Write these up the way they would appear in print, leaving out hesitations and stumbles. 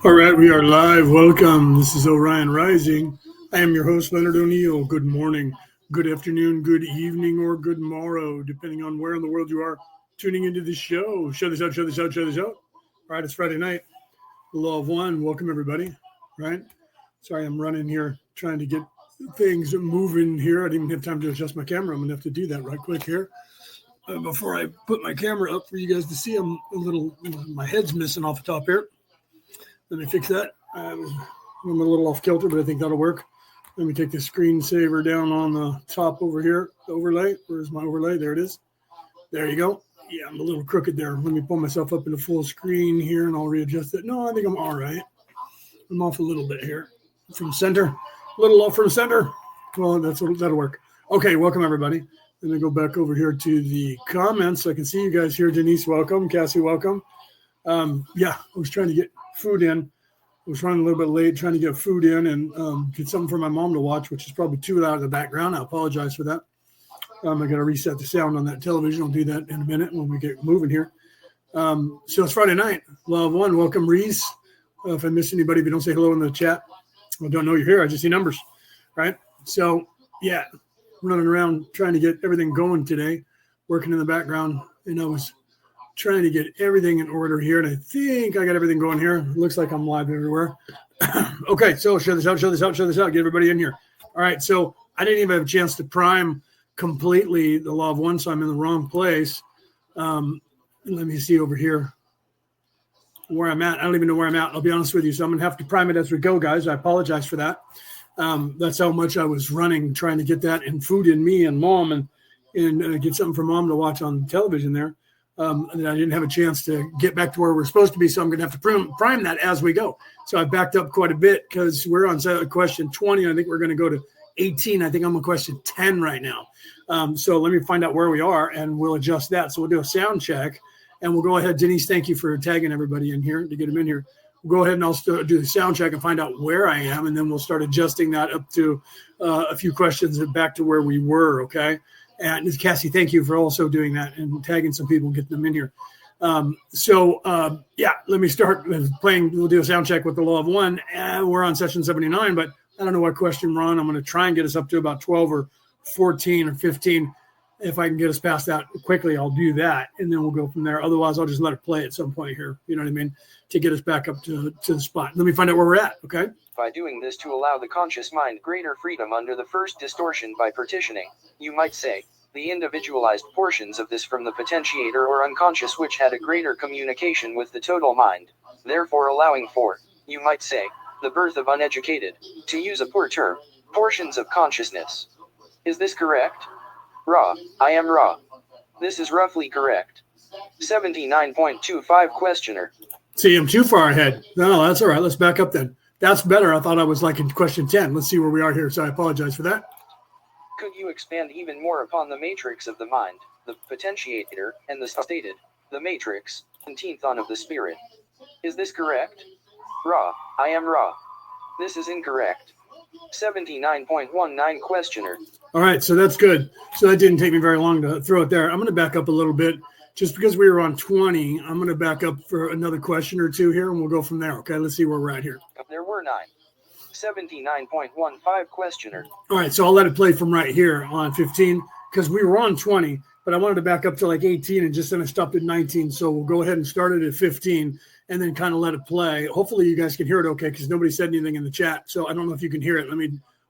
All right, we are live. Welcome. This is Orion Rising. I am your host, Leonard O'Neill. Good morning, good afternoon, good evening, or good morrow, depending on where in the world you are tuning into the show. Show this out, show this out, show this out. All right, it's Friday night. The Law of One. Welcome, everybody. Right? Sorry, I'm running here trying to get things moving here. I didn't even have time to adjust my camera. I'm going to have to do that right quick here. Before I put my camera up for you guys to see, I'm a little, my head's missing off the top here. Let me fix that. I'm a little off kilter, but I think that'll work. Let me take the screensaver down on the top over here. The overlay. Where's my overlay? There it is. There you go. Yeah, I'm a little crooked there. Let me pull myself up into full screen here, and I'll readjust it. No, I think I'm all right. I'm off a little bit here from center. A little off from center. Well, that'll work. Okay, welcome, everybody. Let me go back over here to the comments. I can see you guys here. Denise, welcome. Cassie, welcome. Yeah, I was trying to get food in. I was running a little bit late trying to get food in and get something for my mom to watch, which is probably too loud in the background. I apologize for that. I got to reset the sound on that television. I'll do that in a minute when we get moving here. So it's Friday night. Law of One. Welcome, Reese. If I miss anybody, if you don't say hello in the chat, I don't know you're here. I just see numbers, right? So, yeah, running around trying to get everything going today, working in the background. And I was trying to get everything in order here, and I think I got everything going here. It looks like I'm live everywhere. Okay, so show this out, show this out, show this out. Get everybody in here. All right, so I didn't even have a chance to prime completely the Law of One, so I'm in the wrong place. Let me see over here where I'm at. I don't even know where I'm at. I'll be honest with you, so I'm going to have to prime it as we go, guys. I apologize for that. That's how much I was running, trying to get that and food in me and mom and get something for mom to watch on television there. And I didn't have a chance to get back to where we're supposed to be, so I'm going to have to prime that as we go. So I backed up quite a bit because we're on question 20. I think we're going to go to 18. I think I'm on question 10 right now. So let me find out where we are, and we'll adjust that. So we'll do a sound check, and we'll go ahead. Denise, thank you for tagging everybody in here to get them in here. We'll go ahead and I'll do the sound check and find out where I am, and then we'll start adjusting that up to a few questions and back to where we were, okay? And Cassie, thank you for also doing that and tagging some people and getting them in here. Yeah, let me start playing. We'll do a sound check with the Law of One. We're on session 79, but I don't know what question we're on. I'm going to try and get us up to about 12 or 14 or 15. If I can get us past that quickly, I'll do that, and then we'll go from there. Otherwise, I'll just let it play at some point here, you know what I mean, to get us back up to the spot. Let me find out where we're at, okay? By doing this to allow the conscious mind greater freedom under the first distortion by partitioning, you might say, the individualized portions of this from the potentiator or unconscious which had a greater communication with the total mind, therefore allowing for, you might say, the birth of uneducated, to use a poor term, portions of consciousness. Is this correct? Raw, I am raw. This is roughly correct. 79.25 questioner. See, I'm too far ahead. No, that's all right. Let's back up then. That's better. I thought I was like in question 10. Let's see where we are here. So I apologize for that. Could you expand even more upon the matrix of the mind, the potentiator, and the stated, the matrix, 19th on of the spirit? Is this correct? Raw, I am raw. This is incorrect. 79.19 Questioner. All right, so that's good. So that didn't take me very long to throw it there. I'm going to back up a little bit. Just because we were on 20, I'm going to back up for another question or two here, and we'll go from there. Okay, let's see where we're at here. There were 9. 79.15 Questioner. All right, so I'll let it play from right here on 15 because we were on 20, but I wanted to back up to like 18 and just then I stopped at 19. So we'll go ahead and start it at 15 and then kind of let it play. Hopefully you guys can hear it okay because nobody said anything in the chat. So I don't know if you can hear it.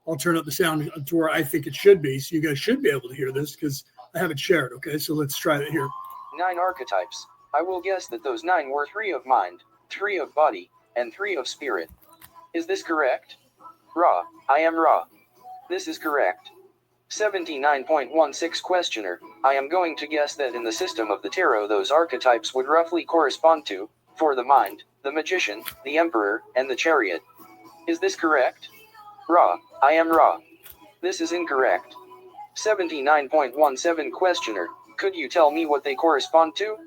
I'll turn up the sound to where I think it should be. So you guys should be able to hear this because I have it shared. Okay, so let's try it here. 9 archetypes. I will guess that those 9 were 3 of mind, 3 of body, and 3 of spirit. Is this correct? Ra. I am Ra. This is correct. 79.16 Questioner. I am going to guess that in the system of the tarot those archetypes would roughly correspond to, for the mind, the magician, the emperor, and the chariot. Is this correct? Ra. I am Ra. This is incorrect. 79.17 Questioner. Could you tell me what they correspond to?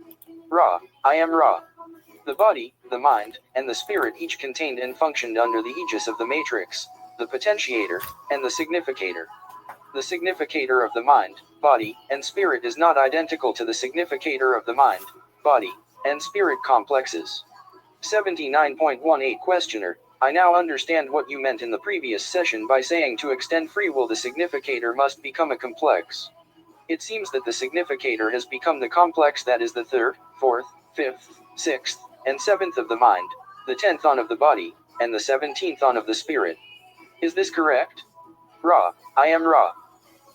Ra. I am Ra. The body, the mind, and the spirit each contained and functioned under the aegis of the matrix, the potentiator, and the significator. The significator of the mind, body, and spirit is not identical to the significator of the mind, body, and spirit complexes. 79.18 Questioner. I now understand what you meant in the previous session by saying to extend free will the significator must become a complex. It seems that the significator has become the complex that is the 3rd, 4th, 5th, 6th, and 7th of the mind, the 10th on of the body, and the 17th on of the spirit. Is this correct? Ra. I am Ra.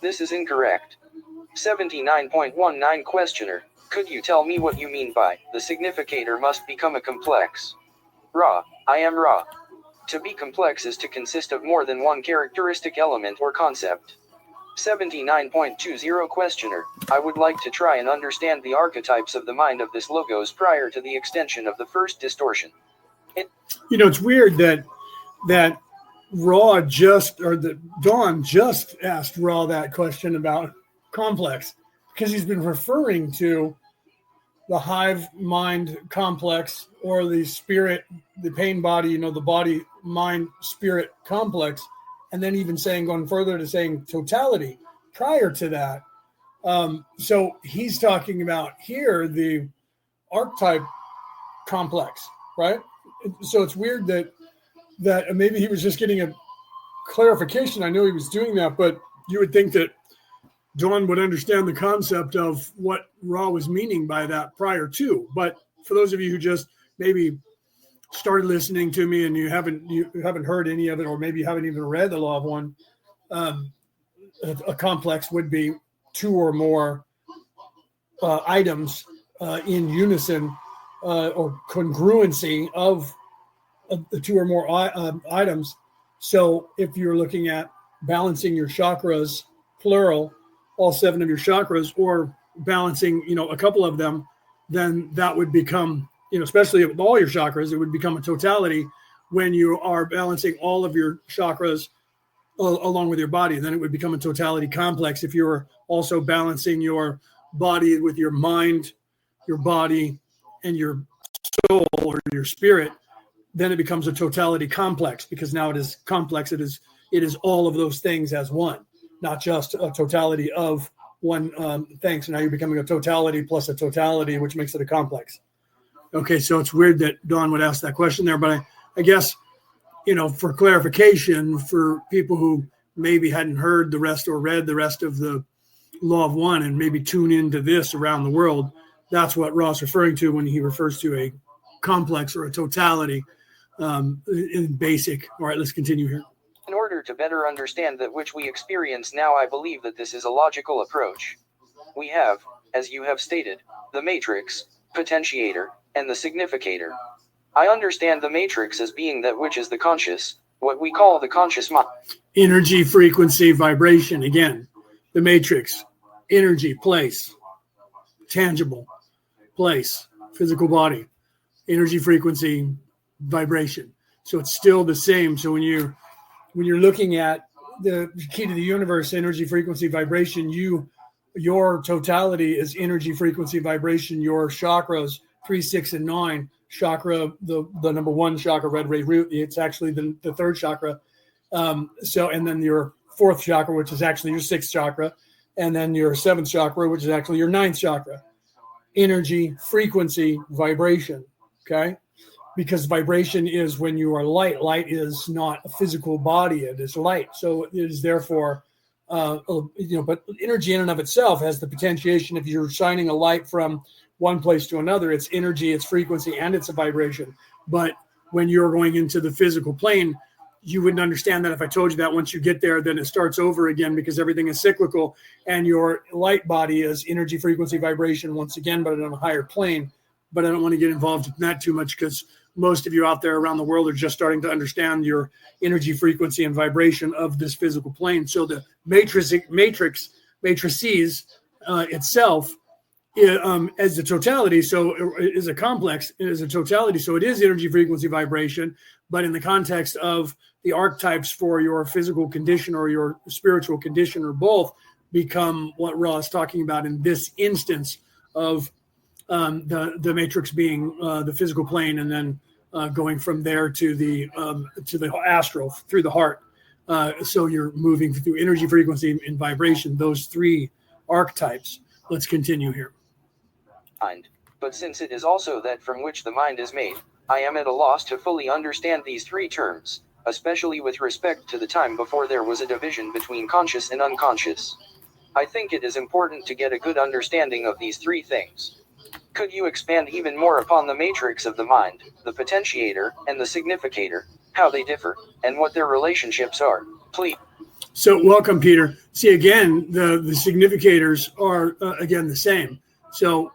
This is incorrect. 79.19 Questioner. Could you tell me what you mean by the significator must become a complex? Ra. I am Ra. To be complex is to consist of more than one characteristic element or concept. 79.20 Questioner. I would like to try and understand the archetypes of the mind of this logos prior to the extension of the first distortion. It's weird that Dawn just asked Ra that question about complex because he's been referring to the hive mind complex or the spirit, the pain body, the body, mind, spirit complex. And then even going further to saying totality prior to that. So he's talking about here the archetype complex, right? So it's weird that maybe he was just getting a clarification. I know he was doing that, but you would think that Dawn would understand the concept of what Ra was meaning by that prior to. But for those of you who just maybe started listening to me and you haven't heard any of it, or maybe you haven't even read the Law of One, a complex would be 2 or more items in unison or congruency of the 2 or more items. So if you're looking at balancing your chakras, plural, all 7 of your chakras, or balancing, a couple of them, then that would become, especially with all your chakras, it would become a totality when you are balancing all of your chakras along with your body. Then it would become a totality complex. If you're also balancing your body with your mind, your body, and your soul or your spirit, then it becomes a totality complex, because now it is complex. It is all of those things as one, not just a totality of one thing. So now you're becoming a totality plus a totality, which makes it a complex. Okay, so it's weird that Dawn would ask that question there, but I guess, for clarification, for people who maybe hadn't heard the rest or read the rest of the Law of One and maybe tune into this around the world, that's what Ra's referring to when he refers to a complex or a totality in basic. All right, let's continue here. In order to better understand that which we experience now, I believe that this is a logical approach. We have, as you have stated, the matrix, potentiator, and the significator. I understand the matrix as being that which is the conscious, what we call the conscious mind. Energy, frequency, vibration. Again, the matrix, energy, place, tangible, place, physical body, energy, frequency, vibration. So it's still the same. So when you're looking at the key to the universe, energy, frequency, vibration, your totality is energy, frequency, vibration. Your chakras, 3, 6, and 9. Chakra, the number 1 chakra, red ray root. It's actually the 3rd chakra. And then your fourth chakra, which is actually your sixth chakra, and then your seventh chakra, which is actually your ninth chakra. Energy, frequency, vibration. Okay. Because vibration is when you are light. Light is not a physical body. It is light. So it is therefore, but energy in and of itself has the potentiation. If you're shining a light from one place to another, it's energy, it's frequency, and it's a vibration. But when you're going into the physical plane, you wouldn't understand that if I told you that. Once you get there, then it starts over again, because everything is cyclical, and your light body is energy, frequency, vibration once again, but on a higher plane. But I don't want to get involved in that too much, because most of you out there around the world are just starting to understand your energy, frequency, and vibration of this physical plane. So the matrices itself as a totality, so it is a complex, it is a totality. So it is energy, frequency, vibration, but in the context of the archetypes for your physical condition or your spiritual condition, or both, become what Ra is talking about in this instance of the matrix being the physical plane, and then going from there to the astral through the heart. So you're moving through energy, frequency, and vibration, those three archetypes. Let's continue here. Mind. But since it is also that from which the mind is made, I am at a loss to fully understand these three terms, especially with respect to the time before there was a division between conscious and unconscious. I think it is important to get a good understanding of these three things. Could you expand even more upon the matrix of the mind, the potentiator, and the significator, how they differ, and what their relationships are, please? So welcome, Peter. See, again, the significators are, again, the same. So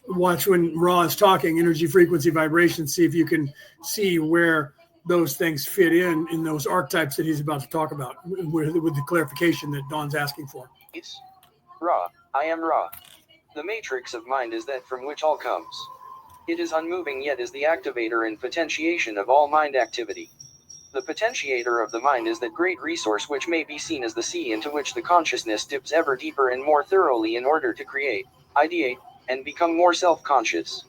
watch when Ra is talking, energy, frequency, vibration, see if you can see where those things fit in those archetypes that he's about to talk about, with the clarification that Don's asking for. Ra, I am Ra. The matrix of mind is that from which all comes. It is unmoving, yet is the activator and potentiation of all mind activity. The potentiator of the mind is that great resource which may be seen as the sea into which the consciousness dips ever deeper and more thoroughly in order to create, ideate, and become more self-conscious.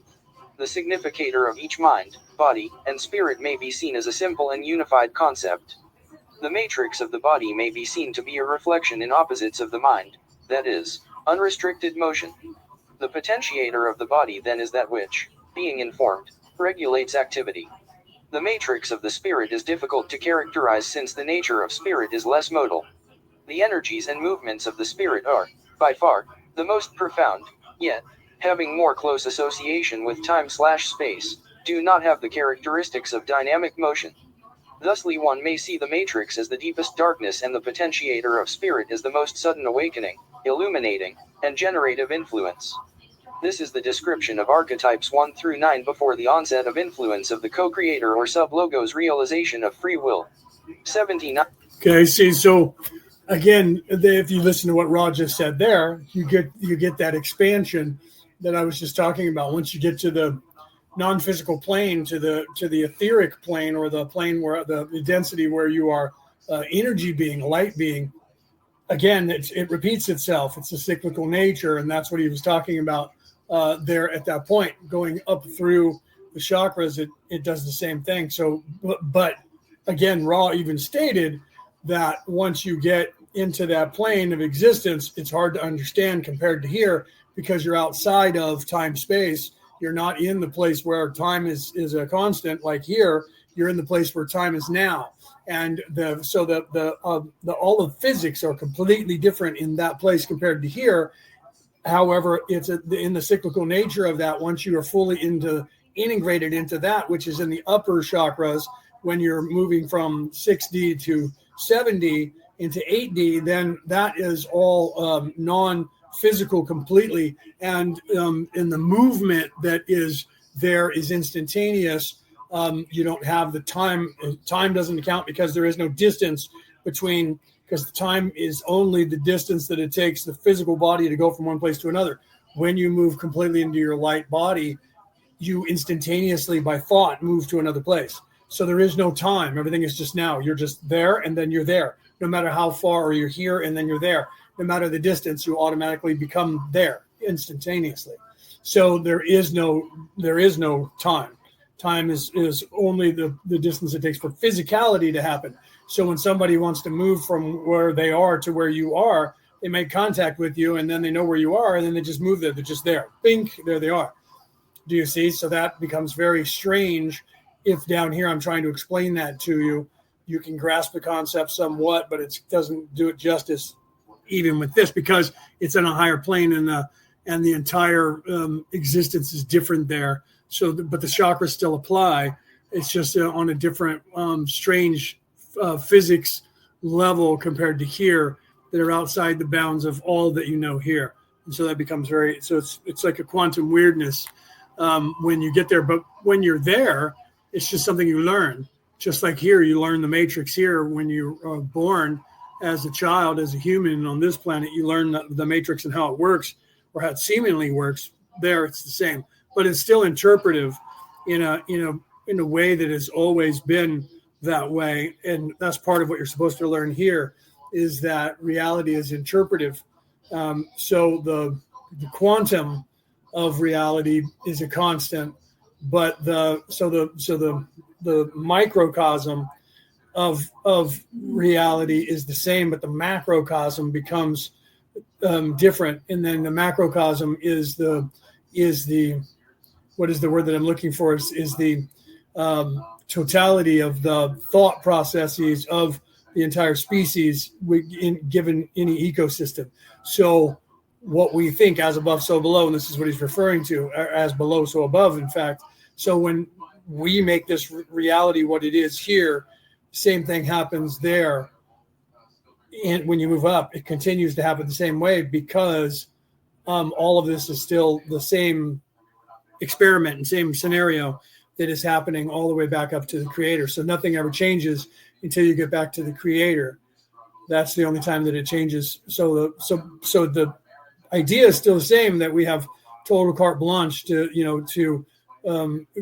The significator of each mind, body, and spirit may be seen as a simple and unified concept. The matrix of the body may be seen to be a reflection in opposites of the mind, that is, unrestricted motion. The potentiator of the body then is that which, being informed, regulates activity. The matrix of the spirit is difficult to characterize, since the nature of spirit is less modal. The energies and movements of the spirit are, by far, the most profound, yet, having more close association with time/space, do not have the characteristics of dynamic motion. Thusly one may see the matrix as the deepest darkness and the potentiator of spirit as the most sudden awakening, illuminating, and generative influence. This is the description of archetypes 1 through 9 before the onset of influence of the co-creator or sub-logo's realization of free will. 79. Okay, see, so again, if you listen to what Ra just said there, you get that expansion that I was just talking about. Once you get to the non-physical plane, to the etheric plane, or the plane where the density where you are energy being, light being, again, it repeats itself. It's a cyclical nature, and that's what he was talking about there at that point. Going up through the chakras, it does the same thing. So, but again, Ra even stated that once you get into that plane of existence, it's hard to understand compared to here, because you're outside of time space. You're not in the place where time is a constant like here. You're in the place where time is now, and all the physics are completely different in that place compared to here. However, it's in the cyclical nature of that. Once you are fully integrated into that, which is in the upper chakras, when you're moving from 6D to 7D into 8D, then that is all non-physical completely, and in the movement that is there is instantaneous. You don't have the time. Time doesn't count, because there is no distance between, because the time is only the distance that it takes the physical body to go from one place to another. When you move completely into your light body, you instantaneously by thought move to another place. So there is no time. Everything is just now. You're just there, and then you're there. No matter how far, or you're here and then you're there. No matter the distance, you automatically become there instantaneously. So there is no time. Time is only the distance it takes for physicality to happen. So when somebody wants to move from where they are to where you are, they make contact with you, and then they know where you are, and then they just move there. They're just there. Bink, there they are. Do you see? So that becomes very strange if down here I'm trying to explain that to you. You can grasp the concept somewhat, but it doesn't do it justice even with this, because it's on a higher plane, and the entire existence is different there. So, but the chakras still apply. It's just on a different, strange physics level compared to here, that are outside the bounds of all that you know here. And so that becomes very. So it's like a quantum weirdness when you get there. But when you're there, it's just something you learn. Just like here, you learn the matrix here when you are born as a child, as a human on this planet. You learn the matrix and how it works, or how it seemingly works. There, it's the same, but it's still interpretive in a way that has always been that way. And that's part of what you're supposed to learn here, is that reality is interpretive. So the quantum of reality is a constant, but the microcosm of reality is the same, but the macrocosm becomes different. And then the macrocosm is the what is the word that I'm looking for, is the totality of the thought processes of the entire species given any ecosystem. So what we think, as above, so below, and this is what he's referring to, as below, so above, in fact. So when we make this reality what it is here, same thing happens there. And when you move up, it continues to happen the same way, because all of this is still the same experiment and same scenario that is happening all the way back up to the creator. So nothing ever changes until you get back to the creator. That's the only time that it changes. So the idea is still the same, that we have total carte blanche to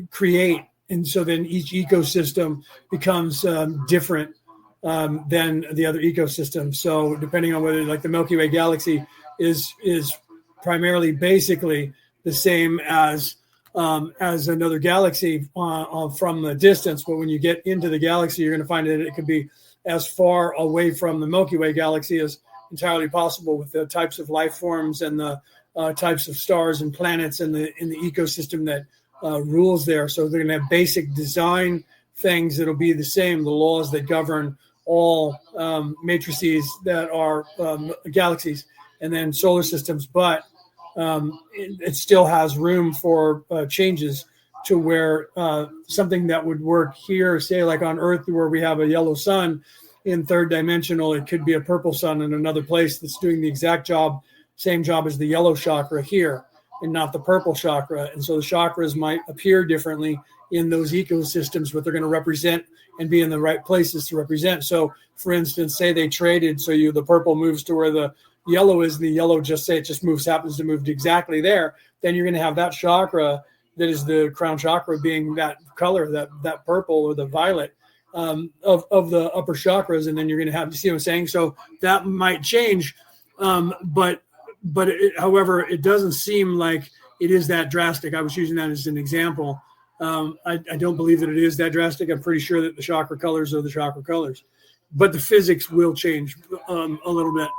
create. And so then each ecosystem becomes different than the other ecosystem. So depending on whether, like, the Milky Way galaxy is primarily basically the same as another galaxy from the distance. But when you get into the galaxy, you're going to find that it could be as far away from the Milky Way galaxy as entirely possible, with the types of life forms and the types of stars and planets and in the ecosystem that rules there. So they're going to have basic design things that'll be the same, the laws that govern all matrices that are galaxies and then solar systems. But it still has room for changes to where something that would work here, say like on Earth, where we have a yellow sun, in third dimensional, it could be a purple sun in another place that's doing the exact job, same job as the yellow chakra here, and not the purple chakra. And so the chakras might appear differently in those ecosystems, but they're going to represent and be in the right places to represent. So, for instance, say they traded, so the purple moves to where the yellow is, and the yellow happens to move exactly there. Then you're going to have that chakra that is the crown chakra being that color, that purple or the violet of the upper chakras, and then you're going to have, you see what I'm saying? So that might change, but however, it doesn't seem like it is that drastic. I was using that as an example. I don't believe that it is that drastic. I'm pretty sure that the chakra colors are the chakra colors, but the physics will change a little bit,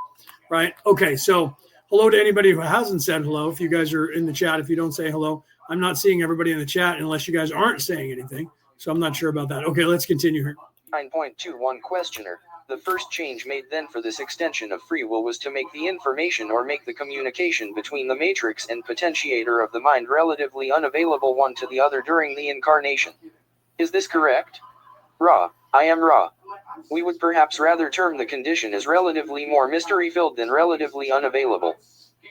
right? Okay, so hello to anybody who hasn't said hello. If you guys are in the chat, if you don't say hello, I'm not seeing everybody in the chat unless you guys aren't saying anything. So I'm not sure about that. Okay, let's continue here. 9.21 Questioner. The first change made then for this extension of free will was to make the information or make the communication between the matrix and potentiator of the mind relatively unavailable one to the other during the incarnation. Is this correct? Ra. I am Ra. We would perhaps rather term the condition as relatively more mystery-filled than relatively unavailable.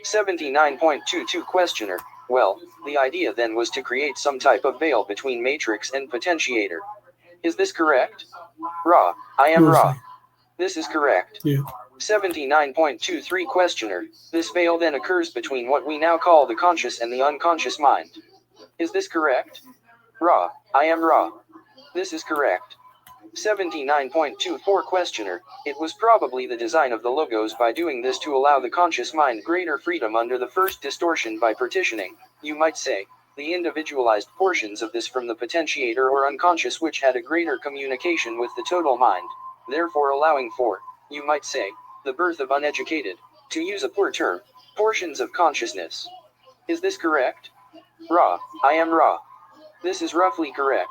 79.22 Questioner. Well, the idea then was to create some type of veil between matrix and potentiator. Is this correct? Ra. I am Ra. This is correct. Yeah. 79.23 Questioner. This veil then occurs between what we now call the conscious and the unconscious mind. Is this correct? Ra. I am Ra. This is correct. 79.24 Questioner. It was probably the design of the logos by doing this to allow the conscious mind greater freedom under the first distortion by partitioning, you might say, the individualized portions of this from the potentiator or unconscious, which had a greater communication with the total mind. therefore allowing for, you might say, the birth of uneducated, to use a poor term, portions of consciousness. Is this correct? Ra, I am Ra. This is roughly correct.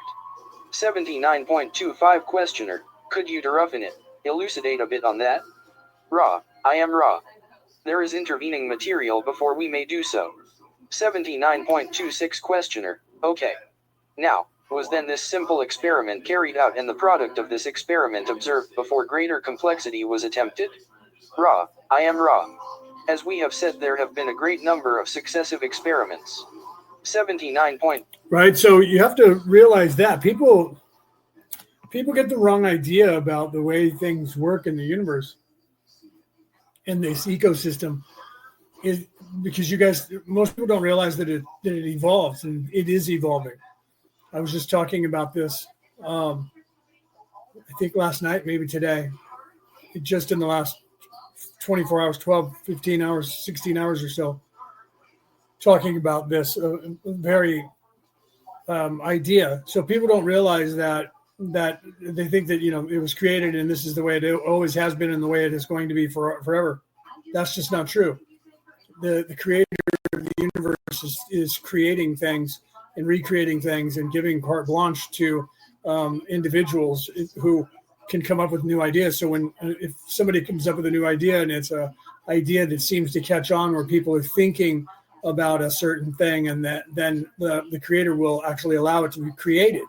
79.25 Questioner, could you roughen it, elucidate a bit on that? Ra, I am Ra. There is intervening material before we may do so. 79.26 Questioner, okay. Now, was then this simple experiment carried out and the product of this experiment observed before greater complexity was attempted? Ra, I am Ra. As we have said, there have been a great number of successive experiments. 79. Right, so you have to realize that people get the wrong idea about the way things work in the universe and this ecosystem is because most people don't realize that it evolves, and it is evolving. I was just talking about this, I think last night, maybe today, just in the last 24 hours, 12, 15 hours, 16 hours or so, talking about this very idea. So people don't realize that they think that, it was created and this is the way it always has been and the way it is going to be forever. That's just not true. The creator of the universe is creating things and recreating things and giving carte blanche to individuals who can come up with new ideas. So if somebody comes up with a new idea and it's a idea that seems to catch on where people are thinking about a certain thing, and then the creator will actually allow it to be created,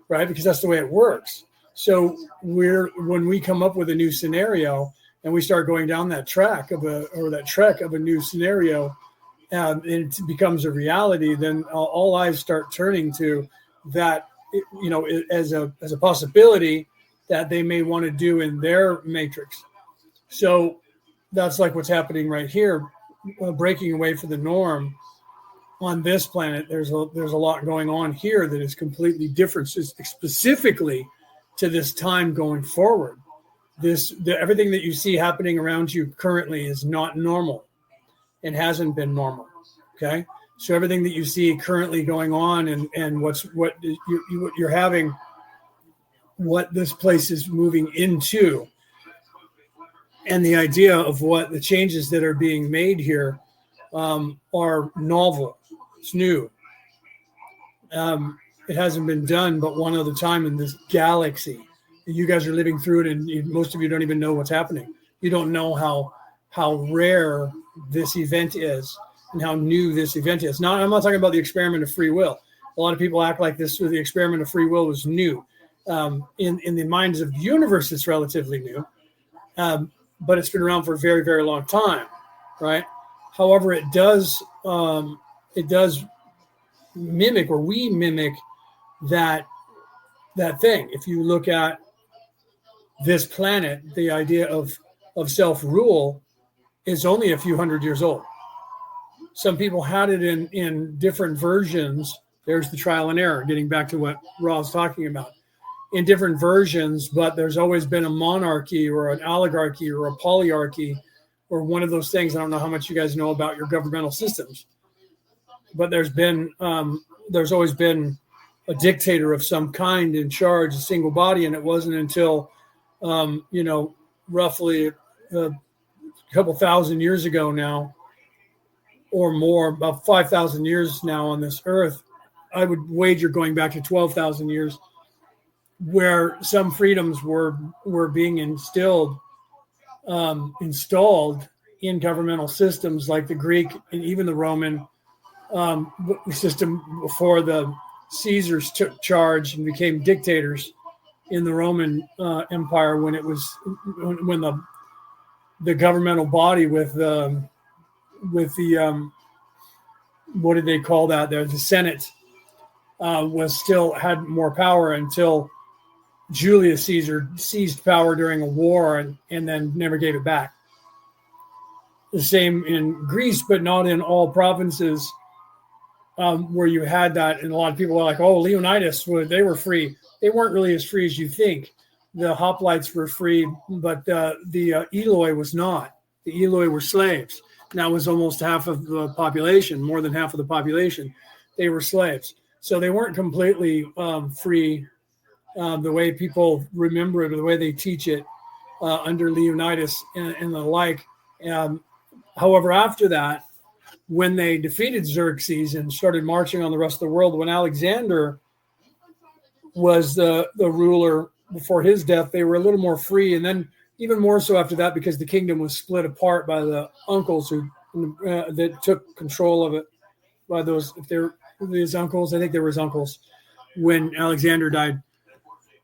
right? Because that's the way it works. So when we come up with a new scenario and we start going down that trek of a new scenario, and it becomes a reality, then all eyes start turning to that, as a possibility that they may want to do in their matrix. So that's like what's happening right here, breaking away from the norm on this planet. There's a lot going on here that is completely different, specifically to this time going forward. Everything that you see happening around you currently is not normal and hasn't been normal. Okay, so everything that you see currently going on and what you're having, what this place is moving into, and the idea of what the changes that are being made here are novel. It's new. It hasn't been done but one other time in this galaxy. You guys are living through it, and most of you don't even know what's happening. You don't know how rare this event is and how new this event is. Now, I'm not talking about the experiment of free will. A lot of people act like the experiment of free will was new. In the minds of the universe, it's relatively new, but it's been around for a very, very long time, right? However, it does mimic, or we mimic that thing. If you look at this planet, the idea of self-rule is only a few hundred years old. Some people had it in different versions. There's the trial and error, getting back to what Ra's talking about. In different versions, but there's always been a monarchy or an oligarchy or a polyarchy or one of those things. I don't know how much you guys know about your governmental systems, but there's always been a dictator of some kind in charge, a single body, and it wasn't until roughly a couple thousand years ago now, or more, about 5,000 years now on this earth. I would wager going back to 12,000 years, where some freedoms were being installed in governmental systems like the Greek and even the Roman system before the Caesars took charge and became dictators in the Roman Empire, when the governmental body with the what did they call that there? The Senate had more power until Julius Caesar seized power during a war and then never gave it back. The same in Greece, but not in all provinces where you had that. And a lot of people are like, oh, Leonidas, they were free. They weren't really as free as you think. The hoplites were free, but the Eloi was not. The Eloi were slaves. And that was almost half of the population, more than half of the population. They were slaves. So they weren't completely free the way people remember it or the way they teach it under Leonidas and the like. However, after that, when they defeated Xerxes and started marching on the rest of the world, when Alexander was the ruler before his death, they were a little more free. And then even more so after that, because the kingdom was split apart by the uncles who that took control of it by those, if they're his uncles, I think they were his uncles when Alexander died.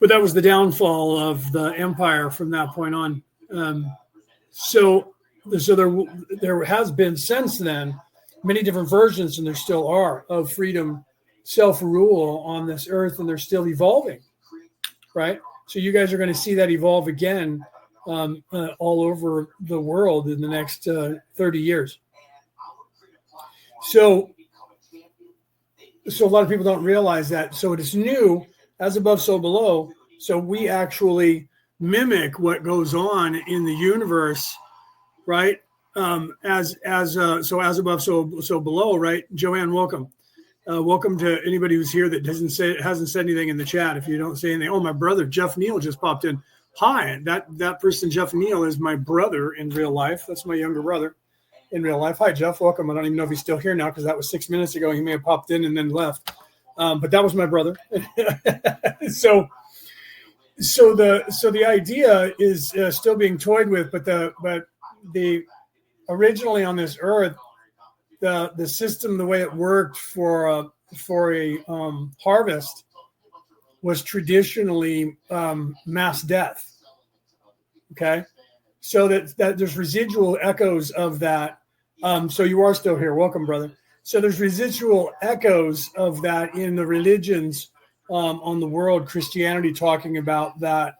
But that was the downfall of the empire from that point on. So there has been since then many different versions, and there still are, of freedom, self-rule on this earth, and they're still evolving, right? So you guys are going to see that evolve again all over the world in the next 30 years. So a lot of people don't realize that. So it is new, as above, so below. So we actually mimic what goes on in the universe, right? So as above, so below, right? Joanne, welcome. Welcome to anybody who's here that hasn't said anything in the chat. If you don't say anything, oh, my brother Jeff Neal just popped in. Hi, that person Jeff Neal is my brother in real life. That's my younger brother in real life. Hi, Jeff. Welcome. I don't even know if he's still here now because that was 6 minutes ago. He may have popped in and then left, but that was my brother. So the idea is still being toyed with, but the originally on this earth, the system, the way it worked for a harvest was traditionally mass death. Okay, so that there's residual echoes of that. So you are still here. Welcome, brother. So there's residual echoes of that in the religions on the world. Christianity talking about that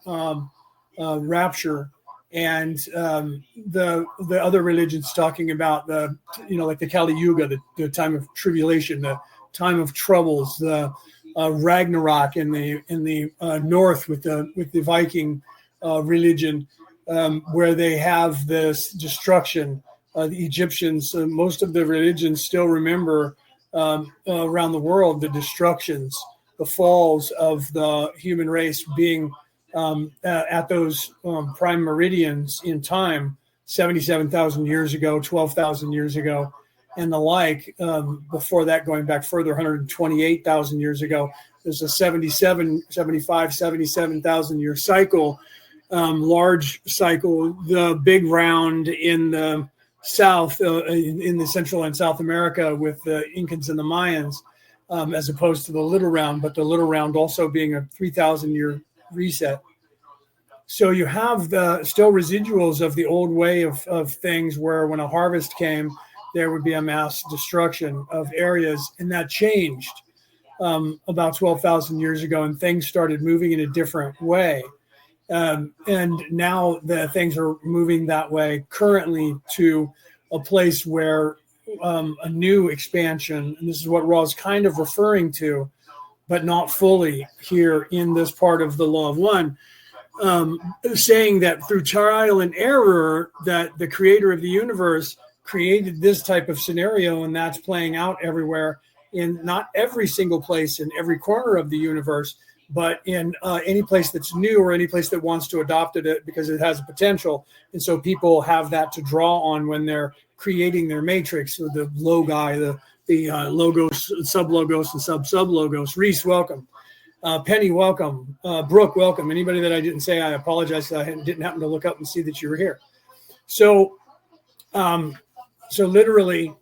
rapture, and the other religions talking about like the Kali Yuga, the time of tribulation, the time of troubles, the Ragnarok in the north with the Viking religion, where they have this destruction. The Egyptians, most of the religions still remember around the world the destructions, the falls of the human race being at those prime meridians in time, 77,000 years ago, 12,000 years ago, and the like. Before that, going back further, 128,000 years ago, there's a 77,000 year cycle, large cycle, the big round in the south, in the Central and South America with the Incans and the Mayans, as opposed to the little round, but the little round also being a 3,000 year reset. So you have the still residuals of the old way of things, where when a harvest came, there would be a mass destruction of areas, and that changed about 12,000 years ago, and things started moving in a different way. And now the things are moving that way currently to a place where a new expansion, and this is what Ra's kind of referring to, but not fully here in this part of the Law of One, saying that through trial and error, that the creator of the universe created this type of scenario, and that's playing out everywhere, in not every single place in every corner of the universe, but in any place that's new or any place that wants to adopt it because it has a potential. And so people have that to draw on when they're creating their matrix, or the logi, the logos, sub-logos, and sub-logos. Reese, welcome. Penny, welcome. Brooke, welcome. Anybody that I didn't say, I apologize. I didn't happen to look up and see that you were here. So literally,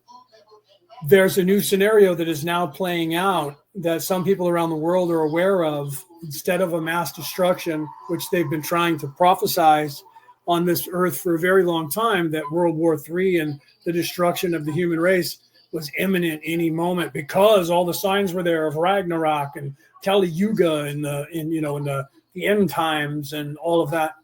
there's a new scenario that is now playing out that some people around the world are aware of. Instead of a mass destruction, which they've been trying to prophesize on this earth for a very long time, that World War III and the destruction of the human race was imminent any moment, because all the signs were there of Ragnarok and Kali Yuga and the end times and all of that.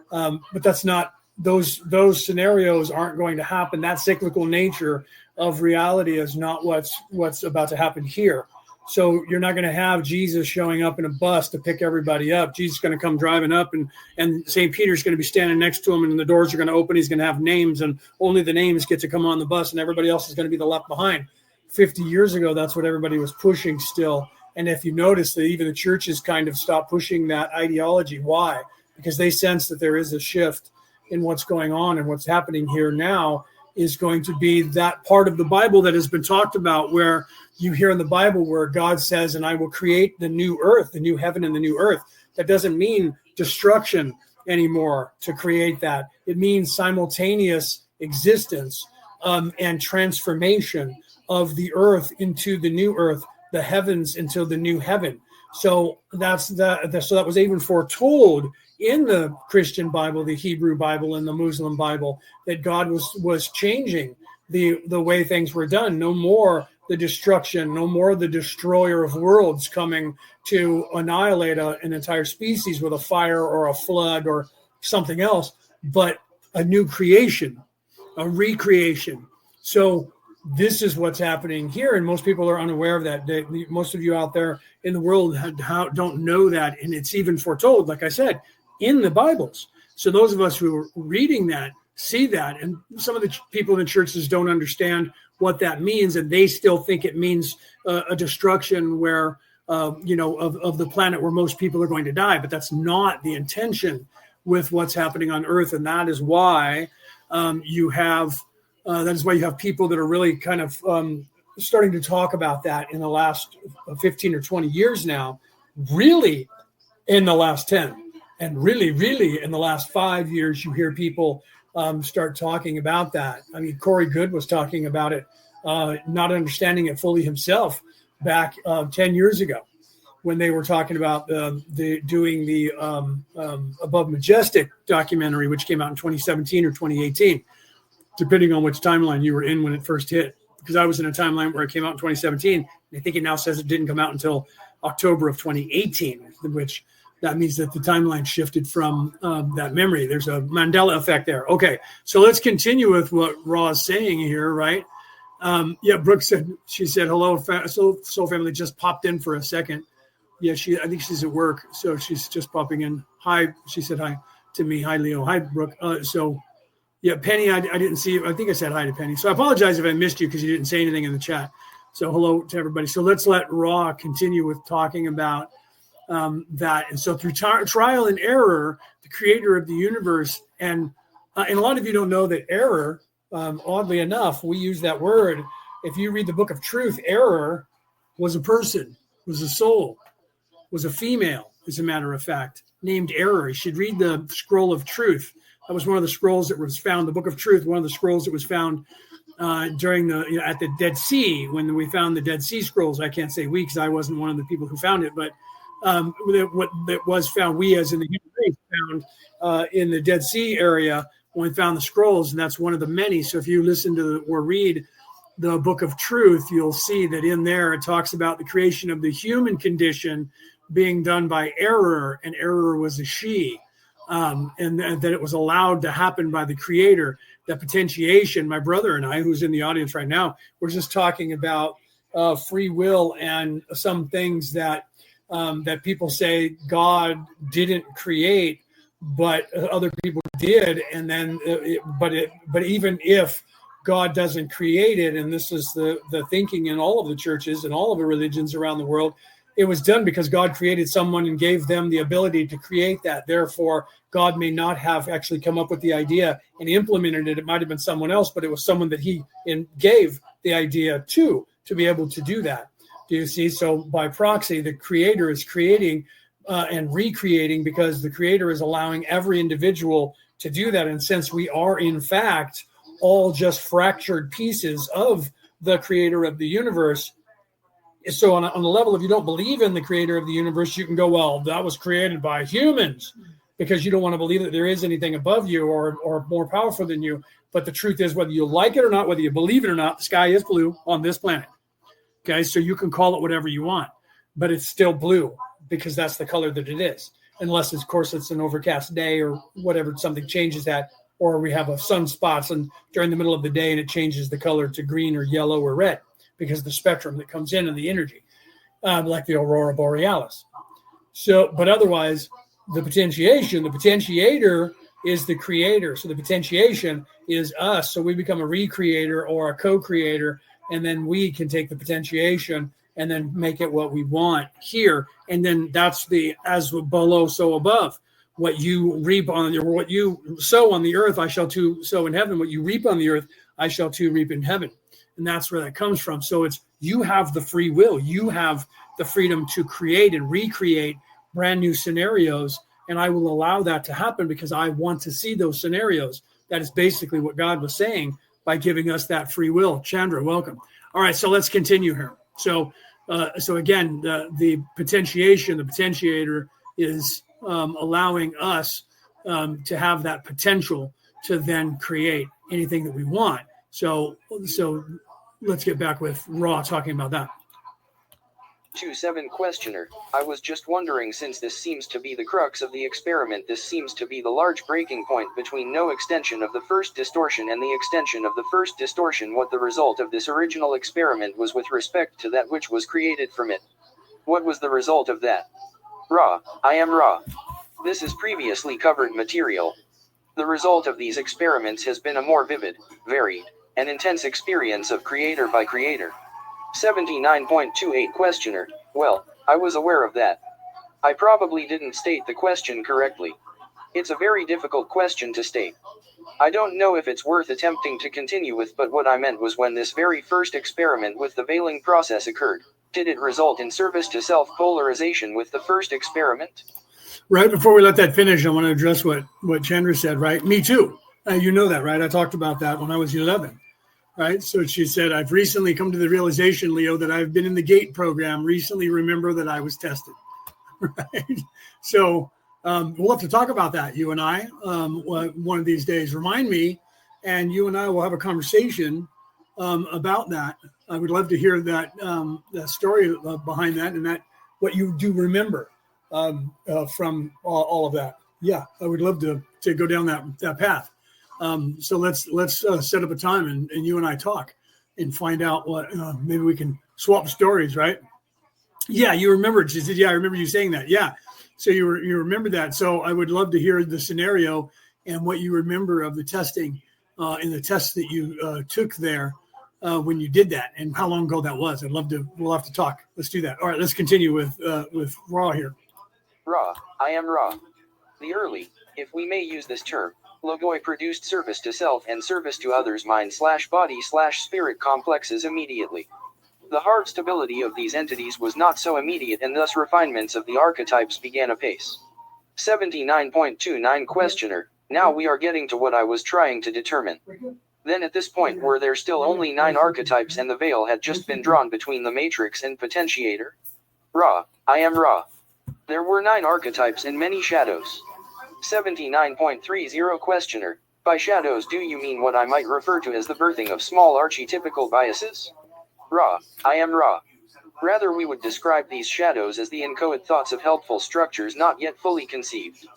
But that's not, those scenarios aren't going to happen. That cyclical nature of reality is not what's about to happen here. So you're not going to have Jesus showing up in a bus to pick everybody up. Jesus is going to come driving up, and St. Peter's going to be standing next to him, and the doors are going to open. He's going to have names, and only the names get to come on the bus, and everybody else is going to be left behind. 50 years ago, that's what everybody was pushing still. And if you notice that even the churches kind of stopped pushing that ideology. Why? Because they sense that there is a shift in what's going on, and what's happening here now is going to be that part of the Bible that has been talked about, where you hear in the Bible where God says, and I will create the new earth, the new heaven and the new earth. That doesn't mean destruction anymore to create that. It means simultaneous existence and transformation of the earth into the new earth, the heavens into the new heaven. So so that was even foretold in the Christian Bible, the Hebrew Bible, and the Muslim Bible, that God was changing the way things were done. No more the destruction, no more the destroyer of worlds coming to annihilate an entire species with a fire or a flood or something else, but a new creation, a recreation. So this is what's happening here, and most people are unaware of that. Most of you out there in the world don't know that, and it's even foretold, like I said, in the Bibles. So those of us who are reading that see that, and some of the people in the churches don't understand what that means, and they still think it means a destruction where of the planet where most people are going to die. But that's not the intention with what's happening on Earth, and that is why you have people that are really kind of starting to talk about that in the last 15 or 20 years now, really in the last 10. And really, really in the last 5 years, you hear people start talking about that. I mean, Corey Good was talking about it, not understanding it fully himself back 10 years ago, when they were talking about doing the Above Majestic documentary, which came out in 2017 or 2018, depending on which timeline you were in when it first hit. Because I was in a timeline where it came out in 2017. And I think it now says it didn't come out until October of 2018, which that means that the timeline shifted from that memory. There's a Mandela effect there. Okay, so let's continue with what Raw is saying here, right? Brooke said, hello, Soul Family just popped in for a second. Yeah, I think she's at work, so she's just popping in. Hi, she said hi to me. Hi, Leo. Hi, Brooke. Penny, I didn't see you. I think I said hi to Penny. So I apologize if I missed you because you didn't say anything in the chat. So hello to everybody. So let's let Raw continue with talking about that. And so through trial and error, the creator of the universe, and a lot of you don't know that error, oddly enough, we use that word. If you read the Book of Truth, error was a person, was a soul, was a female, as a matter of fact, named Error. You should read the Scroll of Truth. That was one of the scrolls that was found, the Book of Truth, one of the scrolls that was found during at the Dead Sea, when we found the Dead Sea Scrolls. I can't say we because I wasn't one of the people who found it, but what was found, we as in the human race found in the Dead Sea area when we found the scrolls, and that's one of the many. So if you listen to or read the Book of Truth, you'll see that in there it talks about the creation of the human condition being done by Error, and Error was a she. And that it was allowed to happen by the creator. That potentiation, my brother and I, who's in the audience right now, we're just talking about free will and some things that people say God didn't create, but other people did. And then, but even if God doesn't create it, and this is the thinking in all of the churches and all of the religions around the world, it was done because God created someone and gave them the ability to create that. Therefore, God may not have actually come up with the idea and implemented it. It might have been someone else, but it was someone that he gave the idea to be able to do that. Do you see? So by proxy, the creator is creating and recreating, because the creator is allowing every individual to do that. And since we are, in fact, all just fractured pieces of the creator of the universe, so on the level, if you don't believe in the creator of the universe, you can go, well, that was created by humans, because you don't want to believe that there is anything above you or more powerful than you. But the truth is, whether you like it or not, whether you believe it or not, the sky is blue on this planet. Okay, so you can call it whatever you want, but it's still blue because that's the color that it is. Unless, of course, it's an overcast day or whatever, something changes that, or we have a sunspots and during the middle of the day and it changes the color to green or yellow or red, because of the spectrum that comes in and the energy, like the aurora borealis. So, but otherwise, the potentiator is the creator. So the potentiation is us. So we become a recreator or a co-creator, and then we can take the potentiation and then make it what we want here. And then that's the as below, so above. What you reap on, or what you sow on the earth, I shall too sow in heaven. What you reap on the earth, I shall too reap in heaven. And that's where that comes from. So it's, you have the free will. You have the freedom to create and recreate brand new scenarios. And I will allow that to happen because I want to see those scenarios. That is basically what God was saying by giving us that free will. Chandra, welcome. All right, so let's continue here. So again, the potentiation, the potentiator is allowing us to have that potential to then create anything that we want. So let's get back with Ra talking about that. 2-7 questioner. I was just wondering, since this seems to be the crux of the experiment, this seems to be the large breaking point between no extension of the first distortion and the extension of the first distortion, what the result of this original experiment was with respect to that which was created from it. What was the result of that? Ra, I am Ra. This is previously covered material. The result of these experiments has been a more vivid, varied, and intense experience of creator by creator. 79.28 questioner. Well, I was aware of that. I probably didn't state the question correctly. It's a very difficult question to state. I don't know if it's worth attempting to continue with, but what I meant was, when this very first experiment with the veiling process occurred, did it result in service to self-polarization with the first experiment? Right before we let that finish, I want to address what Chandra said, right? Me too. You know that, right? I talked about that when I was 11, right? So she said, I've recently come to the realization, Leo, that I've been in the GATE program. Recently remember that I was tested, right? So we'll have to talk about that, you and I, one of these days. Remind me, and you and I will have a conversation about that. I would love to hear that story behind that, and that what you do remember from all of that. Yeah, I would love to go down that path. So let's set up a time and you and I talk and find out what maybe we can swap stories, right? Yeah, you remembered. She said, yeah, I remember you saying that. Yeah, so you remember that. So I would love to hear the scenario and what you remember of the testing and the tests that you took there when you did that, and how long ago that was. We'll have to talk. Let's do that. All right, let's continue with Ra here. Ra, I am Ra. The early, if we may use this term, logoi produced service to self and service to others mind/body/spirit complexes immediately. The hard stability of these entities was not so immediate, and thus refinements of the archetypes began apace. 79.29 questioner. Now we are getting to what I was trying to determine. Then at this point, were there still only 9 archetypes and the veil had just been drawn between the matrix and potentiator? Ra, I am Ra. There were 9 archetypes and many shadows. 79.30 questioner. By shadows, do you mean what I might refer to as the birthing of small archetypical biases? Ra, I am Ra. Rather, we would describe these shadows as the inchoate thoughts of helpful structures not yet fully conceived.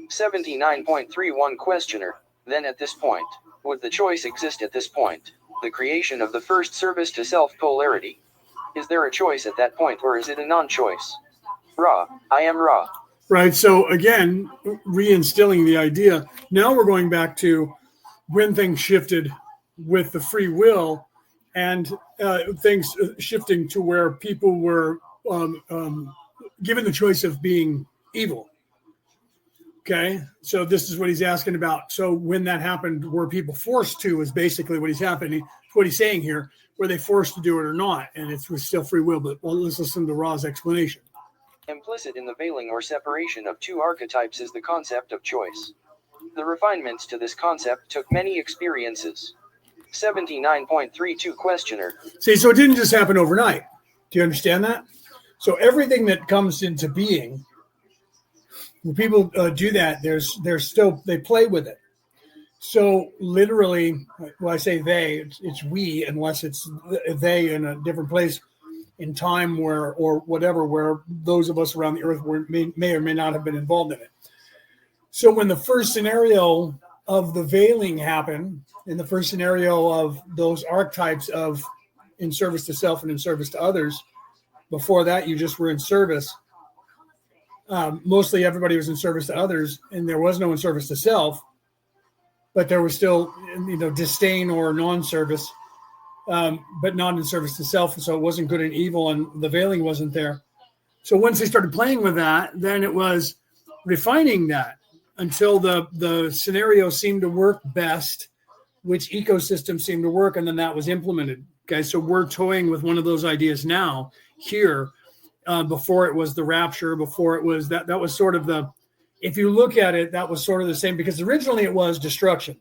79.31 questioner. Then at this point, would the choice exist at this point? The creation of the first service to self-polarity. Is there a choice at that point, or is it a non-choice? Ra, I am Ra. Right. So again, reinstilling the idea. Now we're going back to when things shifted with the free will, and things shifting to where people were given the choice of being evil. Okay. So this is what he's asking about. So when that happened, were people forced to, is basically what what he's saying here. Were they forced to do it or not? And it was still free will. But let's listen to Ra's explanation. Implicit in the veiling or separation of 2 archetypes is the concept of choice. The refinements to this concept took many experiences. 79.32 questioner. See, so it didn't just happen overnight. Do you understand that? So everything that comes into being, when people do that, they play with it. So literally, when I say they, it's we, unless it's they in a different place in time where those of us around the earth may or may not have been involved in it. So when the first scenario of the veiling happened, in the first scenario of those archetypes of in service to self and in service to others, before that you just were in service. Mostly everybody was in service to others, and there was no in service to self, but there was still, disdain or non-service but not in service to self. And so it wasn't good and evil, and the veiling wasn't there. So once they started playing with that, then it was refining that until the scenario seemed to work best, which ecosystem seemed to work, and then that was implemented. Okay, so we're toying with one of those ideas now here. Before it was the rapture, before it was that was sort of the, if you look at it, that was sort of the same, because originally it was destruction.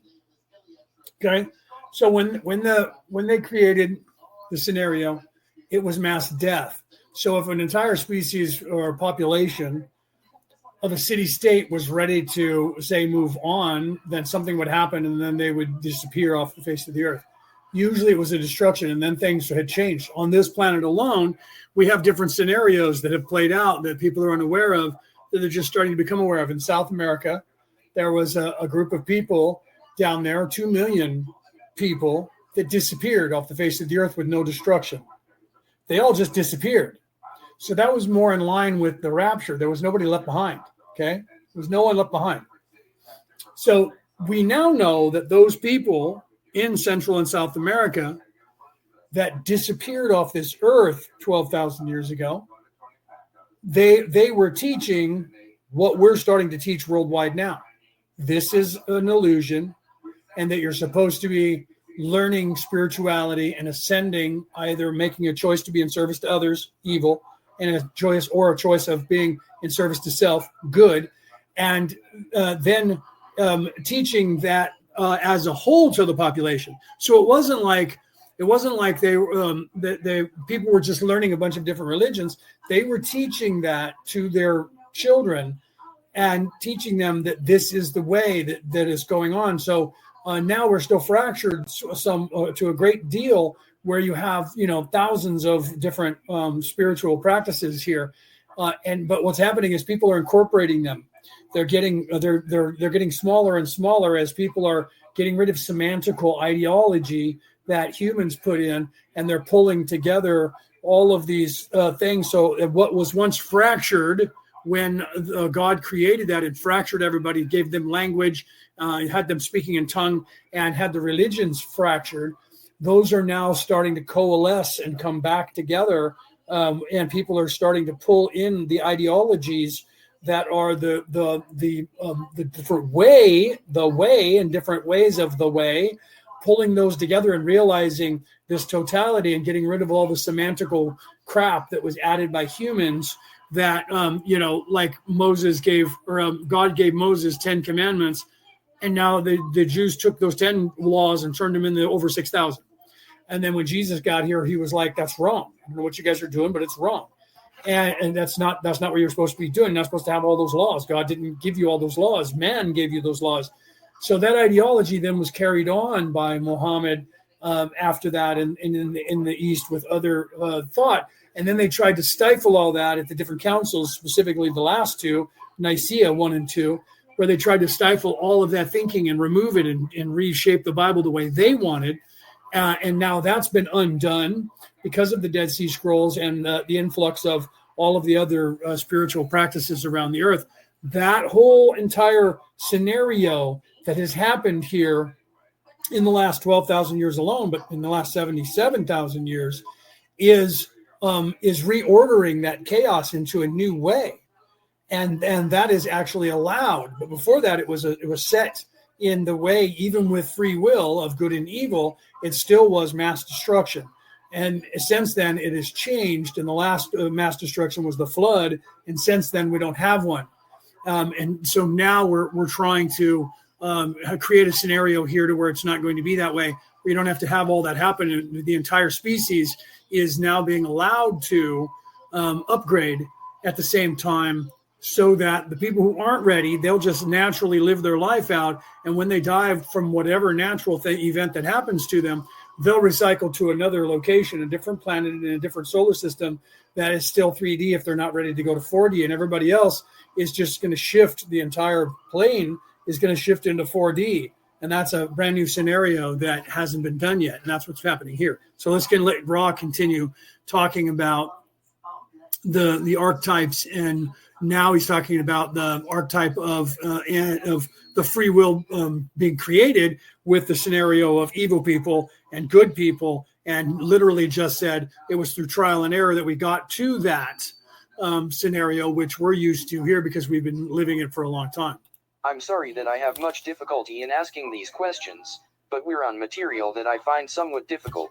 Okay, so when they created the scenario, it was mass death. So if an entire species or population of a city-state was ready to, say, move on, then something would happen and then they would disappear off the face of the earth. Usually it was a destruction, and then things had changed. On this planet alone, we have different scenarios that have played out that people are unaware of, that they're just starting to become aware of. In South America, there was a group of people down there, 2 million people, that disappeared off the face of the earth with no destruction. They all just disappeared. So that was more in line with the rapture. There was nobody left behind, okay? There was no one left behind. So we now know that those people in Central and South America that disappeared off this earth 12,000 years ago, they were teaching what we're starting to teach worldwide now. This is an illusion, and that you're supposed to be learning spirituality and ascending, either making a choice to be in service to others, evil, and a choice of being in service to self, good, and then teaching that as a whole to the population. So it wasn't like they people were just learning a bunch of different religions. They were teaching that to their children and teaching them that this is the way that is going on. So now we're still fractured to a great deal, where you have thousands of different spiritual practices here, but what's happening is people are incorporating them. They're getting smaller and smaller as people are getting rid of semantical ideology that humans put in, and they're pulling together all of these things. So what was once fractured, when God created that, it fractured everybody, gave them language, had them speaking in tongue, and had the religions fractured. Those are now starting to coalesce and come back together, and people are starting to pull in the ideologies that are the different way, and different ways of the way, pulling those together and realizing this totality and getting rid of all the semantical crap that was added by humans. That like Moses gave, or God gave Moses 10 commandments, and now the Jews took those 10 laws and turned them into over 6,000. And then when Jesus got here, he was like, "That's wrong. I don't know what you guys are doing, but it's wrong." And that's not what you're supposed to be doing. You're not supposed to have all those laws. God didn't give you all those laws. Man gave you those laws. So that ideology then was carried on by Muhammad after that, and in the East with other thought. And then they tried to stifle all that at the different councils, specifically the last two, Nicaea 1 and 2, where they tried to stifle all of that thinking and remove it and reshape the Bible the way they wanted. And now that's been undone because of the Dead Sea Scrolls and the influx of all of the other spiritual practices around the earth. That whole entire scenario that has happened here in the last 12,000 years alone, but in the last 77,000 years, is reordering that chaos into a new way, and that is actually allowed. But before that, it was set in the way, even with free will of good and evil, it still was mass destruction. And since then, it has changed. And the last mass destruction was the flood, and since then, we don't have one. And so now we're trying to create a scenario here to where it's not going to be that way. Where you don't have to have all that happen. And the entire species is now being allowed to upgrade at the same time, so that the people who aren't ready, they'll just naturally live their life out. And when they die from whatever natural event that happens to them, they'll recycle to another location, a different planet in a different solar system that is still 3D if they're not ready to go to 4D. And everybody else is just going to shift, the entire plane is going to shift into 4D. And that's a brand new scenario that hasn't been done yet. And that's what's happening here. So let's let Ra continue talking about the archetypes. And now he's talking about the archetype of the free will being created with the scenario of evil people and good people, and literally just said it was through trial and error that we got to that scenario, which we're used to here because we've been living it for a long time. I'm sorry that I have much difficulty in asking these questions, but we're on material that I find somewhat difficult.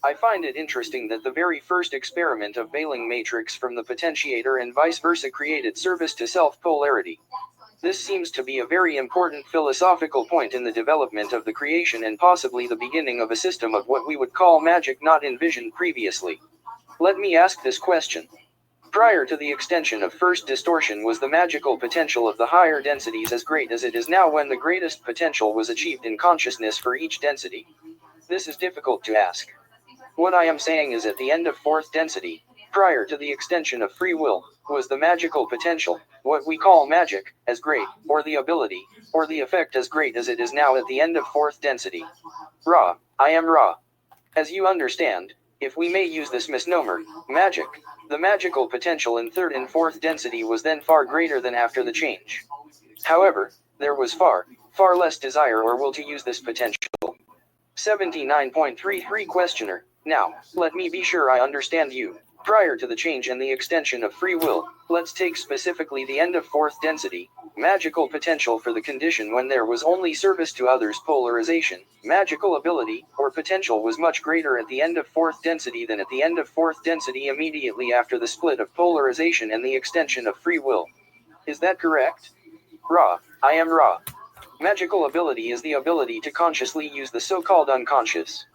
I find it interesting that the very first experiment of veiling matrix from the potentiator and vice versa created service to self-polarity. This seems to be a very important philosophical point in the development of the creation and possibly the beginning of a system of what we would call magic not envisioned previously. Let me ask this question. Prior to the extension of first distortion, was the magical potential of the higher densities as great as it is now when the greatest potential was achieved in consciousness for each density? This is difficult to ask. What I am saying is at the end of fourth density, prior to the extension of free will, was the magical potential, what we call magic, as great, or the ability, or the effect as great as it is now at the end of fourth density? Ra, I am Ra. As you understand, if we may use this misnomer, magic, the magical potential in third and fourth density was then far greater than after the change. However, there was far less desire or will to use this potential. 79.33 Questioner. Now, let me be sure I understand you. Prior to the change and the extension of free will, let's take specifically the end of fourth density, magical potential for the condition when there was only service to others polarization, magical ability, or potential was much greater at the end of fourth density than at the end of fourth density immediately after the split of polarization and the extension of free will. Is that correct? Ra, I am Ra. Magical ability is the ability to consciously use the so-called unconscious.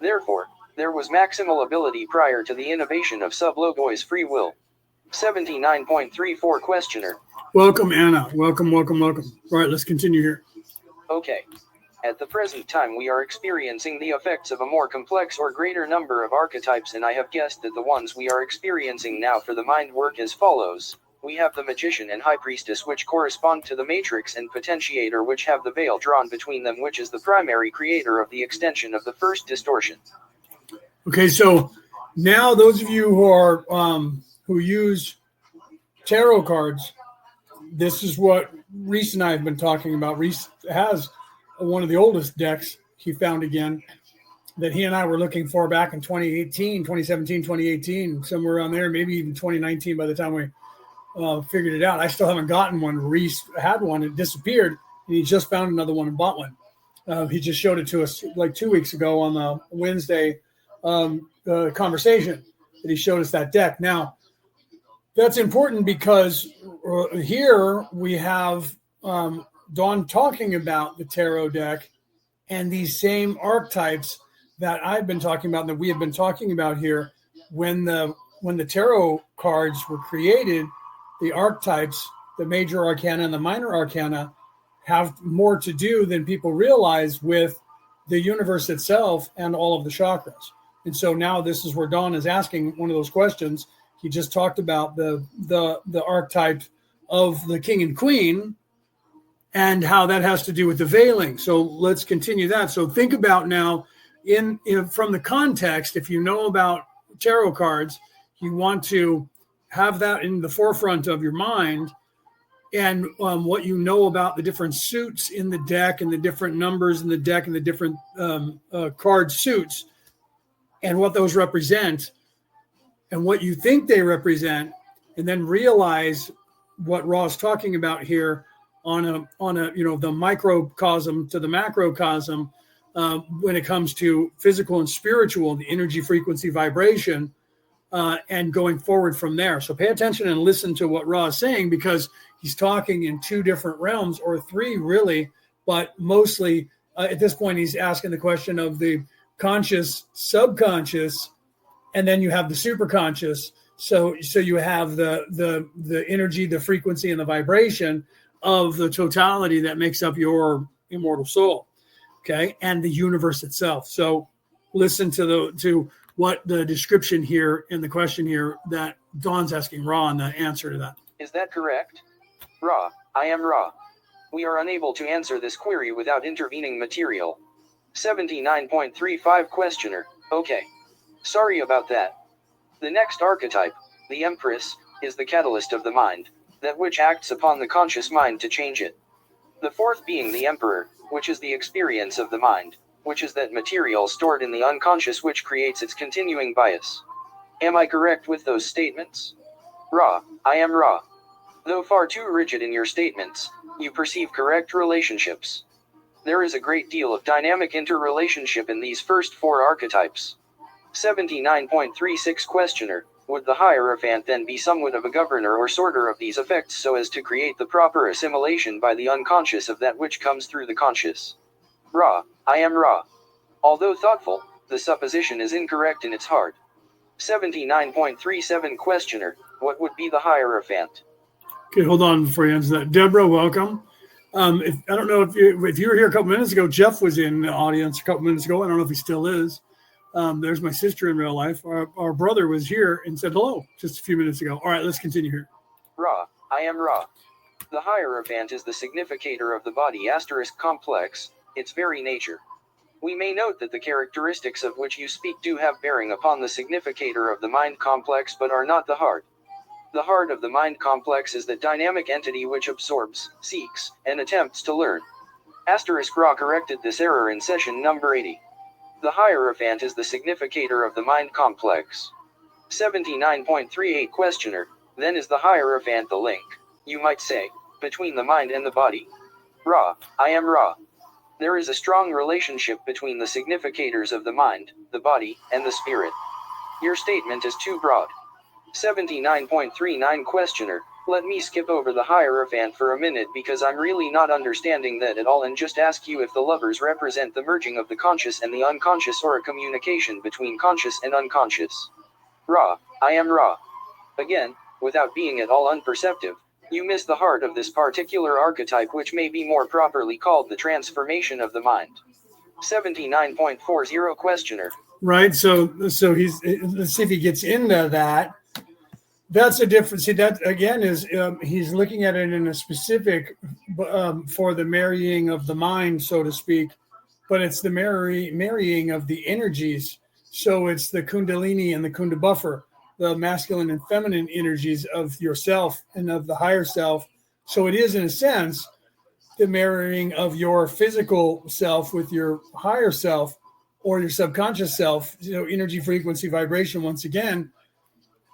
Therefore, there was maximal ability prior to the innovation of sub-logois free will. 79.34 Questioner. Welcome, Anna. Welcome. All right, let's continue here. Okay. At the present time we are experiencing the effects of a more complex or greater number of archetypes, and I have guessed that the ones we are experiencing now for the mind work as follows. We have the magician and high priestess, which correspond to the matrix, and potentiator, which have the veil drawn between them, which is the primary creator of the extension of the first distortion. Okay, so now those of you who are who use tarot cards, this is what Reese and I have been talking about. Reese has one of the oldest decks he found again that he and I were looking for back in 2018, somewhere around there, maybe even 2019 by the time we figured it out. I still haven't gotten one. Reese had one. It disappeared, and he just found another one and bought one. He just showed it to us like 2 weeks ago on the Wednesday conversation that he showed us that deck. Now, that's important because here we have Dawn talking about the tarot deck and these same archetypes that I've been talking about, that we have been talking about here. When the tarot cards were created, the archetypes, the major arcana and the minor arcana, have more to do than people realize with the universe itself and all of the chakras. And so now this is where Dawn is asking one of those questions. He just talked about the archetype of the king and queen and how that has to do with the veiling. So let's continue that. So think about now in from the context, if you know about tarot cards, you want to have that in the forefront of your mind, and what you know about the different suits in the deck and the different numbers in the deck and the different card suits and what those represent and what you think they represent, and then realize what Ra's talking about here on a the microcosm to the macrocosm when it comes to physical and spiritual, the energy, frequency, vibration, and going forward from there. So pay attention and listen to what Ra is saying, because he's talking in two different realms, or three really, but mostly at this point he's asking the question of the conscious, subconscious, and then you have the superconscious. So you have the energy, the frequency, and the vibration of the totality that makes up your immortal soul, okay, and the universe itself. So listen to what the description here in the question here that Dawn's asking Ra, and the answer to that. Is that correct? Ra, I am Ra. We are unable to answer this query without intervening material. 79.35 Questioner. Okay. Sorry about that. The next archetype, the Empress, is the catalyst of the mind, that which acts upon the conscious mind to change it. The fourth being the Emperor, which is the experience of the mind. which is that material stored in the unconscious which creates its continuing bias. Am I correct with those statements? Ra, I am Ra. Though far too rigid in your statements, you perceive correct relationships. There is a great deal of dynamic interrelationship in these first four archetypes. 79.36 Questioner. Would the Hierophant then be somewhat of a governor or sorter of these effects so as to create the proper assimilation by the unconscious of that which comes through the conscious? Ra, I am Ra. Although thoughtful, the supposition is incorrect in its heart. 79.37 Questioner. What would be the Hierophant? Okay, hold on before you answer that. Deborah, welcome. I don't know if you were here a couple minutes ago. Jeff was in the audience a couple minutes ago. I don't know if he still is. There's my sister in real life. Our brother was here and said hello just a few minutes ago. All right, let's continue here. Ra, I am Ra. The Hierophant is the significator of the body * complex, its very nature. We may note that the characteristics of which you speak do have bearing upon the significator of the mind complex but are not the heart. The heart of the mind complex is that dynamic entity which absorbs, seeks, and attempts to learn. Ra corrected this error in session number 80. The Hierophant is the significator of the mind complex. 79.38 Questioner. Then is the Hierophant the link, you might say, between the mind and the body? Ra, I am Ra. There is a strong relationship between the significators of the mind, the body, and the spirit. Your statement is too broad. 79.39 Questioner. Let me skip over the Hierophant for a minute because I'm really not understanding that at all and just ask you if the lovers represent the merging of the conscious and the unconscious or a communication between conscious and unconscious. Ra, I am Ra. Again, without being at all unperceptive, you miss the heart of this particular archetype which may be more properly called the transformation of the mind. 79.40 Questioner. Right, so he's, let's see if he gets into that. That's a difference. See, that again is he's looking at it in a specific for the marrying of the mind, so to speak, but it's the marrying of the energies. So it's the Kundalini and the Kunda buffer, the masculine and feminine energies of yourself and of the higher self. So it is, in a sense, the marrying of your physical self with your higher self or your subconscious self. Energy, frequency, vibration. Once again.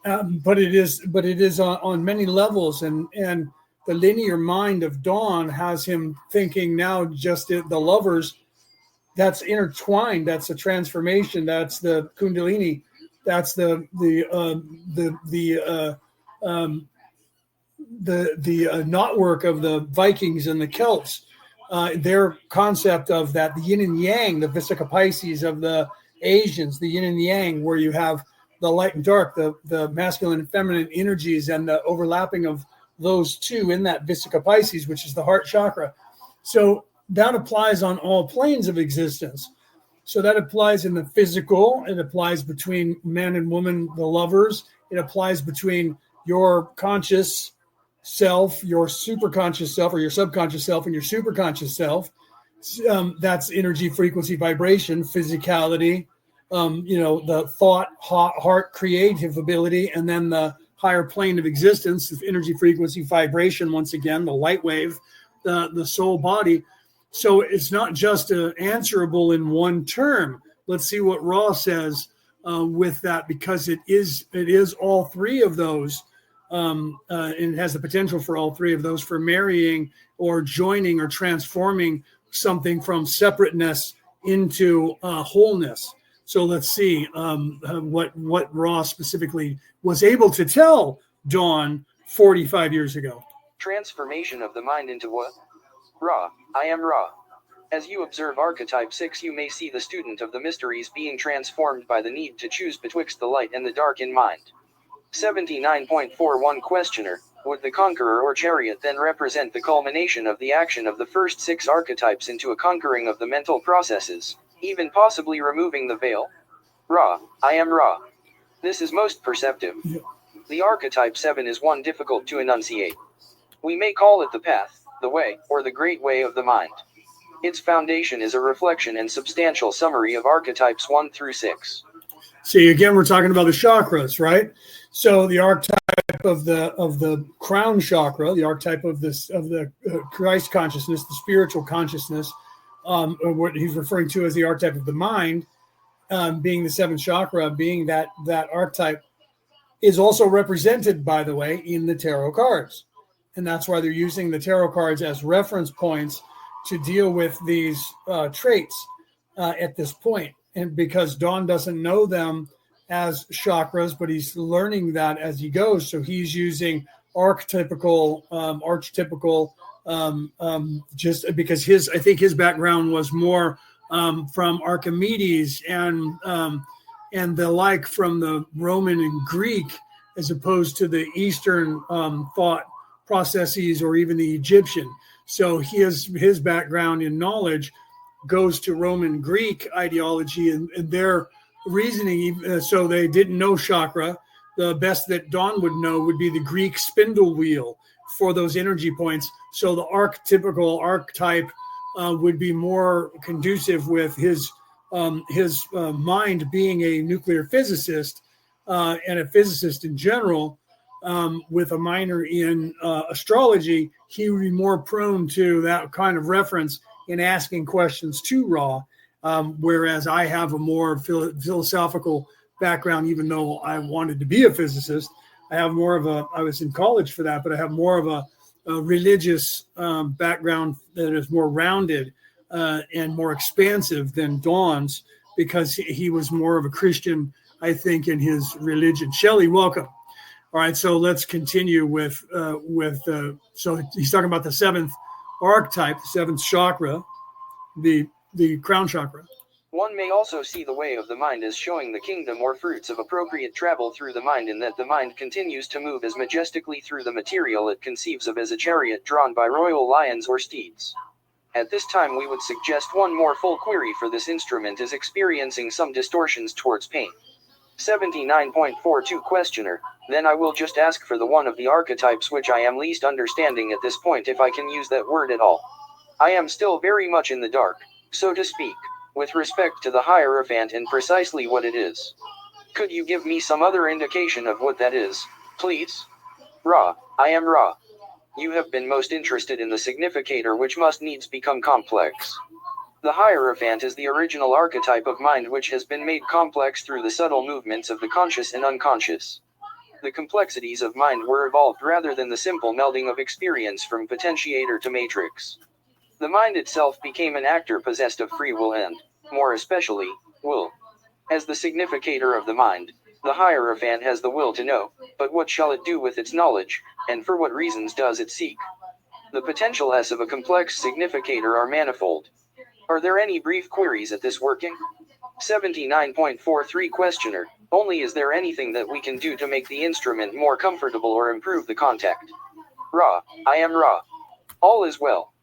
But it is on many levels, and the linear mind of Dawn has him thinking now just the lovers. That's intertwined. That's a transformation. That's the Kundalini. That's the knotwork of the Vikings and the Celts. Their concept of that, the yin and yang, the Vesica Pisces of the Asians, the yin and yang, where you have the light and dark, the masculine and feminine energies, and the overlapping of those two in that Vesica Pisces, which is the heart chakra. So that applies on all planes of existence. So that applies in the physical. It applies between man and woman, the lovers. It applies between your conscious self, your superconscious self, or your subconscious self, and your superconscious self. That's energy, frequency, vibration, physicality, the thought, heart, creative ability, and then the higher plane of existence, of energy, frequency, vibration, once again, the light wave, the soul body. So it's not just answerable in one term. Let's see what Ra says with that, because it is all three of those, and it has the potential for all three of those for marrying or joining or transforming something from separateness into wholeness. So let's see what Ra specifically was able to tell Dawn 45 years ago. Transformation of the mind into what? Ra, I am Ra. As you observe archetype 6, you may see the student of the mysteries being transformed by the need to choose betwixt the light and the dark in mind. 79.41 Questioner. Would the conqueror or chariot then represent the culmination of the action of the first 6 archetypes into a conquering of the mental processes, even possibly removing the veil? Ra, I am Ra. This is most perceptive. The archetype 7 is one difficult to enunciate. We may call it the path, the way, or the great way of the mind. Its foundation is a reflection and substantial summary of archetypes 1 through 6. See, again, we're talking about the chakras, right? So the archetype of the crown chakra, the archetype of the Christ consciousness, the spiritual consciousness, or what he's referring to as the archetype of the mind, being the seventh chakra, being that archetype, is also represented, by the way, in the tarot cards. And that's why they're using the tarot cards as reference points to deal with these traits at this point. And because Don doesn't know them as chakras, but he's learning that as he goes. So he's using archetypical, just because I think his background was more from Archimedes and the like from the Roman and Greek, as opposed to the Eastern thought processes or even the Egyptian. So his background in knowledge goes to Roman Greek ideology and their reasoning. So they didn't know chakra. The best that Don would know would be the Greek spindle wheel for those energy points. So the archetype would be more conducive with his mind being a nuclear physicist and a physicist in general, with a minor in astrology. He would be more prone to that kind of reference in asking questions to Ra, whereas I have a more philosophical background, even though I wanted to be a physicist. I was in college for that, but I have more of a religious background that is more rounded and more expansive than Dawn's, because he was more of a Christian, I think, in his religion. Shelley, welcome. All right, so let's continue with so he's talking about the seventh archetype, the seventh chakra, the crown chakra. One may also see the way of the mind as showing the kingdom or fruits of appropriate travel through the mind, in that the mind continues to move as majestically through the material it conceives of as a chariot drawn by royal lions or steeds. At this time we would suggest one more full query, for this instrument is experiencing some distortions towards pain. 79.42 Questioner: then I will just ask for the one of the archetypes which I am least understanding at this point, if I can use that word at all. I am still very much in the dark, so to speak, with respect to the Hierophant and precisely what it is. Could you give me some other indication of what that is, please? Ra, I am Ra. You have been most interested in the significator, which must needs become complex. The Hierophant is the original archetype of mind, which has been made complex through the subtle movements of the conscious and unconscious. The complexities of mind were evolved rather than the simple melding of experience from potentiator to matrix. The mind itself became an actor possessed of free will and, more especially, will. As the significator of the mind, the Hierophant has the will to know, but what shall it do with its knowledge, and for what reasons does it seek? The potentials of a complex significator are manifold. Are there any brief queries at this working? 79.43 Questioner: only is there anything that we can do to make the instrument more comfortable or improve the contact? Ra, I am Ra. All is well.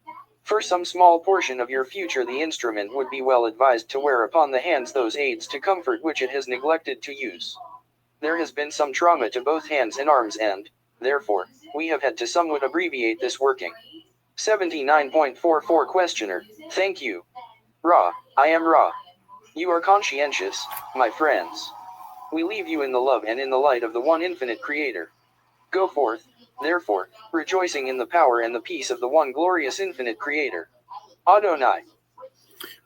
For some small portion of your future the instrument would be well advised to wear upon the hands those aids to comfort which it has neglected to use. There has been some trauma to both hands and arms, and, therefore, we have had to somewhat abbreviate this working. 79.44 Questioner: thank you. Ra, I am Ra. You are conscientious, my friends. We leave you in the love and in the light of the one infinite Creator. Go forth, therefore, rejoicing in the power and the peace of the one glorious infinite Creator. Adonai.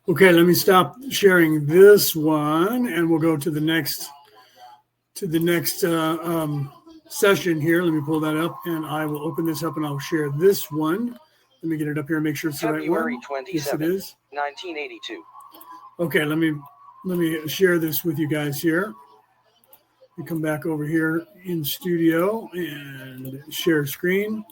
Okay, let me stop sharing this one, and we'll go to the next session here. Let me pull that up, and I will open this up, and I'll share this one. Let me get it up here and make sure it's the right one. February 27, yes, it is. 1982. Okay, let me share this with you guys here. We come back over here in studio and share screen.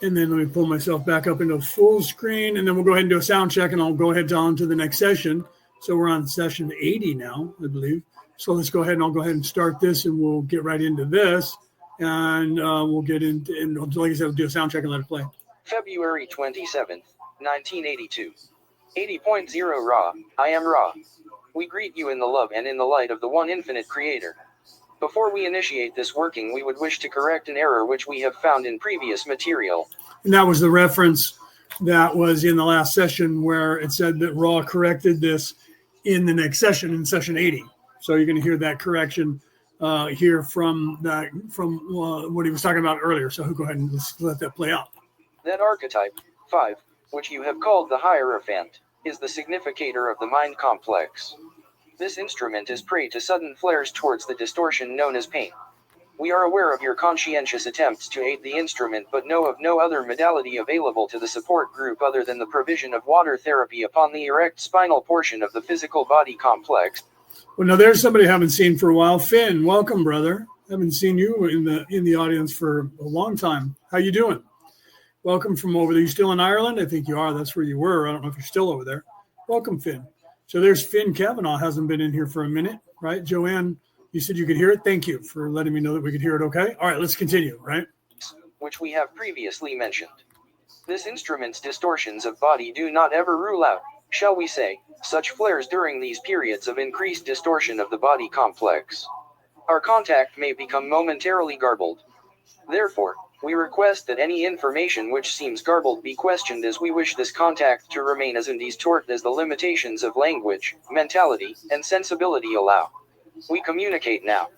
And then let me pull myself back up into full screen, and then we'll go ahead and do a sound check, and I'll go ahead on to the next session. So we're on session 80 now, I believe. So let's go ahead, and I'll go ahead and start this, and we'll get right into this. And we'll get into, and like I said, we'll do a sound check and let it play. February 27th, 1982. 80.0 Ra, I am Ra. We greet you in the love and in the light of the one infinite Creator. Before we initiate this working, we would wish to correct an error which we have found in previous material. And that was the reference that was in the last session where it said that Ra corrected this in the next session, in session 80. So you're going to hear that correction here from what he was talking about earlier. So go ahead and let's let that play out. That archetype, 5, which you have called the Hierophant, is the significator of the mind complex. This instrument is prey to sudden flares towards the distortion known as pain. We are aware of your conscientious attempts to aid the instrument but know of no other modality available to the support group other than the provision of water therapy upon the erect spinal portion of the physical body complex. Well, now there's somebody I haven't seen for a while. Finn, welcome, brother. I haven't seen you in the audience for a long time. How you doing? Welcome from over there. You still in Ireland? I think you are. That's where you were. I don't know if you're still over there. Welcome, Finn. So there's Finn Kavanaugh, hasn't been in here for a minute, right? Joanne, you said you could hear it. Thank you for letting me know that we could hear it okay. All right, let's continue, right? Which we have previously mentioned. This instrument's distortions of body do not ever rule out, shall we say, such flares during these periods of increased distortion of the body complex. Our contact may become momentarily garbled. Therefore, we request that any information which seems garbled be questioned, as we wish this contact to remain as undistorted as the limitations of language, mentality, and sensibility allow. We communicate now.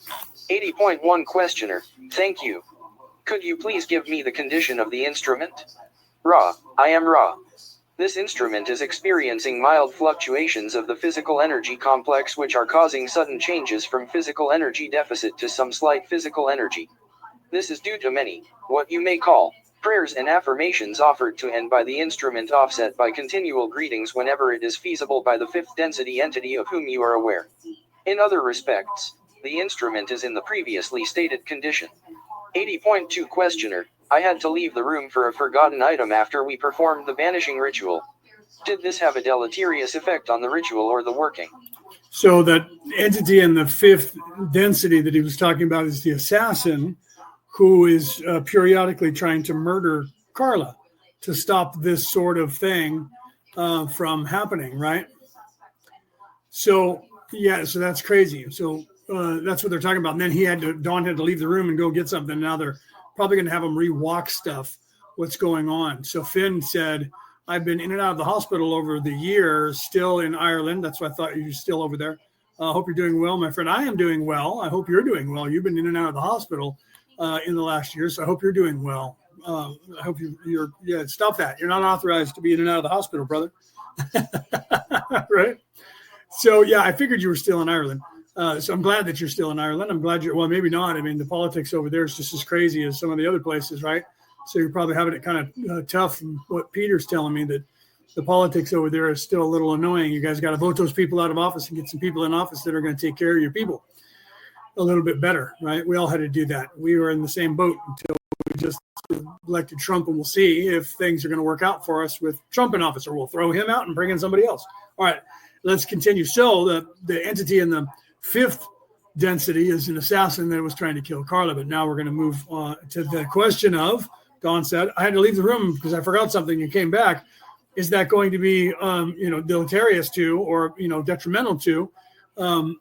80.1 Questioner, thank you. Could you please give me the condition of the instrument? Ra, I am Ra. This instrument is experiencing mild fluctuations of the physical energy complex which are causing sudden changes from physical energy deficit to some slight physical energy. This is due to many, what you may call, prayers and affirmations offered to and by the instrument, offset by continual greetings whenever it is feasible by the fifth density entity of whom you are aware. In other respects, the instrument is in the previously stated condition. 80.2 Questioner, I had to leave the room for a forgotten item after we performed the banishing ritual. Did this have a deleterious effect on the ritual or the working? So that entity in the fifth density that he was talking about is the assassin, who is periodically trying to murder Carla to stop this sort of thing from happening, right? So, yeah, so that's crazy. So that's what they're talking about. And then Dawn had to leave the room and go get something. Now they're probably going to have him rewalk stuff, what's going on. So Finn said, I've been in and out of the hospital over the year, still in Ireland. That's why I thought you were still over there. I hope you're doing well, my friend. I am doing well. I hope you're doing well. You've been in and out of the hospital in the last year, so I hope you're doing well. I hope you're stop that. You're not authorized to be in and out of the hospital, brother. Right? So, yeah, I figured you were still in Ireland. So I'm glad that you're still in Ireland. I'm glad well, maybe not. I mean, the politics over there is just as crazy as some of the other places, right? So you're probably having it kind of tough. And what Peter's telling me, that the politics over there is still a little annoying. You guys got to vote those people out of office and get some people in office that are going to take care of your people a little bit better, right? We all had to do that. We were in the same boat until we just elected Trump, and we'll see if things are going to work out for us with Trump in office, or we'll throw him out and bring in somebody else. All right, let's continue. So the entity in the fifth density is an assassin that was trying to kill Carla, but now we're going to move on to the question of, Dawn said, I had to leave the room because I forgot something and came back. Is that going to be, deleterious to, or, detrimental to,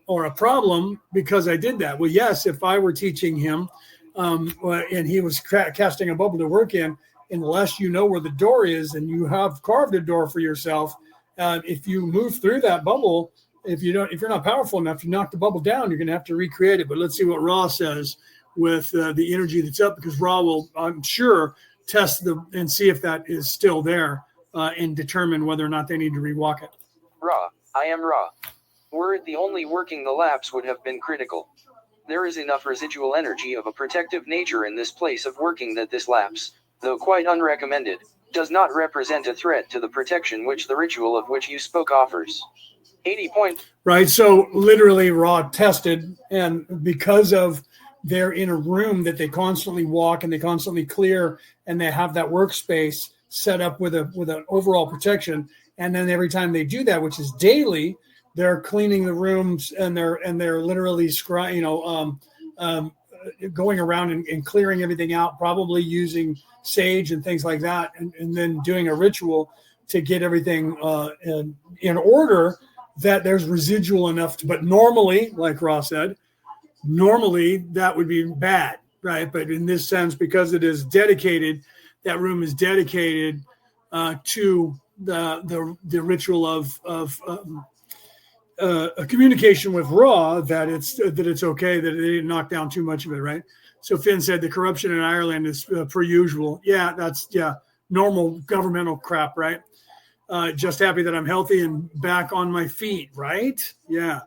or a problem because I did that? Well, yes, if I were teaching him and he was casting a bubble to work in, unless you know where the door is and you have carved a door for yourself, if you move through that bubble, if you're not powerful enough to knock the bubble down, you're going to have to recreate it. But let's see what Ra says with the energy that's up, because Ra will, I'm sure, test and see if that is still there and determine whether or not they need to rewalk it. Ra, I am Ra. Were it the only working, the lapse would have been critical. There is enough residual energy of a protective nature in this place of working that this lapse, though quite unrecommended, does not represent a threat to the protection which the ritual of which you spoke offers. 80 point. Right, so literally Ra tested, and because of they're in a room that they constantly walk and they constantly clear, and they have that workspace set up with an overall protection, and then every time they do that, which is daily, they're cleaning the rooms and they're literally going around and clearing everything out, probably using sage and things like that, and then doing a ritual to get everything in order, that there's residual enough to, but normally, like Ross said, normally that would be bad, right? But in this sense, because it is dedicated, that room is dedicated to the ritual of a communication with Ra, that it's okay, that they didn't knock down too much of it, right? So Finn said the corruption in Ireland is per usual. Yeah, normal governmental crap, right? Just happy that I'm healthy and back on my feet, right? Yeah.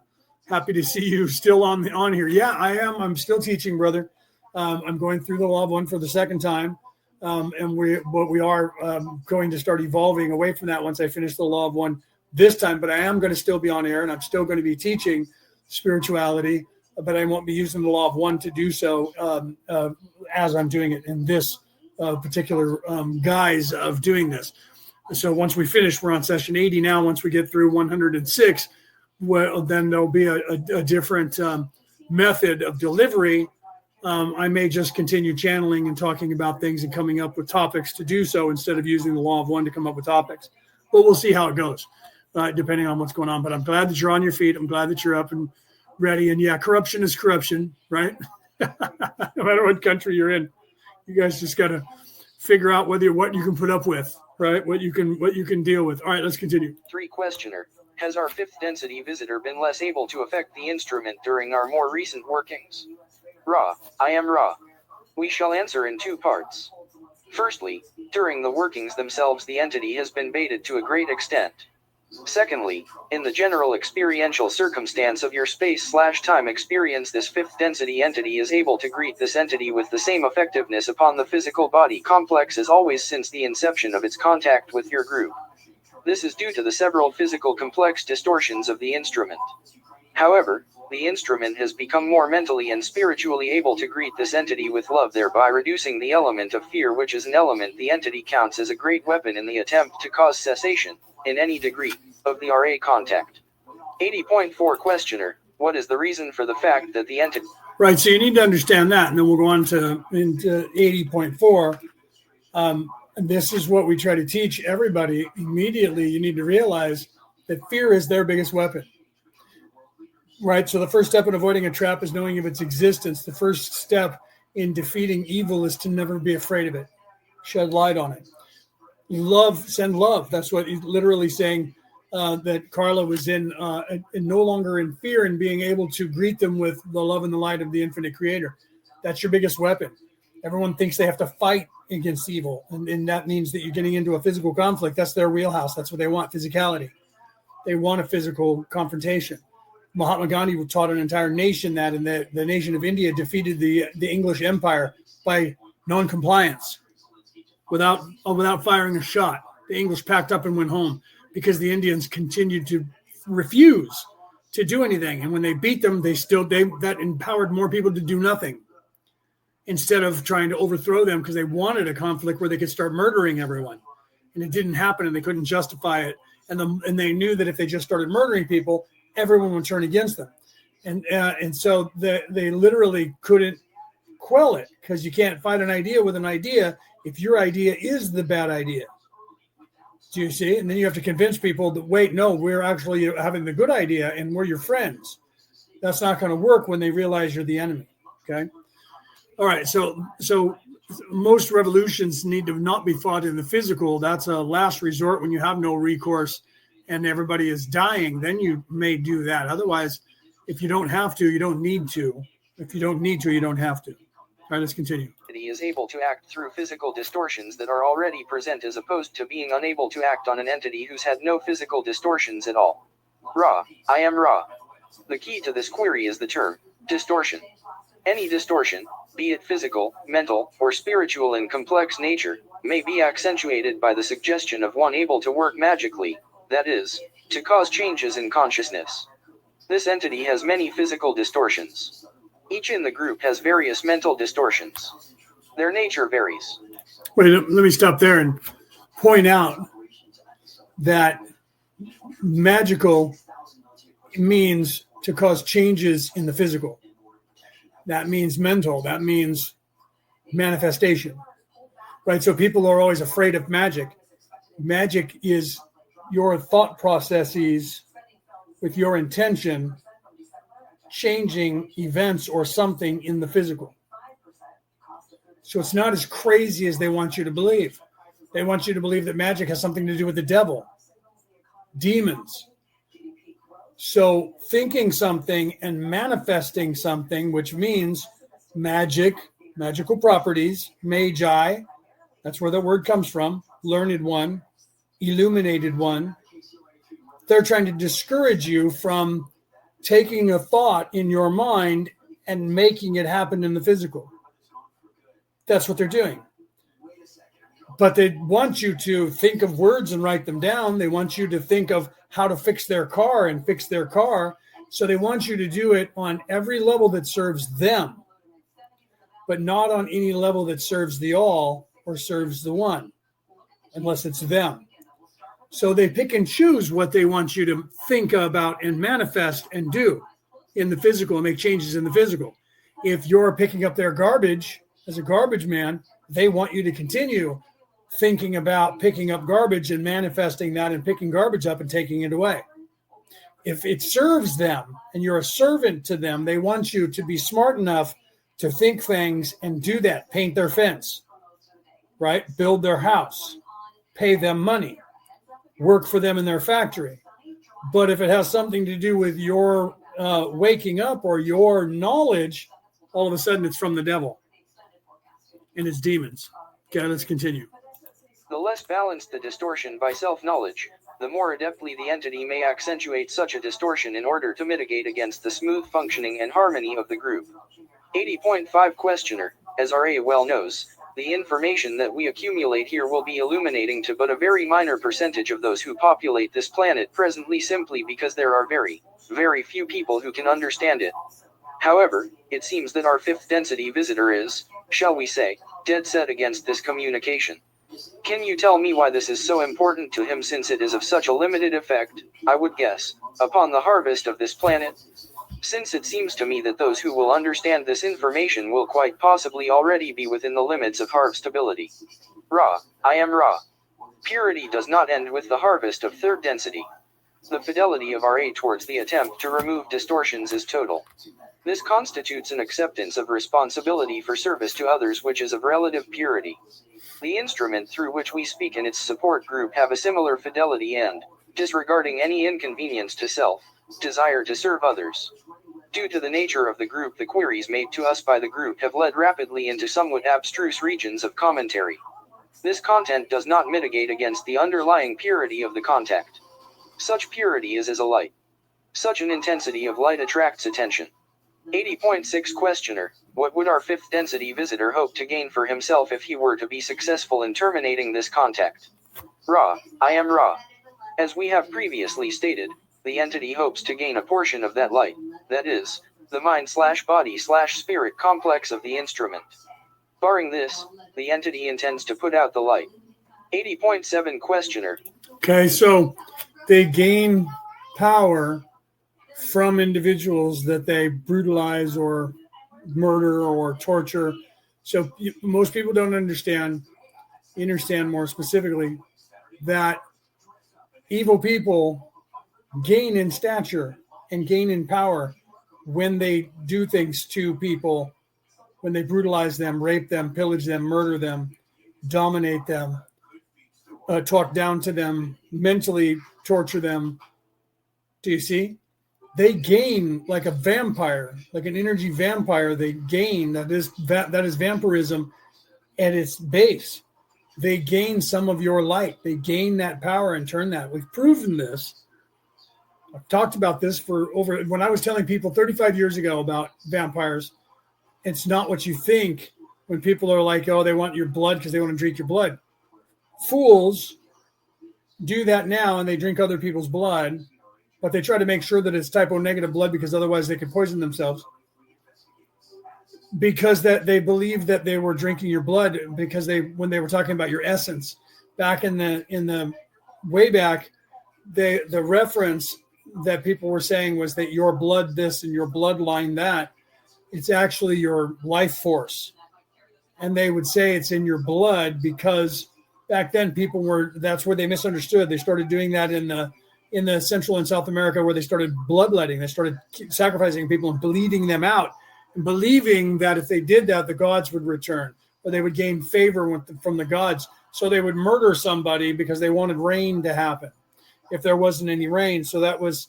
Happy to see you still on here. Yeah, I am. I'm still teaching, brother. I'm going through the law of one for the second time. And we are going to start evolving away from that once I finish the law of one this time. But I am going to still be on air, and I'm still going to be teaching spirituality, but I won't be using the law of one to do so as I'm doing it in this particular guise of doing this. So once we finish, we're on session 80 now. Once we get through 106, well, then there'll be a different method of delivery. I may just continue channeling and talking about things and coming up with topics to do so instead of using the law of one to come up with topics. But we'll see how it goes, depending on what's going on. But I'm glad that you're on your feet. I'm glad that you're up and ready. And yeah, corruption is corruption, right? No matter what country you're in, you guys just got to figure out what you can put up with, right? What you can deal with. All right, let's continue. 3 questioner. Has our 5th density visitor been less able to affect the instrument during our more recent workings? Ra, I am Ra. We shall answer in 2 parts. Firstly, during the workings themselves the entity has been baited to a great extent. Secondly, in the general experiential circumstance of your space/time experience, this 5th density entity is able to greet this entity with the same effectiveness upon the physical body complex as always since the inception of its contact with your group. This is due to the several physical complex distortions of the instrument. However, the instrument has become more mentally and spiritually able to greet this entity with love, thereby reducing the element of fear, which is an element the entity counts as a great weapon in the attempt to cause cessation, in any degree, of the RA contact. 80.4 questioner. What is the reason for the fact that the entity... Right, so you need to understand that, and then we'll go on into 80.4. This is what we try to teach everybody. Immediately, you need to realize that fear is their biggest weapon. Right, so the first step in avoiding a trap is knowing of its existence. The first step in defeating evil is to never be afraid of it. Shed light on it. Love, send love. That's what he's literally saying, that Carla was no longer in fear and being able to greet them with the love and the light of the infinite creator. That's your biggest weapon. Everyone thinks they have to fight against evil, and that means that you're getting into a physical conflict. That's their wheelhouse. That's what they want, physicality. They want a physical confrontation. Mahatma Gandhi taught an entire nation that, and the nation of India defeated the English Empire by non-compliance, without firing a shot. The English packed up and went home because the Indians continued to refuse to do anything. And when they beat them, that empowered more people to do nothing instead of trying to overthrow them, because they wanted a conflict where they could start murdering everyone. And it didn't happen, and they couldn't justify it. And they knew that if they just started murdering people, everyone would turn against them. And so they literally couldn't quell it, because you can't fight an idea with an idea if your idea is the bad idea. Do you see? And then you have to convince people that, wait, no, we're actually having the good idea and we're your friends. That's not going to work when they realize you're the enemy. Okay. All right. So most revolutions need to not be fought in the physical. That's a last resort when you have no recourse and everybody is dying. Then you may do that. Otherwise, if you don't have to, you don't need to. If you don't need to, you don't have to. All right, let's continue. He is able to act through physical distortions that are already present, as opposed to being unable to act on an entity who's had no physical distortions at all. Ra, I am Ra. The key to this query is the term distortion. Any distortion, be it physical, mental, or spiritual in complex nature, may be accentuated by the suggestion of one able to work magically, that is, to cause changes in consciousness. This entity has many physical distortions. Each in the group has various mental distortions. Their nature varies. Wait, let me stop there and point out that magical means to cause changes in the physical. That means mental. That means manifestation. Right? So people are always afraid of magic. Magic is your thought processes with your intention changing events or something in the physical. So it's not as crazy as they want you to believe. They want you to believe that magic has something to do with the devil, demons. So thinking something and manifesting something, which means magic, magical properties, magi, that's where the word comes from, learned one, illuminated one. They're trying to discourage you from taking a thought in your mind and making it happen in the physical. That's what they're doing. But they want you to think of words and write them down. They want you to think of how to fix their car and fix their car. So they want you to do it on every level that serves them, but not on any level that serves the all or serves the one, unless it's them. So they pick and choose what they want you to think about and manifest and do in the physical and make changes in the physical. If you're picking up their garbage as a garbage man, they want you to continue thinking about picking up garbage and manifesting that and picking garbage up and taking it away. If it serves them and you're a servant to them, they want you to be smart enough to think things and do that. Paint their fence, right? Build their house, pay them money, work for them in their factory. But if it has something to do with your waking up or your knowledge, all of a sudden it's from the devil and it's demons. Okay, let's continue. The less balanced the distortion by self-knowledge, the more adeptly the entity may accentuate such a distortion in order to mitigate against the smooth functioning and harmony of the group. 80.5 Questioner, as RA well knows, the information that we accumulate here will be illuminating to but a very minor percentage of those who populate this planet presently, simply because there are very, very few people who can understand it. However, it seems that our fifth density visitor is, shall we say, dead set against this communication. Can you tell me why this is so important to him, since it is of such a limited effect, I would guess, upon the harvest of this planet? Since it seems to me that those who will understand this information will quite possibly already be within the limits of Hive stability. Ra, I am Ra. Purity does not end with the harvest of third density. The fidelity of RA towards the attempt to remove distortions is total. This constitutes an acceptance of responsibility for service to others which is of relative purity. The instrument through which we speak and its support group have a similar fidelity and, disregarding any inconvenience to self, desire to serve others. Due to the nature of the group, the queries made to us by the group have led rapidly into somewhat abstruse regions of commentary. This content does not mitigate against the underlying purity of the contact. Such purity is as a light. Such an intensity of light attracts attention. 80.6 Questioner, what would our fifth density visitor hope to gain for himself if he were to be successful in terminating this contact? Ra, I am Ra. As we have previously stated, the entity hopes to gain a portion of that light, that is, the mind/body/spirit complex of the instrument. Barring this, the entity intends to put out the light. 80.7 Questioner. Okay, so they gain power from individuals that they brutalize or murder or torture. So most people don't understand more specifically that evil people gain in stature and gain in power when they do things to people, when they brutalize them, rape them, pillage them, murder them, dominate them, talk down to them, mentally torture them. Do you see? They gain like a vampire, like an energy vampire. They gain, that is vampirism at its base. They gain some of your light. They gain that power and turn that. We've proven this. I've talked about this when I was telling people 35 years ago about vampires. It's not what you think when people are like, oh, they want your blood because they want to drink your blood. Fools do that now and they drink other people's blood, but they try to make sure that it's type O negative blood because otherwise they could poison themselves. Because that they believe that they were drinking your blood because when they were talking about your essence back in the way back, the reference that people were saying was that your blood this and your bloodline that. It's actually your life force. And they would say it's in your blood because back then that's where they misunderstood. They started doing that in the Central and South America where they started bloodletting. They started sacrificing people and bleeding them out and believing that if they did that, the gods would return or they would gain favor from the gods. So they would murder somebody because they wanted rain to happen if there wasn't any rain. So that was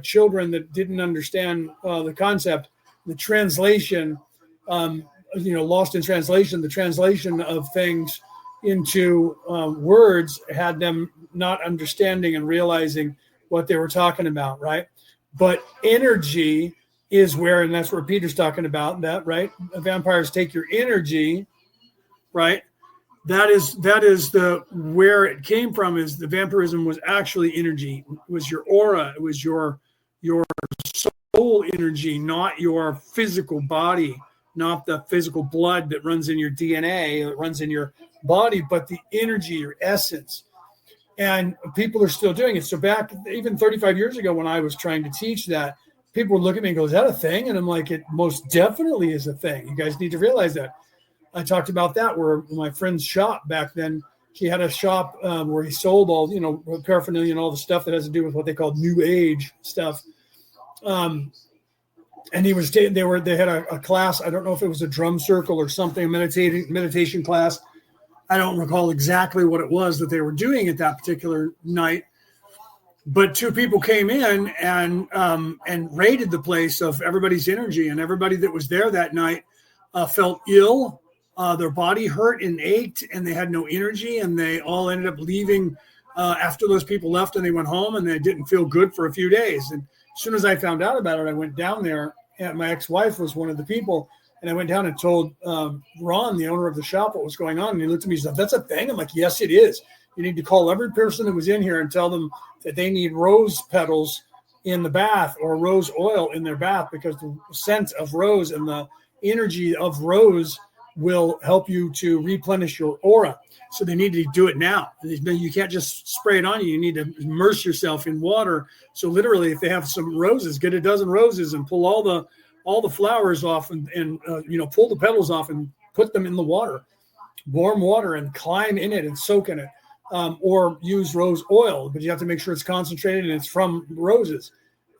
children that didn't understand the concept. The translation, lost in translation, the translation of things into words had them not understanding and realizing what they were talking about, right? But energy is where, and that's where Peter's talking about that, right? Vampires take your energy, right? That is the where it came from. Is the vampirism was actually energy. It was your aura. It was your soul energy, not your physical body, not the physical blood that runs in your DNA, that runs in your body, but the energy, your essence. And people are still doing it. So back even 35 years ago, when I was trying to teach that, people would look at me and go, "Is that a thing?" And I'm like, "It most definitely is a thing. You guys need to realize that." I talked about that where my friend's shop back then, he had a shop where he sold all, paraphernalia and all the stuff that has to do with what they call new age stuff. And they had a class. I don't know if it was a drum circle or something, a meditation class. I don't recall exactly what it was that they were doing at that particular night. But two people came in and raided the place of everybody's energy, and everybody that was there that night felt ill. Their body hurt and ached, and they had no energy, and they all ended up leaving after those people left, and they went home, and they didn't feel good for a few days. And as soon as I found out about it, I went down there, and my ex-wife was one of the people, and I went down and told Ron, the owner of the shop, what was going on, and he looked at me and said, "That's a thing?" I'm like, "Yes, it is. You need to call every person that was in here and tell them that they need rose petals in the bath or rose oil in their bath, because the scent of rose and the energy of rose will help you to replenish your aura." So they need to do it now. You can't just spray it on you. You need to immerse yourself in water. So literally, if they have some roses, get a dozen roses and pull all the flowers off and pull the petals off and put them in the water, warm water, and climb in it and soak in it. Or use rose oil, but you have to make sure it's concentrated and it's from roses.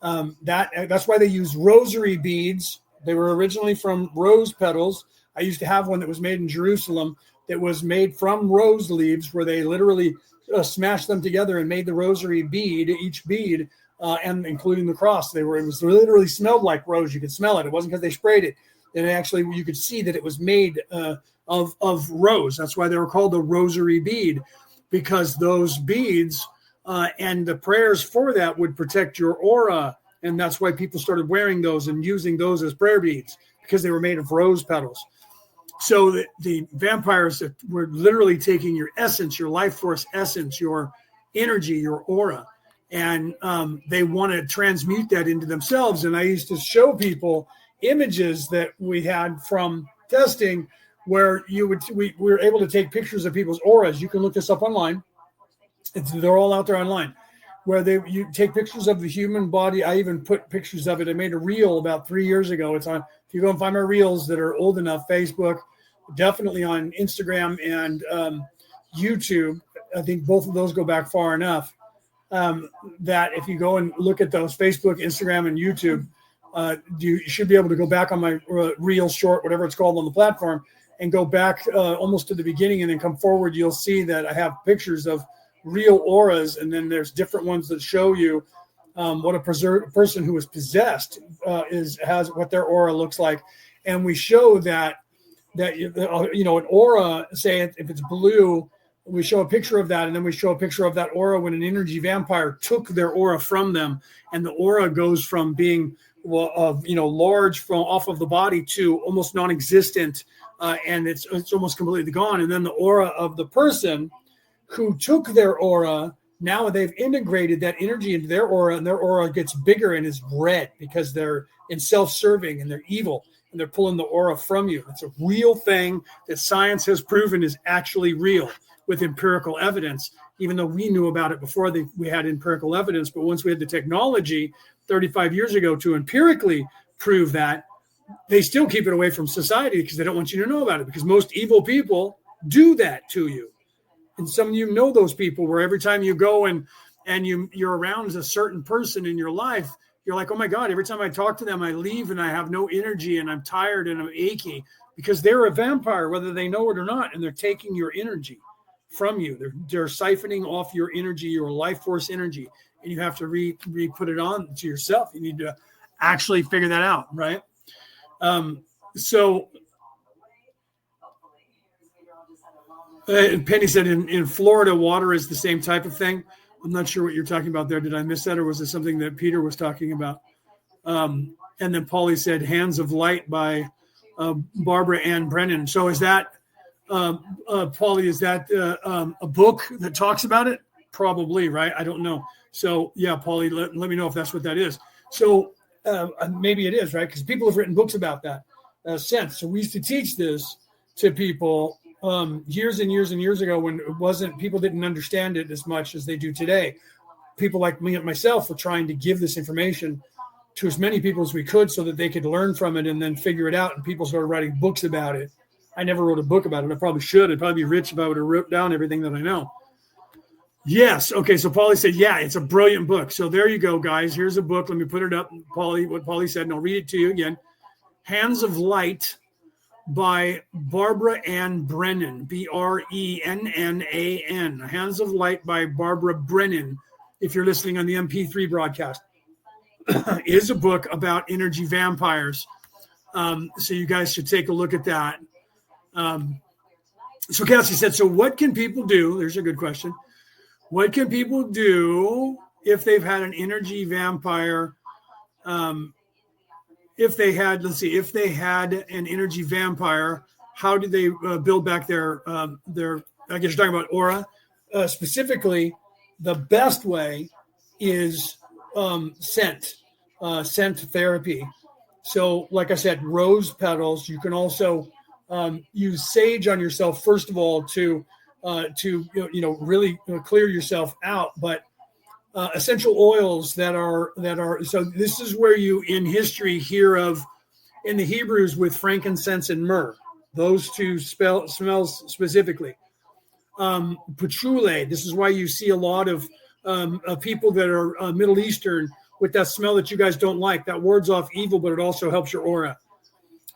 That's why they use rosary beads. They were originally from rose petals. I used to have one that was made in Jerusalem that was made from rose leaves, where they literally smashed them together and made the rosary bead, each bead, and including the cross. It was literally smelled like rose. You could smell it. It wasn't because they sprayed it. And actually, you could see that it was made of rose. That's why they were called the rosary bead, because those beads and the prayers for that would protect your aura. And that's why people started wearing those and using those as prayer beads, because they were made of rose petals. So the vampires were literally taking your essence, your life force essence, your energy, your aura, and they want to transmute that into themselves. And I used to show people images that we had from testing, where we were able to take pictures of people's auras. You can look this up online. They're all out there online, where you take pictures of the human body. I even put pictures of it. I made a reel about 3 years ago. It's on, if you go and find my reels that are old enough, Facebook, definitely on Instagram and YouTube. I think both of those go back far enough that if you go and look at those, Facebook, Instagram, and YouTube, you should be able to go back on my reel, short, whatever it's called on the platform, and go back almost to the beginning and then come forward. You'll see that I have pictures of real auras, and then there's different ones that show you what a person who is possessed has, what their aura looks like. And we show that an aura, say if it's blue, we show a picture of that, and then we show a picture of that aura when an energy vampire took their aura from them, and the aura goes from being large from off of the body to almost non-existent, and it's almost completely gone. And then the aura of the person who took their aura, now they've integrated that energy into their aura, and their aura gets bigger and is red because they're in self-serving and they're evil, and they're pulling the aura from you. It's a real thing that science has proven is actually real with empirical evidence, even though we knew about it before we had empirical evidence. But once we had the technology 35 years ago to empirically prove that, they still keep it away from society because they don't want you to know about it, because most evil people do that to you. And some of you know those people where every time you go and you're around a certain person in your life, you're like, oh my God, every time I talk to them, I leave and I have no energy and I'm tired and I'm achy, because they're a vampire, whether they know it or not. And they're taking your energy from you. They're siphoning off your energy, your life force energy, and you have to re-put it on to yourself. You need to actually figure that out. Right. So Penny said in Florida, water is the same type of thing. I'm not sure what you're talking about there. Did I miss that, or was it something that Peter was talking about? And then Paulie said Hands of Light by Barbara Ann Brennan. So is that, Paulie, is that a book that talks about it? Probably, right? I don't know. So, yeah, Paulie, let me know if that's what that is. So maybe it is, right? Because people have written books about that since. So we used to teach this to people years and years and years ago when it wasn't, people didn't understand it as much as they do today. People like me and myself were trying to give this information to as many people as we could so that they could learn from it and then figure it out. And people started writing books about it. I never wrote a book about it. I probably should. I'd probably be rich if I would have wrote down everything that I know. Yes. Okay. So Paulie said, yeah, it's a brilliant book. So there you go, guys. Here's a book. Let me put it up. Paulie, what Paulie said, and I'll read it to you again. Hands of Light by Barbara Ann Brennan, Brennan. Hands of Light by Barbara Brennan, if you're listening on the MP3 broadcast, is a book about energy vampires. So you guys should take a look at that. So Kelsey said, so what can people do? There's a good question. What can people do if they've had an energy vampire? If they had an energy vampire, how do they build back their, I guess you're talking about aura. Specifically, the best way is scent therapy. So like I said, rose petals. You can also use sage on yourself, first of all, to really clear yourself out. But essential oils that are so this is where you in history hear of in the Hebrews with frankincense and myrrh, those two smells specifically. Patchouli, this is why you see a lot of people that are Middle Eastern with that smell that you guys don't like. That wards off evil, but it also helps your aura.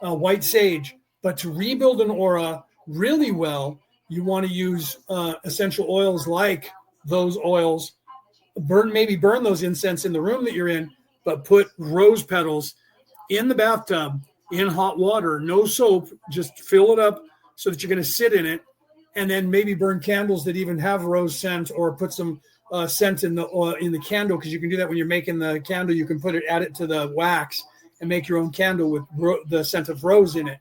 White sage. But to rebuild an aura really well, you want to use essential oils like those oils. Burn those incense in the room that you're in, but put rose petals in the bathtub in hot water, no soap, just fill it up so that you're going to sit in it, and then maybe burn candles that even have rose scent, or put some scent in the candle, because you can do that when you're making the candle. You can add it to the wax and make your own candle with the scent of rose in it.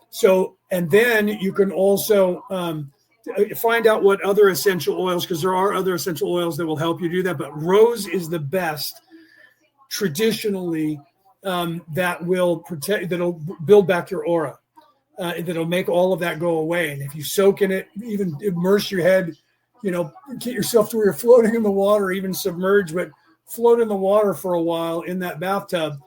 So, and then you can also find out what other essential oils, because there are other essential oils that will help you do that. But rose is the best traditionally, that will protect, that'll build back your aura, that'll make all of that go away. And if you soak in it, even immerse your head, get yourself to where you're floating in the water, even submerge, but float in the water for a while in that bathtub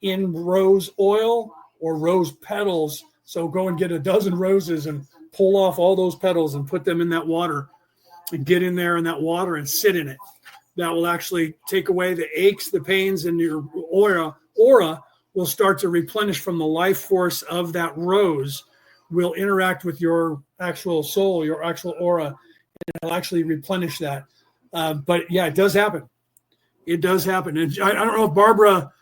in rose oil or rose petals. So go and get a dozen roses and pull off all those petals and put them in that water and get in there in that water and sit in it. That will actually take away the aches, the pains, and your aura will start to replenish from the life force of that rose, will interact with your actual soul, your actual aura, and it'll actually replenish that. But yeah, it does happen. It does happen. And I don't know if Barbara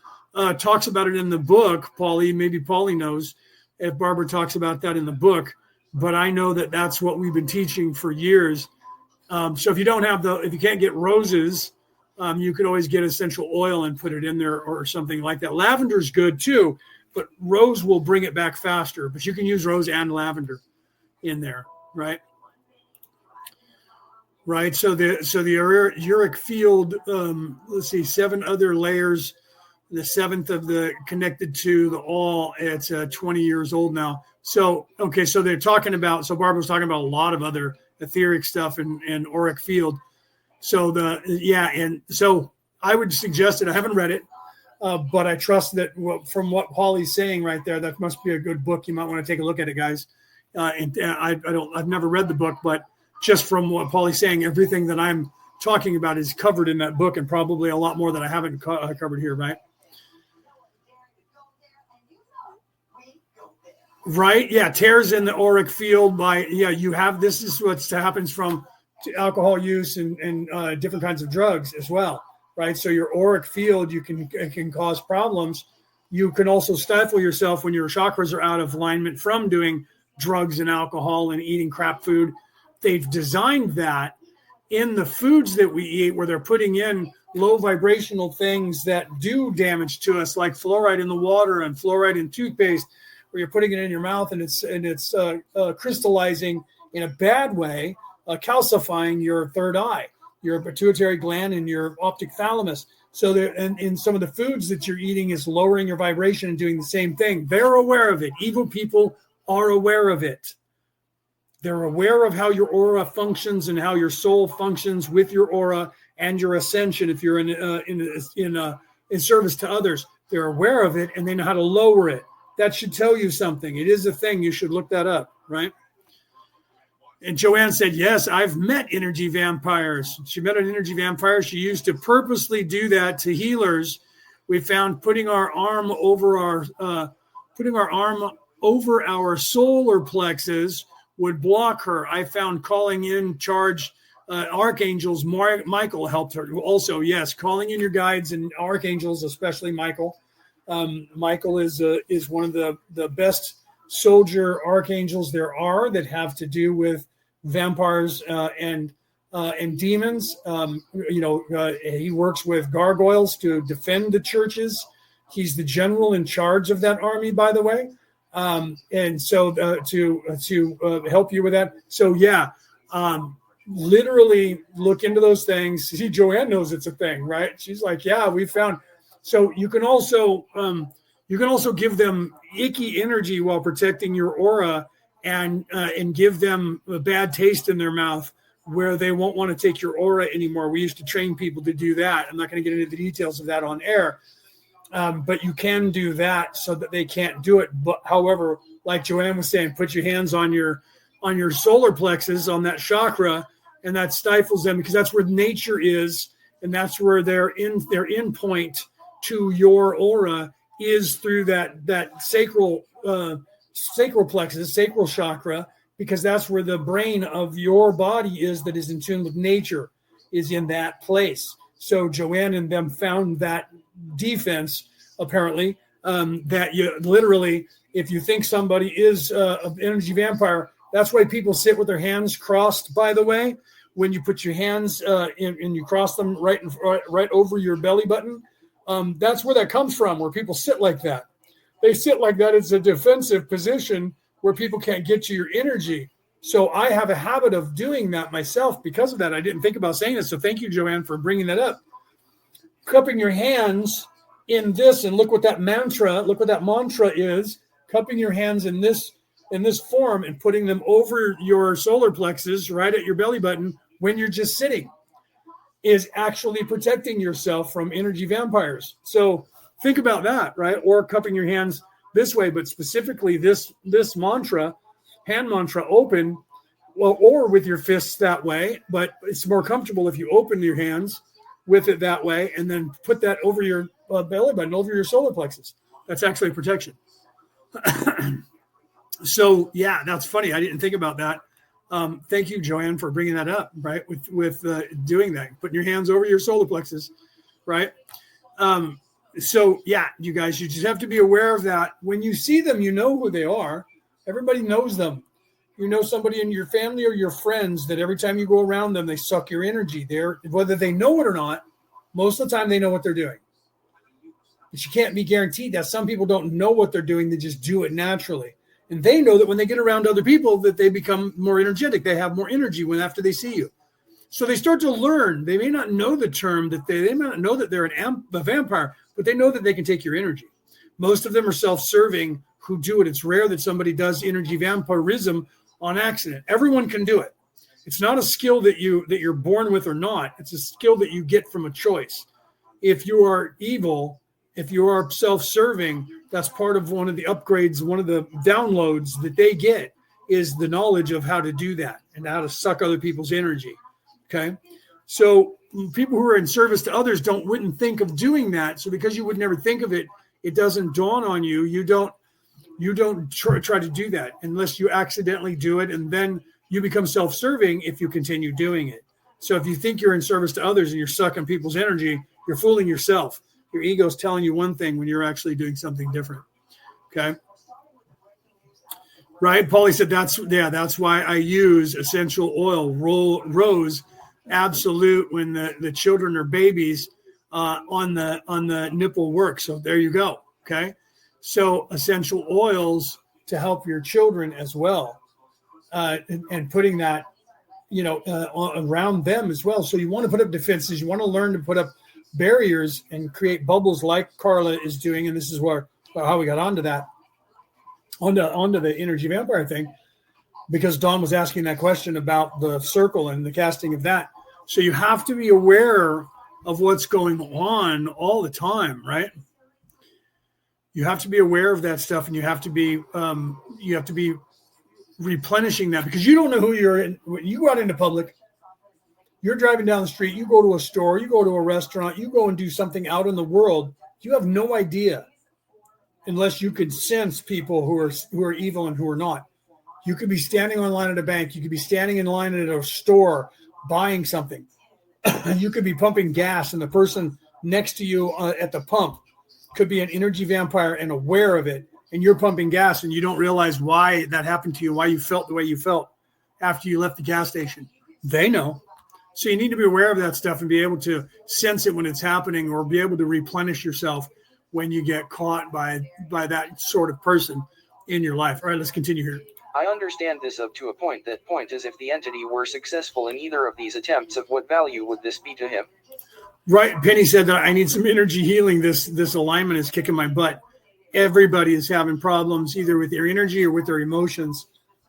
talks about it in the book, Paulie. Maybe Paulie knows if Barbara talks about that in the book, but I know that that's what we've been teaching for years. So if you can't get roses, you could always get essential oil and put it in there or something like that. Lavender is good too, but rose will bring it back faster. But you can use rose and lavender in there, right? Right. So the uric field, 7 other layers. The 7th of the connected to the all. It's 20 years old now. So, okay. So they're talking about, so Barbara's talking about a lot of other etheric stuff and auric field. So and so I would suggest it. I haven't read it, but I trust that from what Paulie's saying right there, that must be a good book. You might want to take a look at it, guys. I've never read the book, but just from what Paulie's saying, everything that I'm talking about is covered in that book, and probably a lot more that I haven't covered here, right? Right. Yeah. Tears in the auric field this is what happens from alcohol use and different kinds of drugs as well. Right. So your auric field, can cause problems. You can also stifle yourself when your chakras are out of alignment from doing drugs and alcohol and eating crap food. they've designed that in the foods that we eat, where they're putting in low vibrational things that do damage to us, like fluoride in the water and fluoride in toothpaste, where you're putting it in your mouth and it's crystallizing in a bad way, calcifying your third eye, your pituitary gland, and your optic thalamus. So there, and in some of the foods that you're eating is lowering your vibration and doing the same thing. They're aware of it. Evil people are aware of it. They're aware of how your aura functions and how your soul functions with your aura and your ascension. If you're in service to others, they're aware of it and they know how to lower it. That should tell you something. It is a thing. You should look that up, right? And Joanne said, yes, I've met energy vampires. She met an energy vampire. She used to purposely do that to healers. We found putting our arm over our solar plexus would block her. I found calling in charge archangels. Michael helped her also. Yes, calling in your guides and archangels, especially Michael. Michael is one of the best soldier archangels there are, that have to do with vampires and demons. He works with gargoyles to defend the churches. He's the general in charge of that army, by the way. And so to help you with that. So yeah, literally look into those things. See, Joanne knows it's a thing, right? She's like, yeah, we found. So you can also give them icky energy while protecting your aura, and give them a bad taste in their mouth where they won't want to take your aura anymore. We used to train people to do that. I'm not going to get into the details of that on air, but you can do that so that they can't do it. But however, like Joanne was saying, put your hands on your solar plexus, on that chakra, and that stifles them, because that's where nature is, and that's where their end point to your aura is, through that sacral plexus, sacral chakra, because that's where the brain of your body is, that is in tune with nature, is in that place. So Joanne and them found that defense, apparently, that you literally, if you think somebody is an energy vampire, that's why people sit with their hands crossed, by the way. When you put your hands and you cross them right over your belly button, that's where that comes from, where people sit like that. They sit like that. It's a defensive position where people can't get to your energy. So I have a habit of doing that myself because of that. I didn't think about saying this, so thank you, Joanne, for bringing that up. Cupping your hands in this, and look what that mantra is. Cupping your hands in this form and putting them over your solar plexus, right at your belly button, when you're just sitting, is actually protecting yourself from energy vampires. So think about that, right? Or cupping your hands this way, but specifically this mantra, hand mantra, open, well, or with your fists that way, but it's more comfortable if you open your hands with it that way, and then put that over your belly button, over your solar plexus. That's actually protection. So yeah, that's funny. I didn't think about that. Thank you, Joanne, for bringing that up, right? With doing that, putting your hands over your solar plexus, right? So yeah, you guys, you just have to be aware of that. When you see them, you know who they are. Everybody knows them. You know somebody in your family or your friends that every time you go around them, they suck your energy. Whether they know it or not, most of the time they know what they're doing. But you can't be guaranteed that. Some people don't know what they're doing. They just do it naturally. And they know that when they get around other people, that they become more energetic. They have more energy after they see you. So they start to learn. They may not know the term, that they may not know that they're a vampire, but they know that they can take your energy. Most of them are self-serving who do it. It's rare that somebody does energy vampirism on accident. Everyone can do it. It's not a skill that you're born with or not. It's a skill that you get from a choice. If you are evil, if you are self-serving, that's part of one of the upgrades, one of the downloads that they get, is the knowledge of how to do that and how to suck other people's energy. Okay. So people who are in service to others wouldn't think of doing that. So because you would never think of it, it doesn't dawn on you. You don't try to do that unless you accidentally do it. And then you become self-serving if you continue doing it. So if you think you're in service to others and you're sucking people's energy, you're fooling yourself. Your ego's telling you one thing when you're actually doing something different. Okay. Right. Paulie said that's why I use essential oil, rose, absolute when the children are babies on the nipple work. So there you go. Okay. So essential oils to help your children as well. And putting that, around them as well. So you want to put up defenses. You want to learn to put up barriers and create bubbles like Carla is doing. And this is how we got onto that, onto the energy vampire thing, because Dawn was asking that question about the circle and the casting of that. So you have to be aware of what's going on all the time, right? You have to be aware of that stuff, and you have to be replenishing that, because you don't know who you're in. When you go out into public, you're driving down the street, you go to a store, you go to a restaurant, you go and do something out in the world. You have no idea, unless you could sense people who are evil and who are not. You could be standing in line at a bank. You could be standing in line at a store buying something. You could be pumping gas, and the person next to you at the pump could be an energy vampire and aware of it. And you're pumping gas, and you don't realize why that happened to you, why you felt the way you felt after you left the gas station. They know. So you need to be aware of that stuff and be able to sense it when it's happening, or be able to replenish yourself when you get caught by that sort of person in your life. All right, let's continue here. I understand this up to a point. That point is, if the entity were successful in either of these attempts, of what value would this be to him? Right. Penny said that I need some energy healing. This alignment is kicking my butt. Everybody is having problems either with their energy or with their emotions.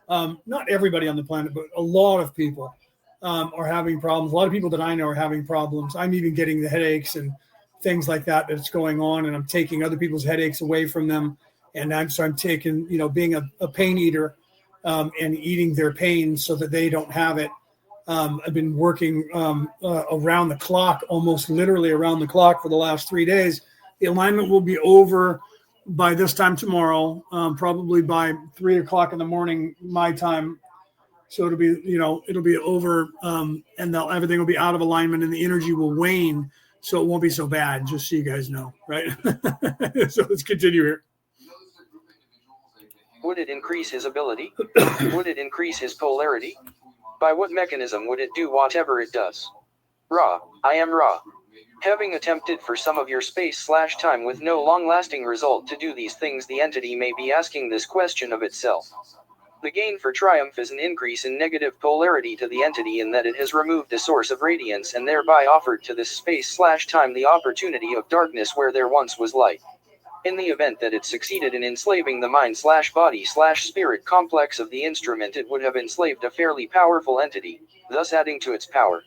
Not everybody on the planet, but a lot of people are having problems. A lot of people that I know are having problems. I'm even getting the headaches and things like that that's going on, and I'm taking other people's headaches away from them. And I'm taking, being a pain eater and eating their pain so that they don't have it. I've been working around the clock, almost literally around the clock for the last 3 days. The alignment will be over by this time tomorrow, probably by 3 o'clock in the morning, my time. So it'll be over, and everything will be out of alignment, and the energy will wane. So it won't be so bad, just so you guys know, right? So let's continue here. Would it increase his ability? Would it increase his polarity? By what mechanism would it do whatever it does? Ra, I am Ra. Having attempted for some of your space/time with no long-lasting result to do these things, the entity may be asking this question of itself. The gain for triumph is an increase in negative polarity to the entity, in that it has removed a source of radiance and thereby offered to this space/time the opportunity of darkness where there once was light. In the event that it succeeded in enslaving the mind/body/spirit complex of the instrument, it would have enslaved a fairly powerful entity, thus adding to its power.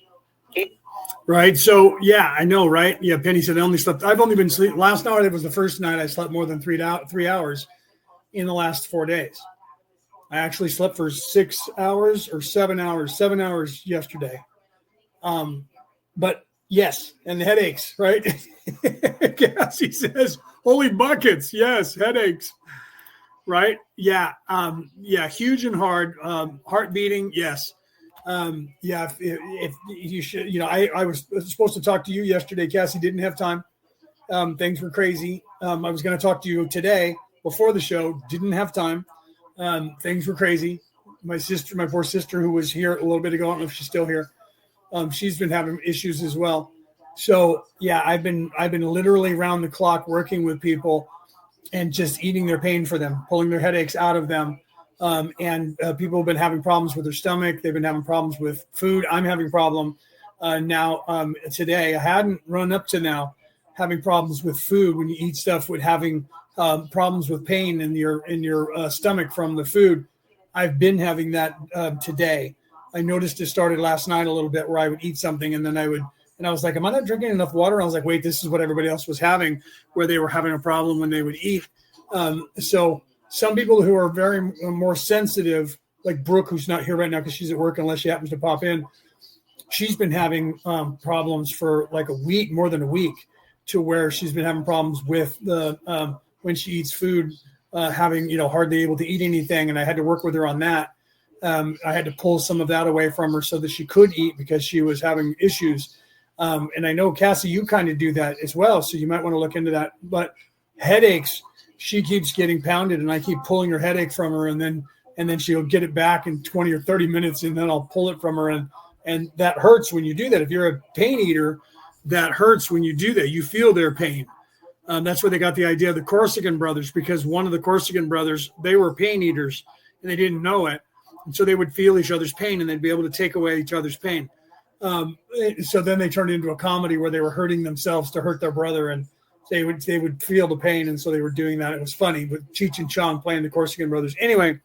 Right. So, yeah, I know, right? Yeah, Penny said I've only been sleeping. Last night, it was the first night I slept more than 3 hours in the last 4 days. I actually slept for 6 hours or 7 hours, 7 hours yesterday. But yes, and the headaches, right? Cassie says, holy buckets. Yes, headaches. Right? Yeah. Huge and hard. Heart beating. Yes. If you should, I was supposed to talk to you yesterday. Cassie didn't have time. Things were crazy. I was going to talk to you today before the show. Didn't have time. Things were crazy. My poor sister, who was here a little bit ago, I don't know if she's still here. She's been having issues as well. So yeah, I've been literally round the clock working with people and just eating their pain for them, pulling their headaches out of them. And people have been having problems with their stomach. They've been having problems with food. I'm having a problem now today. I hadn't run up to now having problems with food when you eat stuff with having problems with pain in your stomach from the food. I've been having that today. I noticed it started last night a little bit, where I would eat something and then I was like, am I not drinking enough water? And I was like, wait, this is what everybody else was having, where they were having a problem when they would eat. So some people who are very more sensitive, like Brooke, who's not here right now because she's at work unless she happens to pop in, she's been having problems for like a week, more than a week, to where she's been having problems with the when she eats food, having hardly able to eat anything, and I had to work with her on that. I had to pull some of that away from her so that she could eat because she was having issues. And I know, Cassie, you kind of do that as well, so you might want to look into that. But headaches, she keeps getting pounded, and I keep pulling her headache from her, and and then she'll get it back in 20 or 30 minutes, and then I'll pull it from her. And that hurts when you do that. If you're a pain eater, that hurts when you do that. You feel their pain. That's where they got the idea of the Corsican brothers, because one of the Corsican brothers, they were pain eaters and they didn't know it. And so they would feel each other's pain and they'd be able to take away each other's pain. So then they turned into a comedy where they were hurting themselves to hurt their brother, and they would feel the pain. And so they were doing that. It was funny with Cheech and Chong playing the Corsican brothers. Anyway,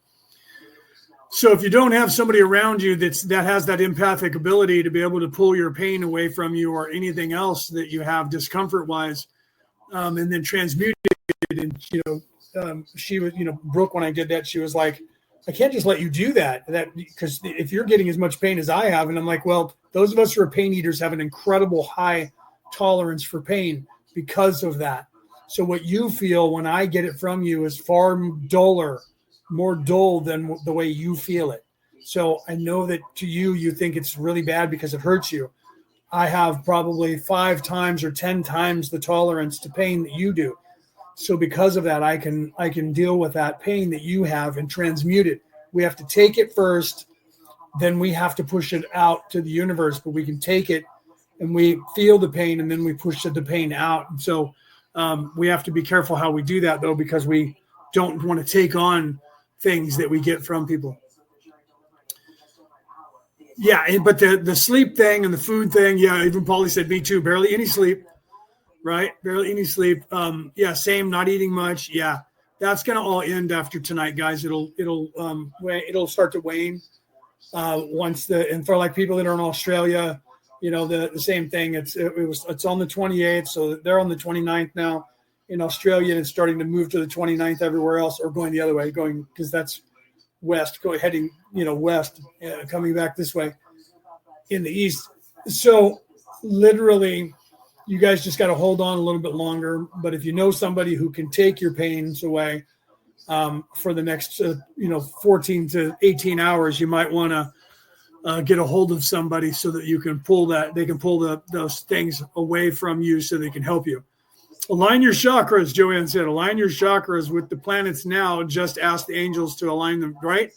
so if you don't have somebody around you that has that empathic ability to be able to pull your pain away from you or anything else that you have discomfort wise, and then transmute it, and she was, Brooke, when I did that, she was like, I can't just let you do that because if you're getting as much pain as I have, and I'm like, well, those of us who are pain eaters have an incredible high tolerance for pain because of that. So what you feel when I get it from you is far duller, more dull than the way you feel it. So I know that to you think it's really bad because it hurts you. I have probably 5 times or 10 times the tolerance to pain that you do. So because of that, I can deal with that pain that you have and transmute it. We have to take it first, then we have to push it out to the universe, but we can take it and we feel the pain and then we push the pain out. And so we have to be careful how we do that, though, because we don't want to take on things that we get from people. Yeah, but the sleep thing and the food thing, yeah, even Paulie said, me too, barely any sleep, right? Barely any sleep. Yeah, same, not eating much. Yeah, that's going to all end after tonight, guys. It'll start to wane and for like people that are in Australia, the same thing. It's on the 28th, so they're on the 29th now in Australia, and it's starting to move to the 29th everywhere else, or going the other way, because that's west, heading west, coming back this way in the east. So literally, you guys just got to hold on a little bit longer. But if you know somebody who can take your pains away for the next 14 to 18 hours, you might want to get a hold of somebody so that you can pull that. They can pull those things away from you so they can help you. Align your chakras, Joanne said. Align your chakras with the planets now. Just ask the angels to align them, right?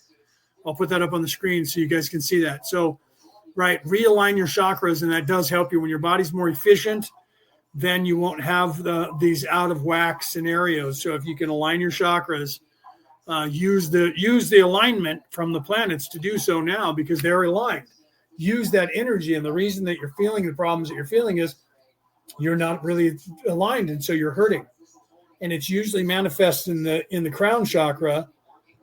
I'll put that up on the screen so you guys can see that. So, right, realign your chakras, and that does help you. When your body's more efficient, then you won't have these out of whack scenarios. So if you can align your chakras, use the alignment from the planets to do so now, because they're aligned. Use that energy, and the reason that you're feeling the problems that you're feeling is you're not really aligned, and so you're hurting. And it's usually manifests in the crown chakra,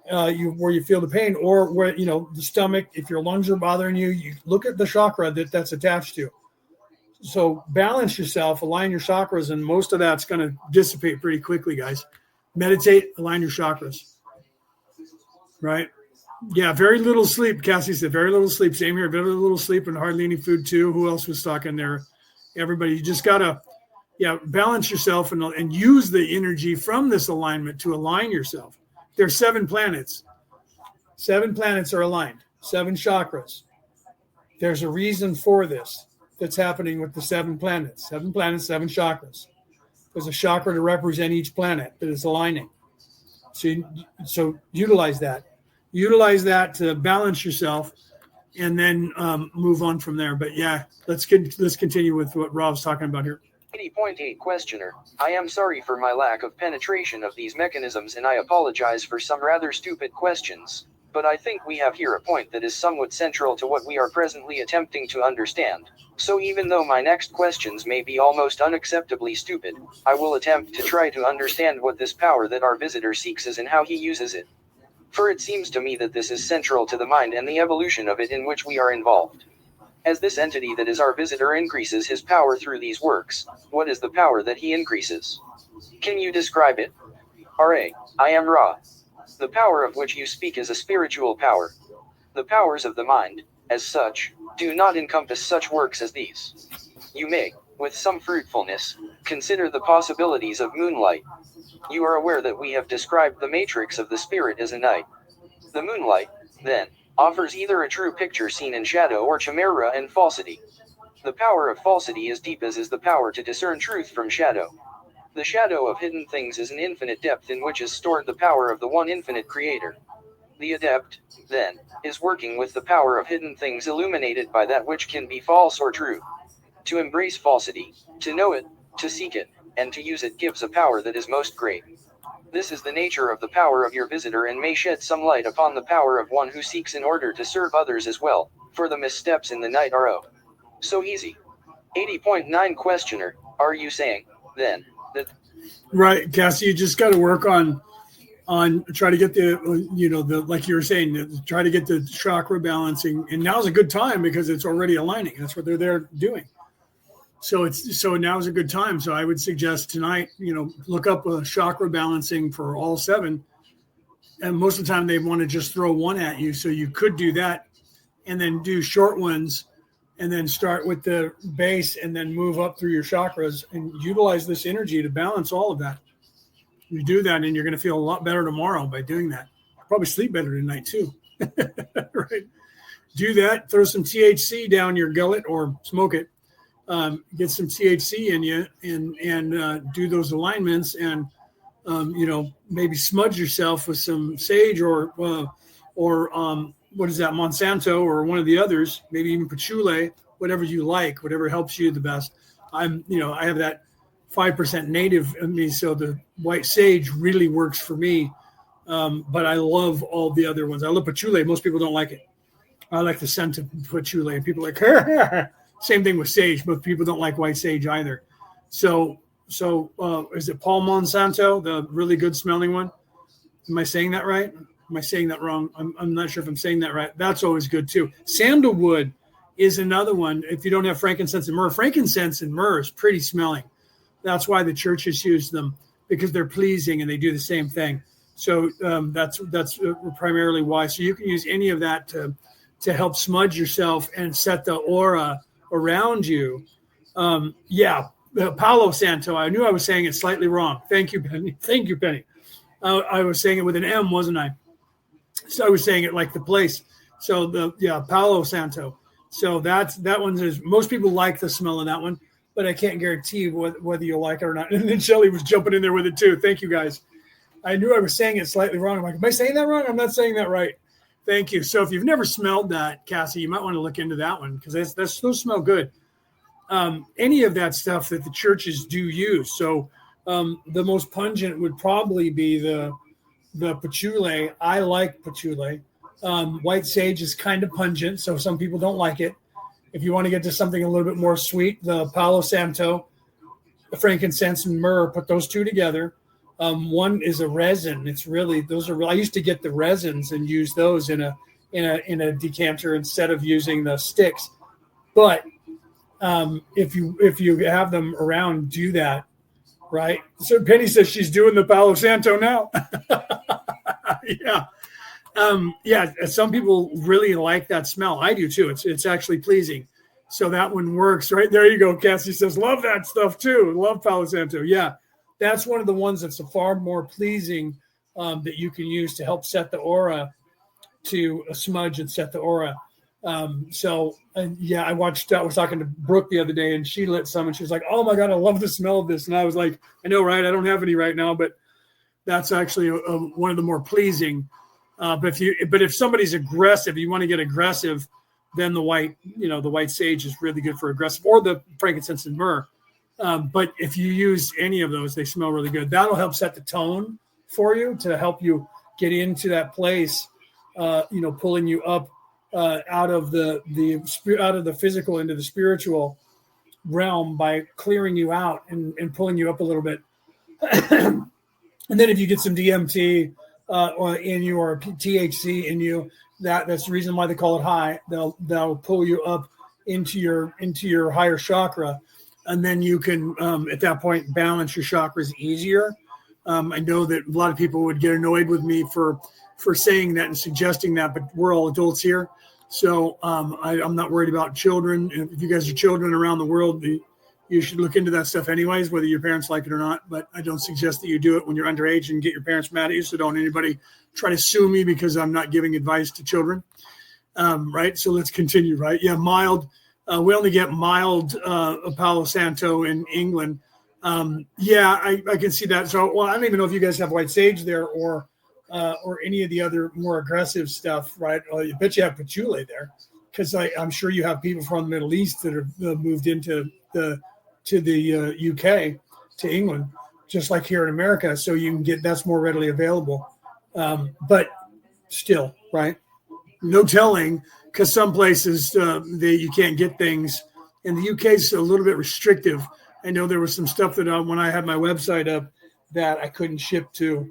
where you feel the pain, or where the stomach. If your lungs are bothering you, you look at the chakra that's attached to. So balance yourself, align your chakras, and most of that's going to dissipate pretty quickly, guys. Meditate, align your chakras. Right? Yeah, very little sleep. Cassie said very little sleep. Same here, very little sleep and hardly any food too. Who else was talking there? Everybody, you just got to, balance yourself and use the energy from this alignment to align yourself. There's 7 planets. 7 planets are aligned, 7 chakras. There's a reason for this that's happening with the 7 planets. 7 planets, 7 chakras. There's a chakra to represent each planet that is aligning. So utilize that. Utilize that to balance yourself, and then move on from there. But yeah, let's continue with what Rob's talking about here. 80.8 Questioner. I am sorry for my lack of penetration of these mechanisms, and I apologize for some rather stupid questions. But I think we have here a point that is somewhat central to what we are presently attempting to understand. So even though my next questions may be almost unacceptably stupid, I will attempt to try to understand what this power that our visitor seeks is and how he uses it. For it seems to me that this is central to the mind and the evolution of it in which we are involved. As this entity that is our visitor increases his power through these works, what is the power that he increases? Can you describe it? R.A. I am Ra. The power of which you speak is a spiritual power. The powers of the mind, as such, do not encompass such works as these. You may, with some fruitfulness, consider the possibilities of moonlight. You are aware that we have described the matrix of the spirit as a night. The moonlight, then, offers either a true picture seen in shadow or chimera and falsity. The power of falsity is deep as is the power to discern truth from shadow. The shadow of hidden things is an infinite depth in which is stored the power of the one infinite creator. The adept, then, is working with the power of hidden things illuminated by that which can be false or true. To embrace falsity, to know it, to seek it, and to use it gives a power that is most great. This is the nature of the power of your visitor and may shed some light upon the power of one who seeks in order to serve others as well, for the missteps in the night are oh so easy. 80.9 Questioner, are you saying, then, that... Right, Cassie, you just got to work on try to get the like you were saying, try to get the chakra balancing, and now's a good time because it's already aligning. That's what they're there doing. So now's a good time. So I would suggest tonight, look up a chakra balancing for all 7, and most of the time they want to just throw one at you. So you could do that, and then do short ones, and then start with the base, and then move up through your chakras and utilize this energy to balance all of that. You do that, and you're going to feel a lot better tomorrow by doing that. Probably sleep better tonight too. Right? Do that. Throw some THC down your gullet or smoke it. Get some THC in you, and do those alignments, and maybe smudge yourself with some sage or what is that, Monsanto or one of the others, maybe even patchouli, whatever you like, whatever helps you the best. I have that 5% native in me, so the white sage really works for me. But I love all the other ones. I love patchouli. Most people don't like it. I like the scent of patchouli, and people are like, same thing with sage, but people don't like white sage either. So is it Paul Monsanto, the really good smelling one? Am I saying that right? Am I saying that wrong? I'm not sure if I'm saying that right. That's always good too. Sandalwood is another one. If you don't have frankincense and myrrh is pretty smelling. That's why the churches use them, because they're pleasing and they do the same thing. So that's primarily why. So you can use any of that to help smudge yourself and set the aura around you. Palo Santo. I knew I was saying it slightly wrong. Thank you, Penny. I was saying it with an M, wasn't I? So I was saying it like the place. So Palo Santo. So that one is, most people like the smell of that one, but I can't guarantee whether you'll like it or not. And then Shelly was jumping in there with it too. Thank you guys. I knew I was saying it slightly wrong. I'm like, am I saying that wrong? I'm not saying that right. Thank you. So if you've never smelled that, Cassie, you might want to look into that one, because those smell good. Any of that stuff that the churches do use. So the most pungent would probably be the patchouli. I like patchouli. White sage is kind of pungent, so some people don't like it. If you want to get to something a little bit more sweet, the Palo Santo, the frankincense and myrrh, put those two together. One is a resin. It's really, I used to get the resins and use those in a decanter instead of using the sticks. But if you have them around, do that, right? So Penny says she's doing the Palo Santo now. Yeah. Some people really like that smell. I do too. It's actually pleasing. So that one works, right? There you go. Cassie says, love that stuff too. Love Palo Santo. Yeah. That's one of the ones that's a far more pleasing that you can use to help set the aura, to smudge and set the aura. I was talking to Brooke the other day, and she lit some, and she was like, oh my God, I love the smell of this. And I was like, I know, right? I don't have any right now, but that's actually one of the more pleasing. But if somebody's aggressive, you want to get aggressive, then the white sage is really good for aggressive, or the frankincense and myrrh. But if you use any of those, they smell really good. That'll help set the tone for you, to help you get into that place, pulling you up out of the physical into the spiritual realm by clearing you out and pulling you up a little bit. And then if you get some DMT in you, or THC in you, that's the reason why they call it high. They'll pull you up into your higher chakra, and then you can at that point balance your chakras easier. I know that a lot of people would get annoyed with me for saying that and suggesting that, but we're all adults here, so I'm not worried about children. If you guys are children around the world, you should look into that stuff anyways, whether your parents like it or not. But I don't suggest that you do it when you're underage and get your parents mad at you. So don't anybody try to sue me because I'm not giving advice to children. Right. So let's continue. Right. Yeah. Mild. We only get mild Palo Santo in England. I can see that. So, I don't even know if you guys have white sage there, or or any of the other more aggressive stuff, right? I bet you have patchouli there, because I'm sure you have people from the Middle East that have moved into the UK, to England, just like here in America. So you can get, that's more readily available. But still, right? No telling, because some places you can't get things. And the UK is a little bit restrictive. I know there was some stuff that when I had my website up that I couldn't ship to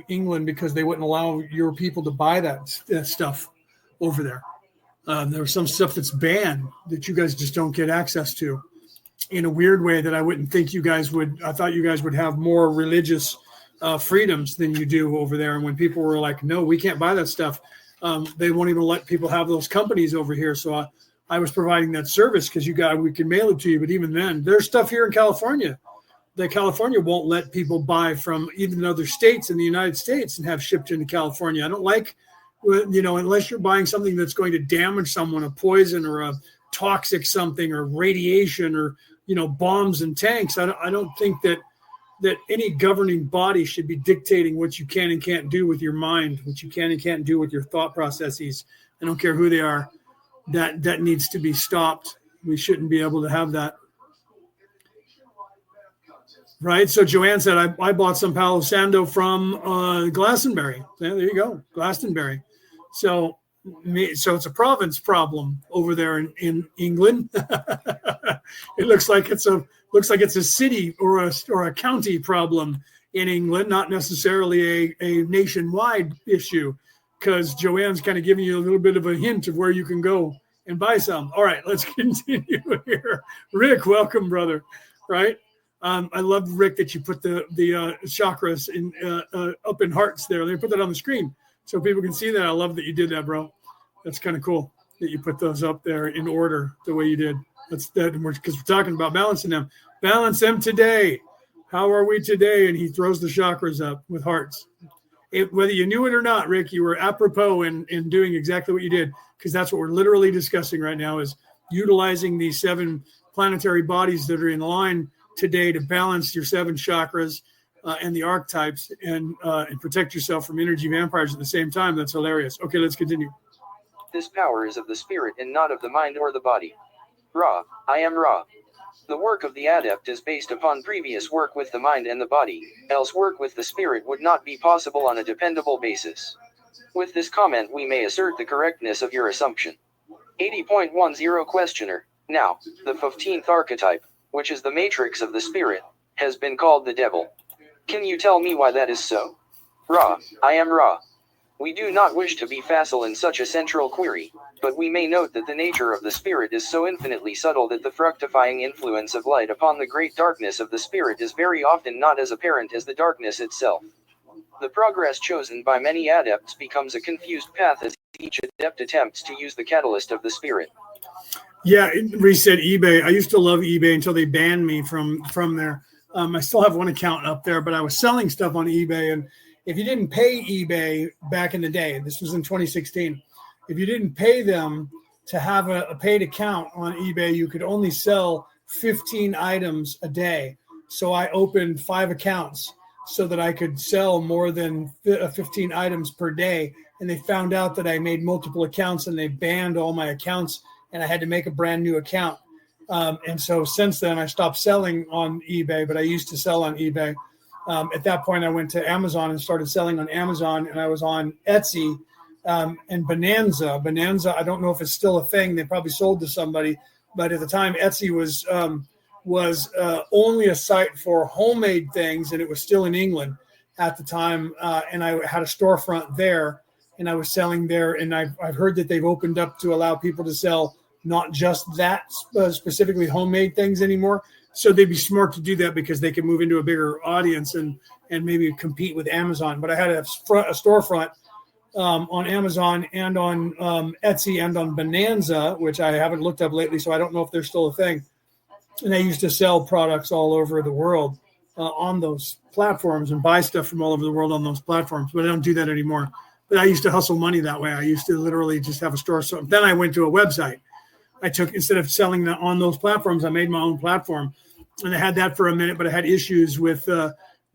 England because they wouldn't allow your people to buy that stuff over there. There was some stuff that's banned that you guys just don't get access to, in a weird way that I wouldn't think you guys would. I thought you guys would have more religious freedoms than you do over there. And when people were like, no, we can't buy that stuff, they won't even let people have those companies over here. So I was providing that service because we can mail it to you. But even then, there's stuff here in California that California won't let people buy from even other states in the United States and have shipped into California. I don't like, unless you're buying something that's going to damage someone, a poison or a toxic something or radiation or, bombs and tanks. I don't think that any governing body should be dictating what you can and can't do with your mind, what you can and can't do with your thought processes. I don't care who they are. That needs to be stopped. We shouldn't be able to have that. Right. So Joanne said, I bought some Palo Santo from Glastonbury. Yeah, there you go. Glastonbury. So it's a province problem over there in England. It looks like it's a city or a county problem in England, not necessarily a nationwide issue, because Joanne's kind of giving you a little bit of a hint of where you can go and buy some. All right, let's continue here. Rick, welcome, brother. Right. I love, Rick, that you put the chakras up in hearts there. Let me put that on the screen so people can see that. I love that you did that, bro. That's kind of cool that you put those up there in order the way you did. Because we're talking about balancing them. Balance them today. How are we today? And he throws the chakras up with hearts. Whether you knew it or not, Rick, you were apropos in doing exactly what you did, because that's what we're literally discussing right now, is utilizing these 7 planetary bodies that are in line today to balance your 7 chakras and the archetypes and protect yourself from energy vampires at the same time. That's hilarious. Okay, let's continue. This power is of the spirit and not of the mind or the body. Ra, I am Ra. The work of the adept is based upon previous work with the mind and the body, else work with the spirit would not be possible on a dependable basis. With this comment we may assert the correctness of your assumption. 80.10 Questioner. Now, the 15th archetype, which is the matrix of the spirit, has been called the devil. Can you tell me why that is so? Ra, I am Ra. We do not wish to be facile in such a central query, but we may note that the nature of the spirit is so infinitely subtle that the fructifying influence of light upon the great darkness of the spirit is very often not as apparent as the darkness itself. The progress chosen by many adepts becomes a confused path as each adept attempts to use the catalyst of the spirit. Yeah, reset eBay. I used to love eBay until they banned me from there. I still have one account up there, but I was selling stuff on eBay, and if you didn't pay eBay back in the day, this was in 2016, if you didn't pay them to have a paid account on eBay, you could only sell 15 items a day. So I opened 5 accounts so that I could sell more than 15 items per day. And they found out that I made multiple accounts, and they banned all my accounts, and I had to make a brand new account. And so since then, I stopped selling on eBay, but I used to sell on eBay. At that point, I went to Amazon and started selling on Amazon, and I was on Etsy and Bonanza. Bonanza, I don't know if it's still a thing. They probably sold to somebody, but at the time, Etsy was only a site for homemade things, and it was still in England at the time. And I had a storefront there, and I was selling there. And I've heard that they've opened up to allow people to sell not just that specifically homemade things anymore. So they'd be smart to do that because they can move into a bigger audience and maybe compete with Amazon. But I had a storefront on Amazon and on Etsy and on Bonanza, which I haven't looked up lately, so I don't know if they're still a thing. And I used to sell products all over the world on those platforms and buy stuff from all over the world on those platforms. But I don't do that anymore. But I used to hustle money that way. I used to literally just have a store. So then I went to a website. Instead of selling on those platforms, I made my own platform, and I had that for a minute. But I had issues with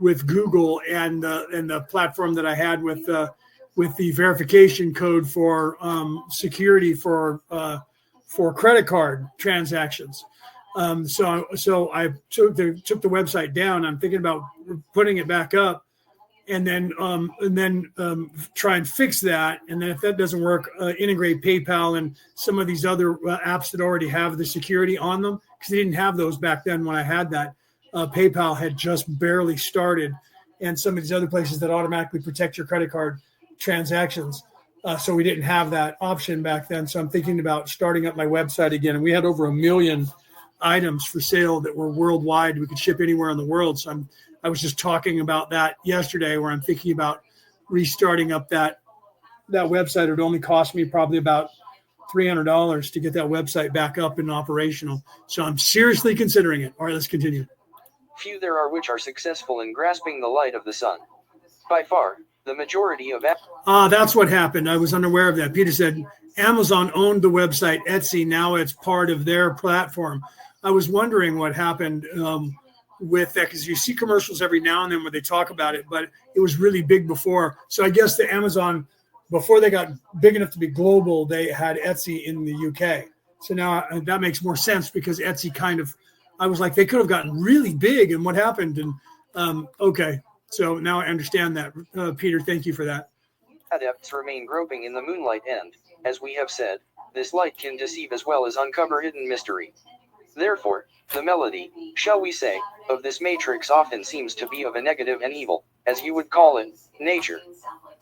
with Google and the platform that I had with the verification code for security for credit card transactions. So I took the website down. I'm thinking about putting it back up, and then try and fix that. And then if that doesn't work, integrate PayPal and some of these other apps that already have the security on them, because they didn't have those back then when I had that. PayPal had just barely started, and some of these other places that automatically protect your credit card transactions. So we didn't have that option back then. So I'm thinking about starting up my website again. And we had over 1 million items for sale that were worldwide. We could ship anywhere in the world. So I was just talking about that yesterday, where I'm thinking about restarting up that website. It would only cost me probably about $300 to get that website back up and operational. So I'm seriously considering it. All right, let's continue. Few there are which are successful in grasping the light of the sun. By far, the majority of that's what happened. I was unaware of that. Peter said Amazon owned the website Etsy. Now it's part of their platform. I was wondering what happened with that, because you see commercials every now and then where they talk about it, but it was really big before. So I guess the Amazon, before they got big enough to be global, they had Etsy in the UK. So now that makes more sense, because Etsy kind of, I was like, they could have gotten really big, and what happened? And okay, so now I understand that. Peter, thank you for that. Adepts remain groping in the moonlight, and, as we have said, this light can deceive as well as uncover hidden mystery. Therefore, the melody, shall we say, of this matrix often seems to be of a negative and evil, as you would call it, nature.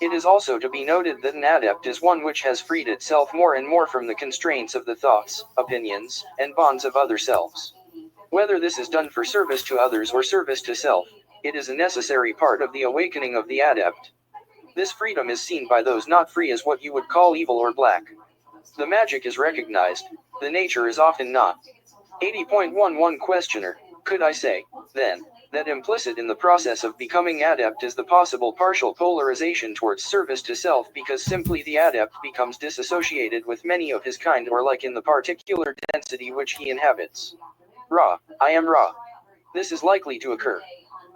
It is also to be noted that an adept is one which has freed itself more and more from the constraints of the thoughts, opinions, and bonds of other selves. Whether this is done for service to others or service to self, it is a necessary part of the awakening of the adept. This freedom is seen by those not free as what you would call evil or black. The magic is recognized, the nature is often not. 80.11 Questioner, could I say, then, that implicit in the process of becoming adept is the possible partial polarization towards service to self, because simply the adept becomes disassociated with many of his kind or like in the particular density which he inhabits. Ra, I am Ra. This is likely to occur.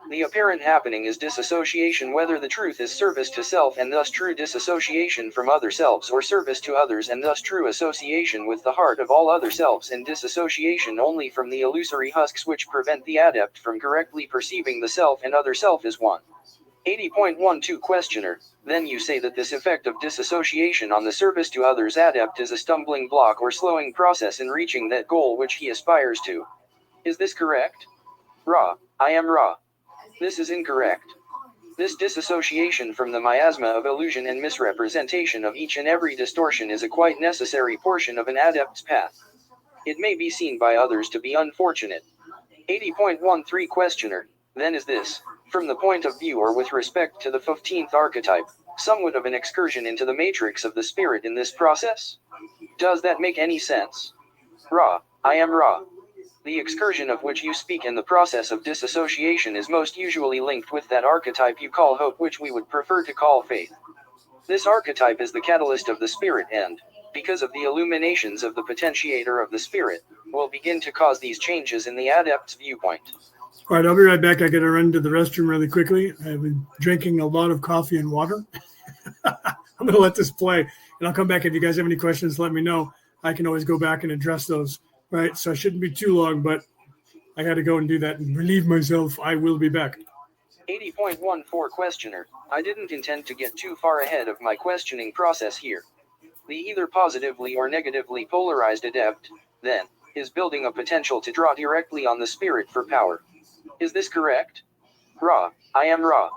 The apparent happening is disassociation, whether the truth is service to self and thus true disassociation from other selves, or service to others and thus true association with the heart of all other selves, and disassociation only from the illusory husks which prevent the adept from correctly perceiving the self and other self as one. 80.12 Questioner, then you say that this effect of disassociation on the service to others adept is a stumbling block or slowing process in reaching that goal which he aspires to. Is this correct? Ra, I am Ra. This is incorrect. This disassociation from the miasma of illusion and misrepresentation of each and every distortion is a quite necessary portion of an adept's path. It may be seen by others to be unfortunate. 80.13 Questioner, then is this, from the point of view or with respect to the 15th archetype, somewhat of an excursion into the matrix of the spirit in this process? Does that make any sense? Ra, I am Ra. The excursion of which you speak in the process of disassociation is most usually linked with that archetype you call hope, which we would prefer to call faith. This archetype is the catalyst of the spirit and, because of the illuminations of the potentiator of the spirit, will begin to cause these changes in the adept's viewpoint. All right, I'll be right back. I got to run to the restroom really quickly. I've been drinking a lot of coffee and water. I'm going to let this play, and I'll come back. If you guys have any questions, let me know. I can always go back and address those. Right, so I shouldn't be too long, but I got to go and do that and relieve myself. I will be back. 80.14 Questioner, I didn't intend to get too far ahead of my questioning process here. The either positively or negatively polarized adept, then, is building a potential to draw directly on the spirit for power. Is this correct? Ra, I am Ra.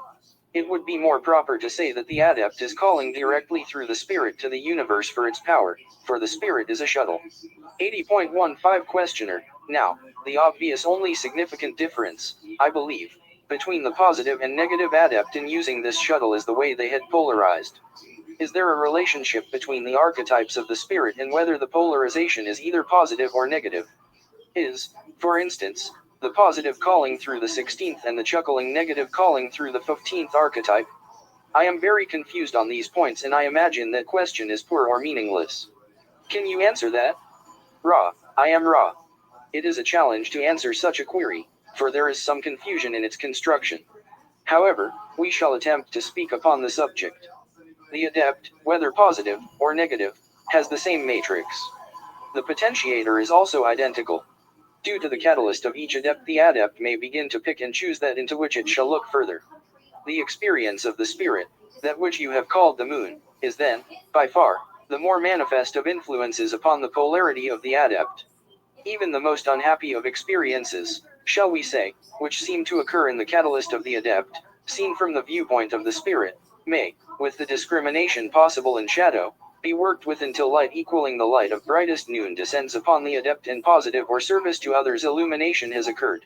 It would be more proper to say that the adept is calling directly through the spirit to the universe for its power, for the spirit is a shuttle. 80.15 Questioner, now, the obvious only significant difference, I believe, between the positive and negative adept in using this shuttle is the way they had polarized. Is there a relationship between the archetypes of the spirit and whether the polarization is either positive or negative? Is, for instance, the positive calling through the 16th and the chuckling negative calling through the 15th archetype? I am very confused on these points, and I imagine that question is poor or meaningless. Can you answer that? Ra, I am Ra. It is a challenge to answer such a query, for there is some confusion in its construction. However, we shall attempt to speak upon the subject. The adept, whether positive or negative, has the same matrix. The potentiator is also identical. Due to the catalyst of each adept, the adept may begin to pick and choose that into which it shall look further. The experience of the spirit, that which you have called the moon, is then, by far, the more manifest of influences upon the polarity of the adept. Even the most unhappy of experiences, shall we say, which seem to occur in the catalyst of the adept, seen from the viewpoint of the spirit, may, with the discrimination possible in shadow, be worked with until light equaling the light of brightest noon descends upon the adept and positive or service to others illumination has occurred.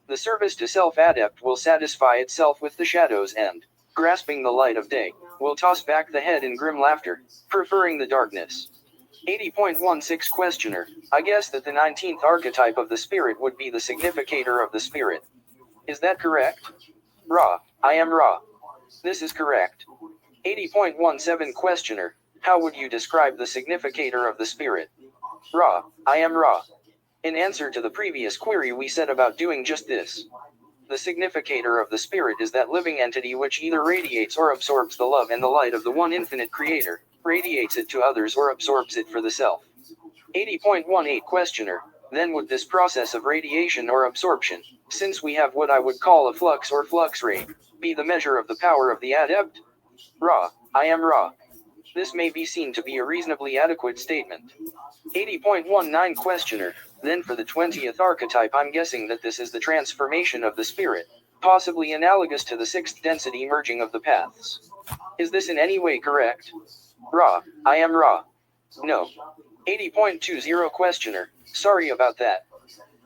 The service to self-adept will satisfy itself with the shadows and, grasping the light of day, will toss back the head in grim laughter, preferring the darkness. 80.16 Questioner: I guess that the 19th archetype of the spirit would be the significator of the spirit. Is that correct? Ra, I am Ra. This is correct. 80.17 Questioner: How would you describe the significator of the spirit? Ra, I am Ra. In answer to the previous query we said about doing just this. The significator of the spirit is that living entity which either radiates or absorbs the love and the light of the one infinite creator, radiates it to others or absorbs it for the self. 80.18 Questioner: Then would this process of radiation or absorption, since we have what I would call a flux or flux rate, be the measure of the power of the adept? Ra, I am Ra. This may be seen to be a reasonably adequate statement. 80.19 Questioner: Then for the 20th archetype I'm guessing that this is the transformation of the spirit, possibly analogous to the 6th density merging of the paths. Is this in any way correct? Ra, I am Ra. No. 80.20 Questioner: Sorry about that.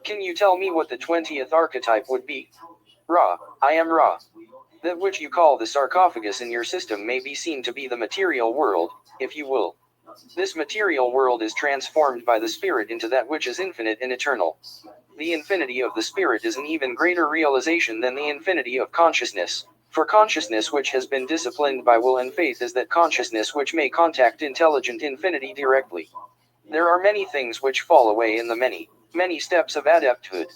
Can you tell me what the 20th archetype would be? Ra, I am Ra. That which you call the sarcophagus in your system may be seen to be the material world, if you will. This material world is transformed by the spirit into that which is infinite and eternal. The infinity of the spirit is an even greater realization than the infinity of consciousness, for consciousness which has been disciplined by will and faith is that consciousness which may contact intelligent infinity directly. There are many things which fall away in the many steps of adepthood.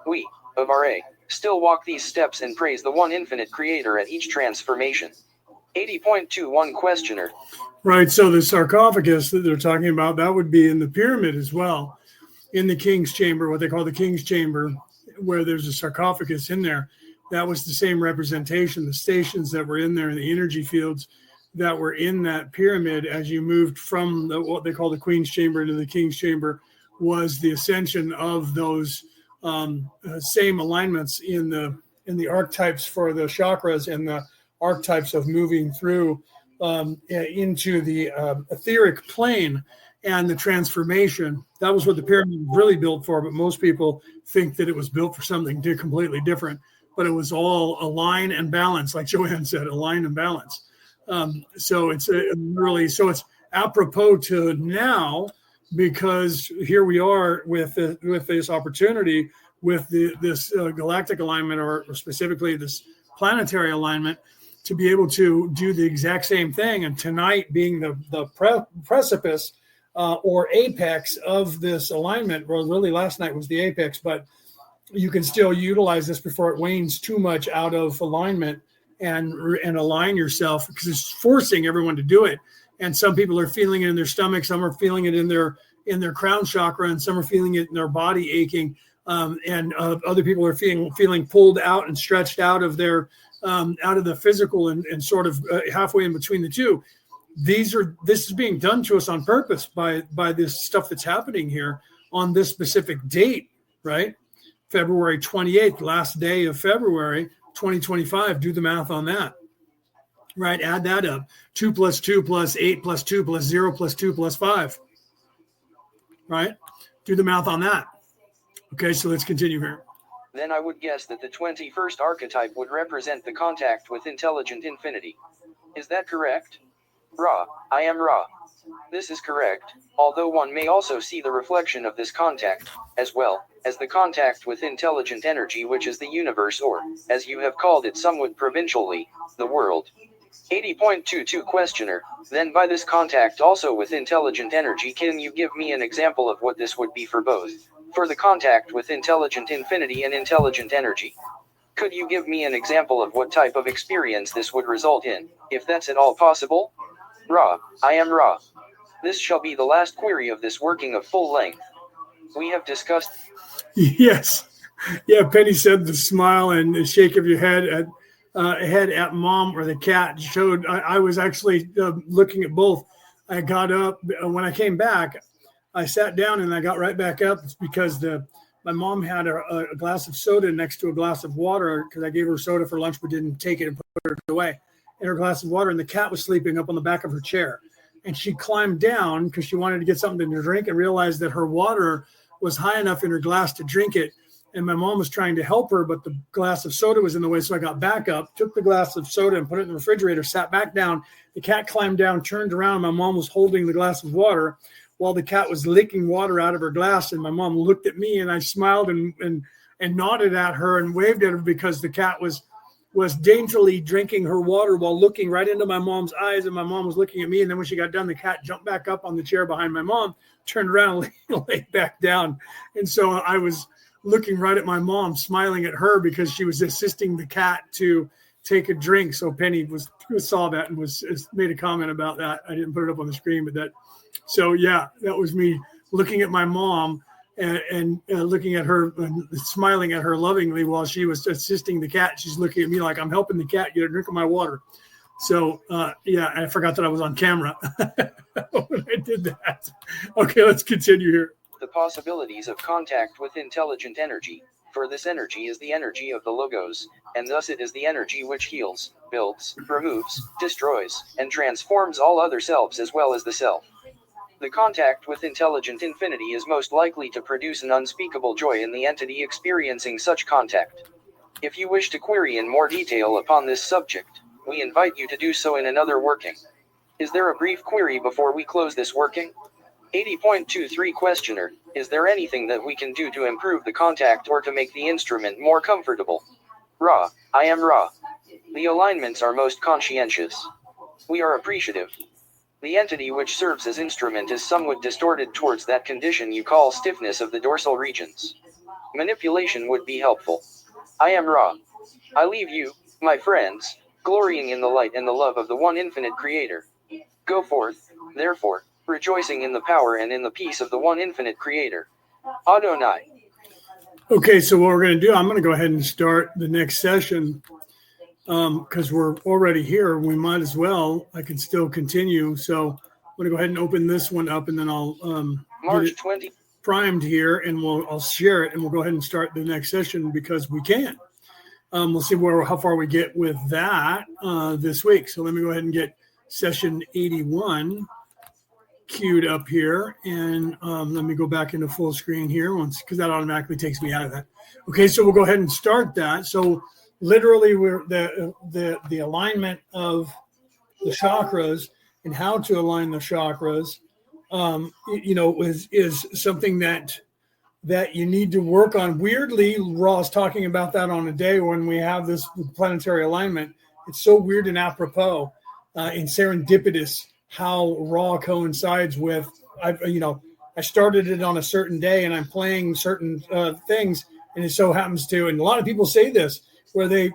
We, of RA, still walk these steps and praise the one infinite creator at each transformation. 80.21 Questioner: Right, so the sarcophagus that they're talking about, that would be in the pyramid as well, in the king's chamber, what they call the king's chamber, where there's a sarcophagus in there. That was the same representation, the stations that were in there, and the energy fields that were in that pyramid as you moved from what they call the queen's chamber to the king's chamber, was the ascension of those same alignments in the archetypes for the chakras and the archetypes of moving through into the etheric plane and the transformation. That was what the pyramid was really built for, but most people think that it was built for something completely different. But it was all align and balance, like Joanne said, align and balance. So it's it's apropos to now, because here we are with this opportunity with this galactic alignment, or specifically this planetary alignment, to be able to do the exact same thing. And tonight being the precipice or apex of this alignment, well, really last night was the apex, but you can still utilize this before it wanes too much out of alignment, and align yourself, because it's forcing everyone to do it. And some people are feeling it in their stomach, some are feeling it in their crown chakra, and some are feeling it in their body aching. And other people are feeling pulled out and stretched out of their out of the physical, and sort of halfway in between the two. This is being done to us on purpose by this stuff that's happening here on this specific date, right? February 28th, last day of February 2025. Do the math on that, right? Add that up. 2 + 2 + 8 + 2 + 0 + 2 + 5, right? Do the math on that. Okay, so let's continue here. Then I would guess that the 21st archetype would represent the contact with intelligent infinity. Is that correct? Ra, I am Ra. This is correct, although one may also see the reflection of this contact, as well as the contact with intelligent energy, which is the universe, or, as you have called it somewhat provincially, the world. 80.22 Questioner: Then by this contact also with intelligent energy, can you give me an example of what this would be for both? For the contact with intelligent infinity and intelligent energy. Could you give me an example of what type of experience this would result in, if that's at all possible? Ra, I am Ra. This shall be the last query of this working of full length. We have discussed. Yes. Yeah, Penny said the smile and the shake of your head at mom or the cat showed. I was actually looking at both. I got up when I came back. I sat down and I got right back up. It's because my mom had a glass of soda next to a glass of water because I gave her soda for lunch but didn't take it and put it away. And her glass of water, and the cat was sleeping up on the back of her chair. And she climbed down because she wanted to get something to drink and realized that her water was high enough in her glass to drink it. And my mom was trying to help her, but the glass of soda was in the way. So I got back up, took the glass of soda and put it in the refrigerator, sat back down. The cat climbed down, turned around. My mom was holding the glass of water while the cat was licking water out of her glass. And my mom looked at me and I smiled and nodded at her and waved at her because the cat was daintily drinking her water while looking right into my mom's eyes. And my mom was looking at me. And then when she got done, the cat jumped back up on the chair behind my mom, turned around and laid back down. And so I was looking right at my mom, smiling at her because she was assisting the cat to take a drink. So Penny saw that and made a comment about that. I didn't put it up on the screen, but that was me looking at my mom and looking at her and smiling at her lovingly while she was assisting the cat. She's looking at me like I'm helping the cat get a drink of my water. So I forgot that I was on camera when I did that. Okay, let's continue here. The possibilities of contact with intelligent energy. For this energy is the energy of the Logos, and thus it is the energy which heals, builds, removes, destroys, and transforms all other selves as well as the self. The contact with intelligent infinity is most likely to produce an unspeakable joy in the entity experiencing such contact. If you wish to query in more detail upon this subject, we invite you to do so in another working. Is there a brief query before we close this working? 80.23 Questioner, is there anything that we can do to improve the contact or to make the instrument more comfortable? Ra, I am Ra. The alignments are most conscientious. We are appreciative. The entity which serves as instrument is somewhat distorted towards that condition you call stiffness of the dorsal regions. Manipulation would be helpful. I am Ra. I leave you, my friends, glorying in the light and the love of the one infinite Creator. Go forth, therefore, rejoicing in the power and in the peace of the one infinite Creator. Adonai. Okay, so what we're going to do, I'm going to go ahead and start the next session because we're already here. We might as well. I can still continue. So I'm going to go ahead and open this one up, and then I'll March 20. Primed here, and I'll share it, and we'll go ahead and start the next session because we can. We'll see how far we get with that this week. So let me go ahead and get session 81 queued up here, and let me go back into full screen here once, because that automatically takes me out of that. Okay, so we'll go ahead and start that. So literally, we're the alignment of the chakras and how to align the chakras. Is something that you need to work on. Weirdly, Ra's talking about that on a day when we have this planetary alignment. It's so weird and apropos and serendipitous how Ra coincides with. I started it on a certain day and I'm playing certain things, and it so happens to. And a lot of people say this where they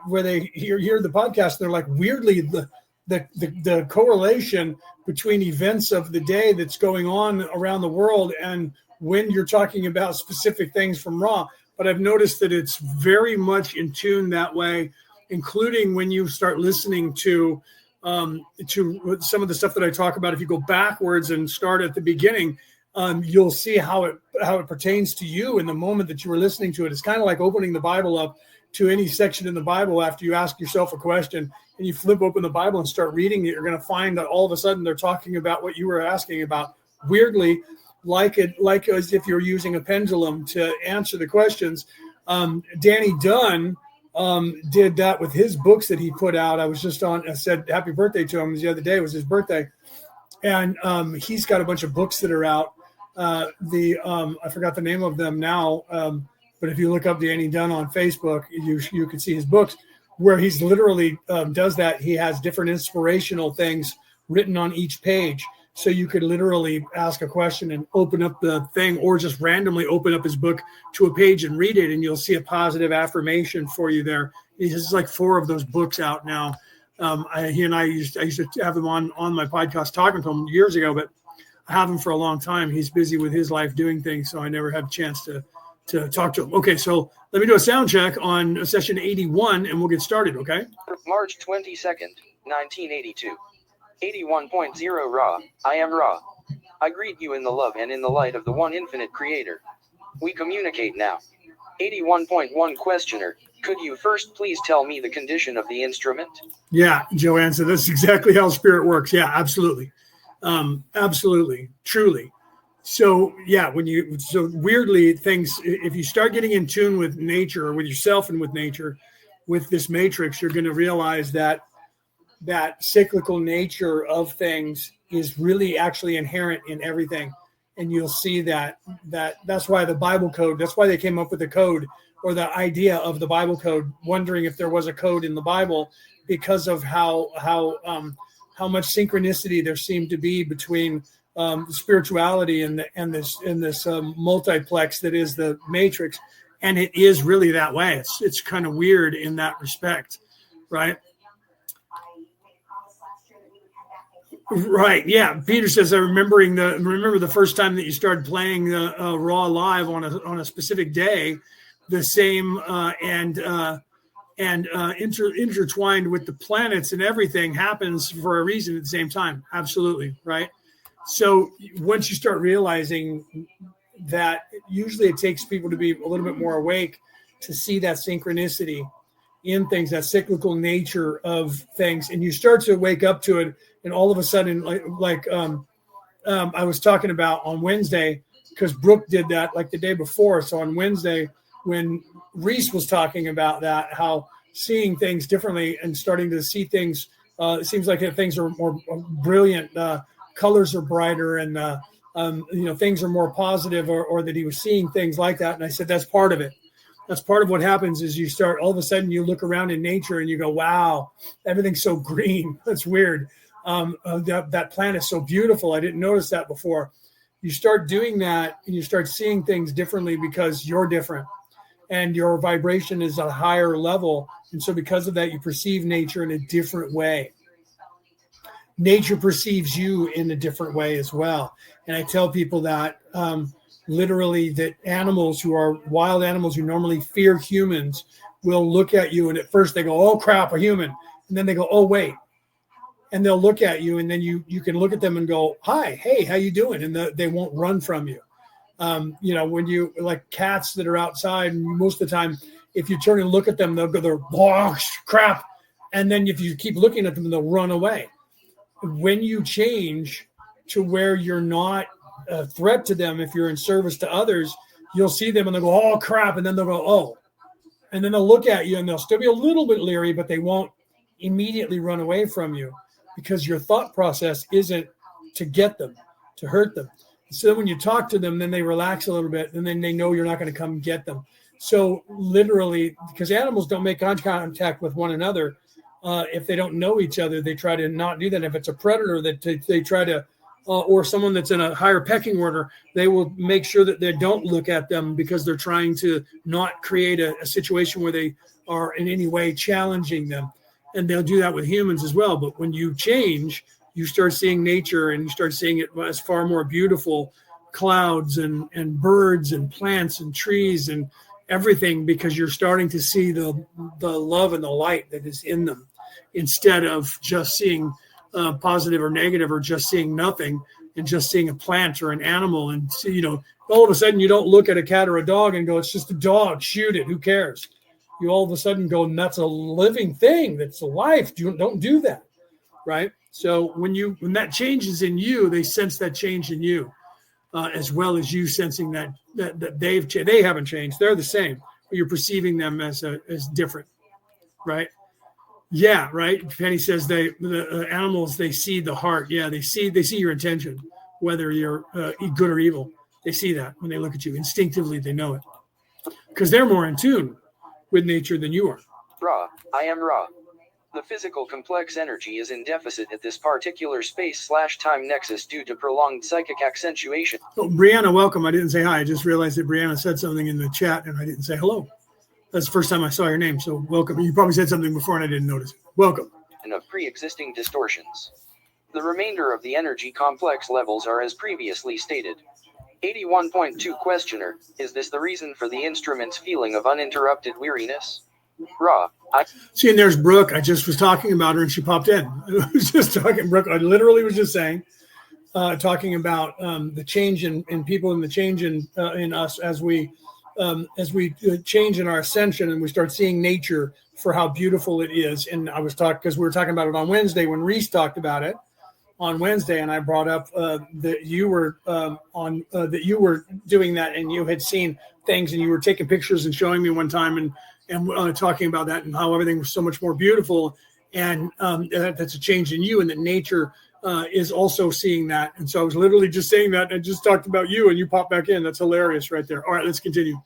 hear the podcast. And they're like, weirdly, the correlation between events of the day that's going on around the world and when you're talking about specific things from Ra. But I've noticed that it's very much in tune that way, including when you start listening to some of the stuff that I talk about. If you go backwards and start at the beginning, you'll see how it pertains to you in the moment that you were listening to it. It's kind of like opening the Bible up to any section in the Bible after you ask yourself a question and you flip open the Bible and start reading it. You're going to find that all of a sudden they're talking about what you were asking about. Weirdly, like as if you're using a pendulum to answer the questions. Danny Dunn did that with his books that he put out. I said happy birthday to him the other day. It was his birthday. And he's got a bunch of books that are out. I forgot the name of them now. But if you look up Danny Dunn on Facebook, you can see his books where he's literally does that. He has different inspirational things written on each page. So you could literally ask a question and open up the thing, or just randomly open up his book to a page and read it, and you'll see a positive affirmation for you there He has like 4 of those books out now. I used to have him on my podcast talking to him years ago, but I have him for a long time. He's busy with his life doing things, so I never had a chance to talk to him. Okay, so let me do a sound check on session 81, and we'll get started, okay? March 22nd, 1982. 81.0 Ra, I am Ra. I greet you in the love and in the light of the one infinite creator. We communicate now. 81.1 Questioner, could you first please tell me the condition of the instrument? Yeah, Joanne said that's exactly how spirit works. Yeah, absolutely. Absolutely, truly. So yeah, so weirdly things, if you start getting in tune with nature or with yourself and with nature, with this matrix, you're going to realize that cyclical nature of things is really actually inherent in everything. And you'll see that's why the Bible code, that's why they came up with the code, or the idea of the Bible code, wondering if there was a code in the Bible, because of how much synchronicity there seemed to be between spirituality and this multiplex that is the matrix. And it is really that way. It's kind of weird in that respect, right? Right. Yeah. Peter says, I remember the first time that you started playing the Raw live on a specific day, the same intertwined with the planets and everything happens for a reason at the same time. Absolutely. Right. So once you start realizing that, usually it takes people to be a little bit more awake to see that synchronicity in things, that cyclical nature of things, and you start to wake up to it. And all of a sudden, like I was talking about on Wednesday, because Brooke did that like the day before. So on Wednesday, when Reese was talking about that, how seeing things differently and starting to see things, it seems like things are more brilliant, colors are brighter, and things are more positive, or that he was seeing things like that. And I said, that's part of it. That's part of what happens is you start, all of a sudden you look around in nature and you go, wow, everything's so green. That's weird. That planet's so beautiful. I didn't notice that before. You start doing that and you start seeing things differently because you're different and your vibration is a higher level. And so because of that, you perceive nature in a different way. Nature perceives you in a different way as well. And I tell people that literally that animals who are wild animals who normally fear humans will look at you and at first they go, oh crap, a human. And then they go, oh wait. And they'll look at you and then you can look at them and go, hi, hey, how you doing? And they won't run from you. When you, like cats that are outside, and most of the time, if you turn and look at them, they'll go, they're, oh, crap. And then if you keep looking at them, they'll run away. When you change to where you're not a threat to them, if you're in service to others, you'll see them and they'll go, oh crap. And then they'll go, oh, and then they'll look at you and they'll still be a little bit leery, but they won't immediately run away from you because your thought process isn't to get them, to hurt them. So when you talk to them, then they relax a little bit and then they know you're not going to come get them. So literally, because animals don't make eye contact with one another, if they don't know each other, they try to not do that. If it's a predator that they try to, or someone that's in a higher pecking order, they will make sure that they don't look at them because they're trying to not create a situation where they are in any way challenging them. And they'll do that with humans as well. But when you change, you start seeing nature and you start seeing it as far more beautiful, clouds and birds and plants and trees and everything, because you're starting to see the love and the light that is in them, instead of just seeing positive or negative, or just seeing nothing and just seeing a plant or an animal. And all of a sudden you don't look at a cat or a dog and go, it's just a dog, shoot it, who cares? You all of a sudden go, and that's a living thing, that's a life. Don't do that, right? So when that changes in you, they sense that change in you, as well as you sensing that they haven't changed. They're the same, but you're perceiving them as different, right? Yeah, right. Penny says the animals, they see the heart. Yeah, they see your intention, whether you're good or evil. They see that when they look at you. Instinctively, they know it because they're more in tune with nature than you are. Ra, I am Ra. The physical complex energy is in deficit at this particular space/time nexus due to prolonged psychic accentuation. Oh, Brianna, welcome. I didn't say hi. I just realized that Brianna said something in the chat and I didn't say hello. That's the first time I saw your name, so welcome. You probably said something before and I didn't notice. Welcome. And of pre-existing distortions. The remainder of the energy complex levels are as previously stated. 81.2 Questioner, is this the reason for the instrument's feeling of uninterrupted weariness? Ra. See, and there's Brooke. I just was talking about her and she popped in. I was just talking, Brooke. I literally was just saying, talking about the change in people and the change in us as we change in our ascension and we start seeing nature for how beautiful it is. And I was talking because we were talking about it on Wednesday when Reese talked about it on Wednesday, and I brought up that you were that you were doing that and you had seen things and you were taking pictures and showing me one time and talking about that and how everything was so much more beautiful, and that's a change in you and that nature is also seeing that. And so I was literally just saying that and just talked about you and you popped back in. That's hilarious right there. All right, let's continue.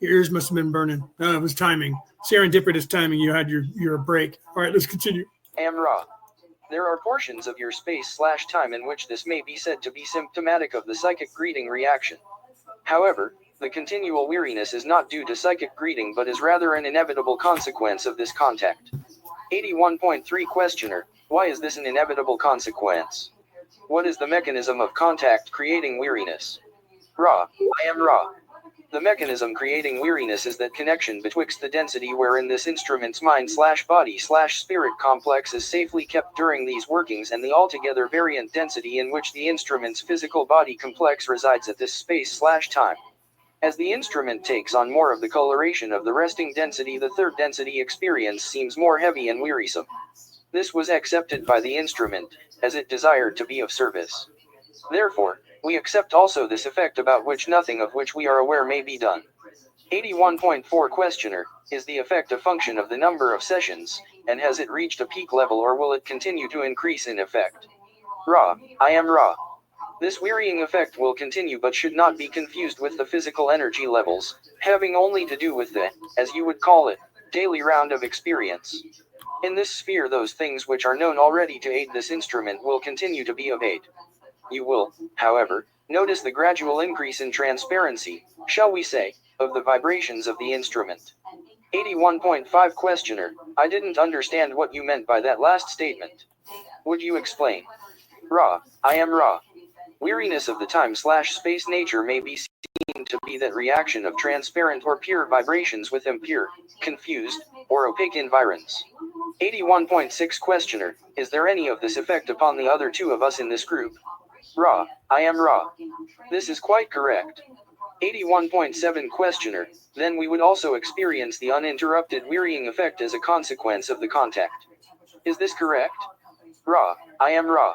Your ears must have been burning. It was timing. Serendipitous timing. You had your break. All right, let's continue. Amra. There are portions of your space/time in which this may be said to be symptomatic of the psychic greeting reaction. However, the continual weariness is not due to psychic greeting but is rather an inevitable consequence of this contact. 81.3 Questioner, why is this an inevitable consequence? What is the mechanism of contact creating weariness? Ra. I am Ra. The mechanism creating weariness is that connection betwixt the density wherein this instrument's mind/body/spirit complex is safely kept during these workings and the altogether variant density in which the instrument's physical body complex resides at this space/time. As the instrument takes on more of the coloration of the resting density, the third density experience seems more heavy and wearisome. This was accepted by the instrument, as it desired to be of service. Therefore, we accept also this effect about which nothing of which we are aware may be done. 81.4 Questioner, is the effect a function of the number of sessions, and has it reached a peak level or will it continue to increase in effect? Ra. I am Ra. This wearying effect will continue but should not be confused with the physical energy levels, having only to do with the, as you would call it, daily round of experience. In this sphere those things which are known already to aid this instrument will continue to be of aid. You will, however, notice the gradual increase in transparency, shall we say, of the vibrations of the instrument. 81.5 Questioner, I didn't understand what you meant by that last statement. Would you explain? Ra. I am Ra. Weariness of the time/space nature may be seen to be that reaction of transparent or pure vibrations with impure, confused, or opaque environs. 81.6 Questioner, is there any of this effect upon the other two of us in this group? Ra. I am Ra. This is quite correct. 81.7 Questioner, then we would also experience the uninterrupted wearying effect as a consequence of the contact. Is this correct? Ra. I am Ra.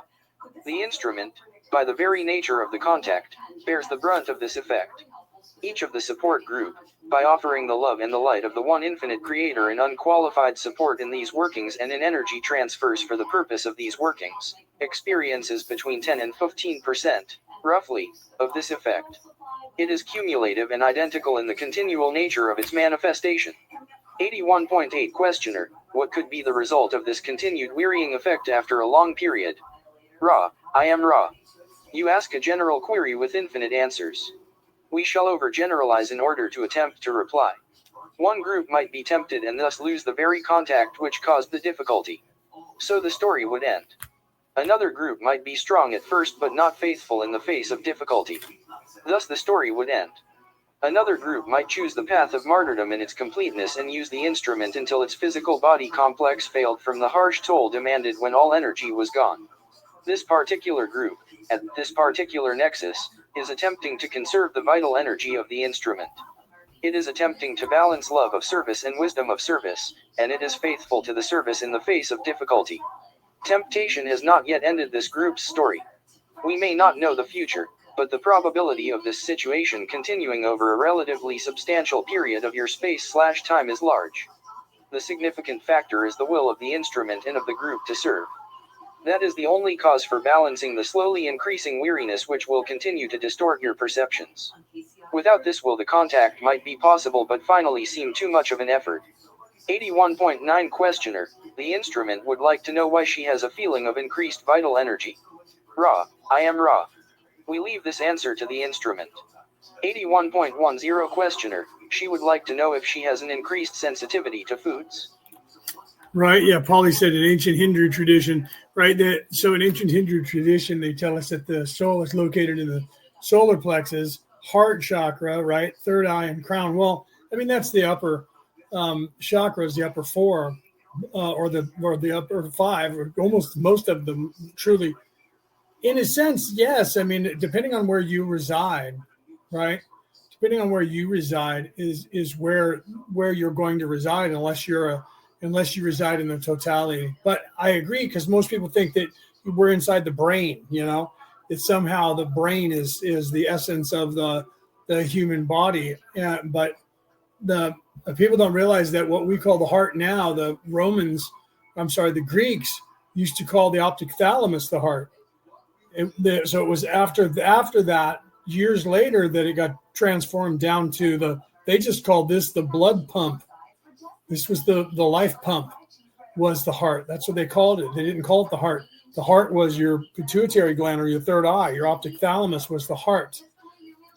The instrument, by the very nature of the contact, bears the brunt of this effect. Each of the support group, by offering the love and the light of the one infinite creator in unqualified support in these workings and in energy transfers for the purpose of these workings, experiences between 10 and 15%, roughly, of this effect. It is cumulative and identical in the continual nature of its manifestation. 81.8 Questioner, what could be the result of this continued wearying effect after a long period? Ra. I am Ra. You ask a general query with infinite answers. We shall overgeneralize in order to attempt to reply. One group might be tempted and thus lose the very contact which caused the difficulty. So the story would end. Another group might be strong at first but not faithful in the face of difficulty. Thus the story would end. Another group might choose the path of martyrdom in its completeness and use the instrument until its physical body complex failed from the harsh toll demanded when all energy was gone. This particular group, at this particular nexus, is attempting to conserve the vital energy of the instrument. It is attempting to balance love of service and wisdom of service, and it is faithful to the service in the face of difficulty. Temptation has not yet ended this group's story. We may not know the future, but the probability of this situation continuing over a relatively substantial period of your space/time is large. The significant factor is the will of the instrument and of the group to serve. That is the only cause for balancing the slowly increasing weariness which will continue to distort your perceptions. Without this will the contact might be possible but finally seem too much of an effort. 81.9 Questioner, the instrument would like to know why she has a feeling of increased vital energy. Ra. I am Ra. We leave this answer to the instrument. 81.10 Questioner. She would like to know if she has an increased sensitivity to foods. Right. Yeah. Polly said in ancient Hindu tradition, right? So in ancient Hindu tradition, they tell us that the soul is located in the solar plexus, heart chakra, right? Third eye and crown. Well, I mean, that's the upper chakras, the upper four, or the upper five, or almost most of them truly. In a sense, yes. I mean, depending on where you reside, right? Depending on where you reside is where you're going to reside, unless you reside in the totality. But I agree, because most people think that we're inside the brain. That somehow the brain is the essence of the human body. But the people don't realize that what we call the heart now, the Greeks used to call the optic thalamus the heart. So it was after that, years later, that it got transformed down to they just called this the blood pump. This was the life pump, was the heart. That's what they called it. They didn't call it the heart. The heart was your pituitary gland, or your third eye. Your optic thalamus was the heart.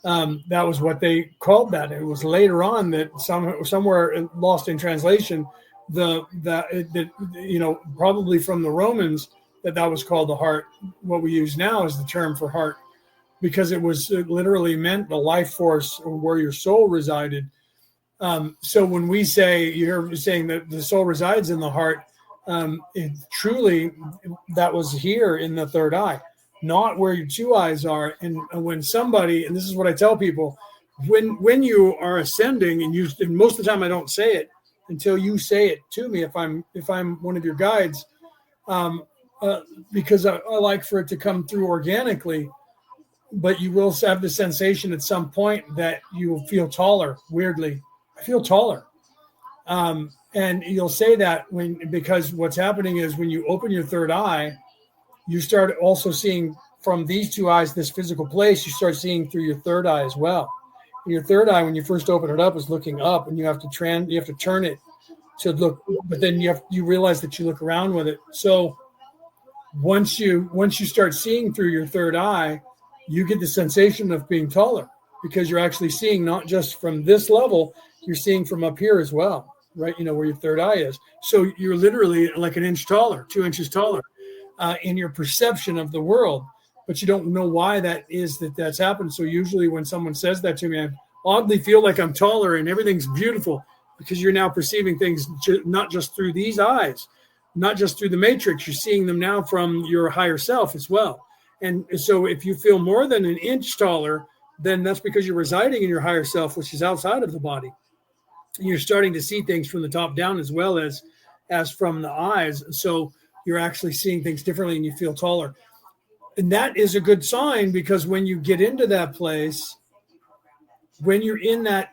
That was what they called that. It was later on that somewhere lost in translation, probably from the Romans, that was called the heart. What we use now is the term for heart, because it literally meant the life force, or where your soul resided. So when we say, you're saying that the soul resides in the heart, truly that was here in the third eye, not where your two eyes are. And when somebody, and this is what I tell people, when you are ascending, and most of the time I don't say it until you say it to me, if I'm one of your guides, because I like for it to come through organically. But you will have the sensation at some point that you will feel taller. Weirdly, I feel taller. And you'll say that because what's happening is, when you open your third eye, you start also seeing from these two eyes, this physical place, you start seeing through your third eye as well. And your third eye, when you first open it up, is looking up, and you have to turn it to look, but then you realize that you look around with it. So once you start seeing through your third eye, you get the sensation of being taller, because you're actually seeing not just from this level, you're seeing from up here as well, right? Where your third eye is. So you're literally like an inch taller, 2 inches taller in your perception of the world, but you don't know why that's happened. So usually when someone says that to me, I oddly feel like I'm taller and everything's beautiful, because you're now perceiving things not just through these eyes, not just through the matrix, you're seeing them now from your higher self as well. And so if you feel more than an inch taller, then that's because you're residing in your higher self, which is outside of the body. And you're starting to see things from the top down, as well as from the eyes. So you're actually seeing things differently, and you feel taller. And that is a good sign, because when you get into that place, when you're in that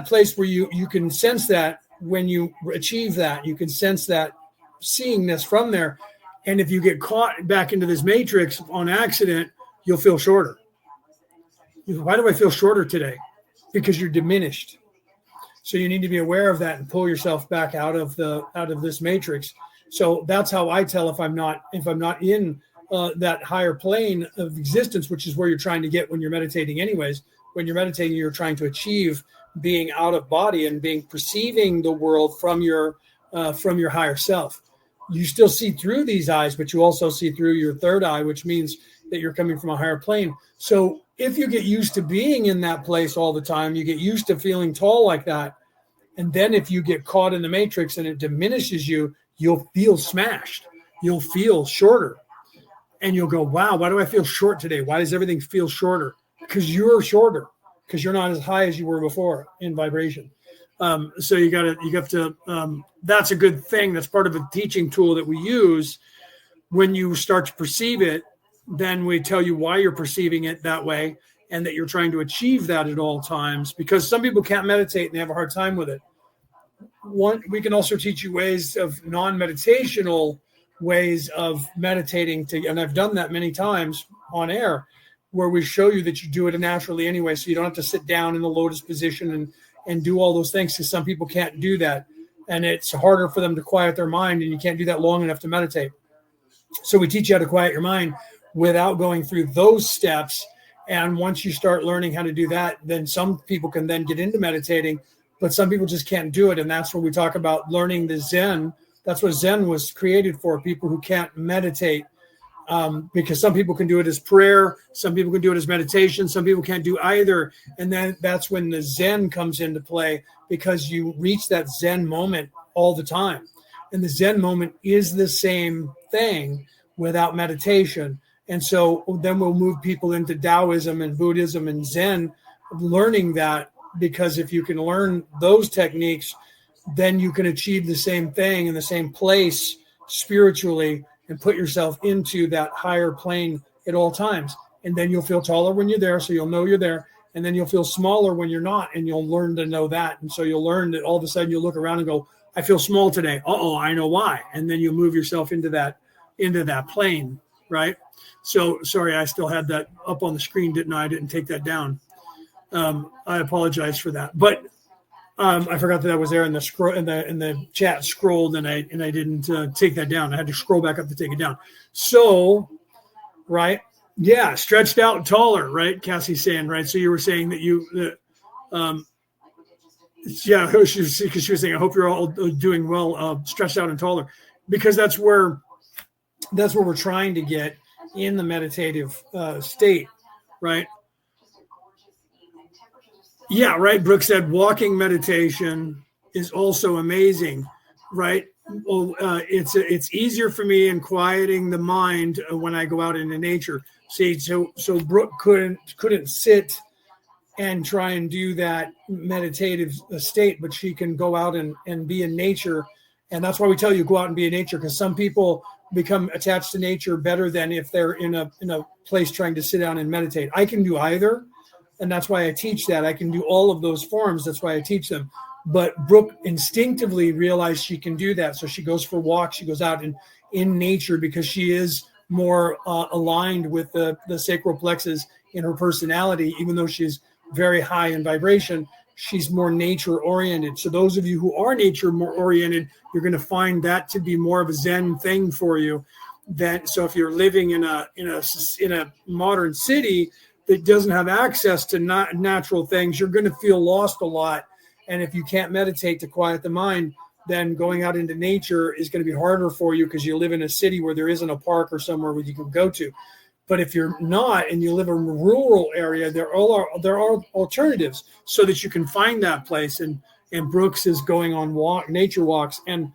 place where you can sense that, when you achieve that, you can sense that seeingness from there. And if you get caught back into this matrix on accident, you'll feel shorter. Why do I feel shorter today? Because you're diminished. So you need to be aware of that and pull yourself back out of this matrix. So that's how I tell if I'm not in that higher plane of existence, which is where you're trying to get when you're meditating. Anyways, when you're meditating, you're trying to achieve being out of body and perceiving the world from your higher self. You still see through these eyes, but you also see through your third eye, which means that you're coming from a higher plane. So if you get used to being in that place all the time, you get used to feeling tall like that. And then if you get caught in the matrix and it diminishes you, you'll feel smashed. You'll feel shorter. And you'll go, wow, why do I feel short today? Why does everything feel shorter? Because you're shorter, because you're not as high as you were before in vibration. So you have to, that's a good thing. That's part of a teaching tool that we use. When you start to perceive it, then we tell you why you're perceiving it that way, and that you're trying to achieve that at all times, because some people can't meditate and they have a hard time with it. We can also teach you ways of non-meditational ways of meditating and I've done that many times on air, where we show you that you do it naturally anyway, so you don't have to sit down in the lotus position and do all those things, because some people can't do that, and it's harder for them to quiet their mind, and you can't do that long enough to meditate. So we teach you how to quiet your mind without going through those steps, And once you start learning how to do that, then some people can then get into meditating, but some people just can't do it. And that's where we talk about learning the Zen. That's what Zen was created for, people who can't meditate. Because some people can do it as prayer, some people can do it as meditation, some people can't do either. And then that's when the Zen comes into play, because you reach that Zen moment all the time. And the Zen moment is the same thing without meditation. And so then we'll move people into Taoism and Buddhism and Zen, learning that, because if you can learn those techniques, then you can achieve the same thing in the same place spiritually and put yourself into that higher plane at all times. And then you'll feel taller when you're there, so you'll know you're there. And then you'll feel smaller when you're not, and you'll learn to know that. And so you'll learn that all of a sudden you'll look around and go, I feel small today. Uh-oh, I know why. And then you move yourself into that plane, right? So sorry, I still had that up on the screen, didn't I? I didn't take that down. I apologize for that. But I forgot that I was there in the chat scrolled, and I didn't take that down. I had to scroll back up to take it down. So, right, yeah, stretched out and taller, right? Cassie's saying, right. So you were saying that yeah, because she was saying, I hope you're all doing well, stretched out and taller, because that's where we're trying to get in the meditative state, right? Yeah, right. Brooke said walking meditation is also amazing, right? Well, it's easier for me in quieting the mind when I go out into nature. See, so Brooke couldn't sit and try and do that meditative state, but she can go out and be in nature. And that's why we tell you go out and be in nature, because some people become attached to nature better than if they're in a place trying to sit down and meditate. I can do either. And that's why I teach that. I can do all of those forms. That's why I teach them. But Brooke instinctively realized she can do that. So she goes for walks. She goes out in nature, because she is more aligned with the sacral plexus in her personality. Even though she's very high in vibration, she's more nature oriented. So those of you who are nature more oriented, you're going to find that to be more of a Zen thing for you. So if you're living in a modern city that doesn't have access to natural things, you're going to feel lost a lot. And if you can't meditate to quiet the mind, then going out into nature is going to be harder for you, because you live in a city where there isn't a park or somewhere where you can go to. But if you're not, and you live in a rural area, there are alternatives so that you can find that place. And Brooks is going on nature walks, and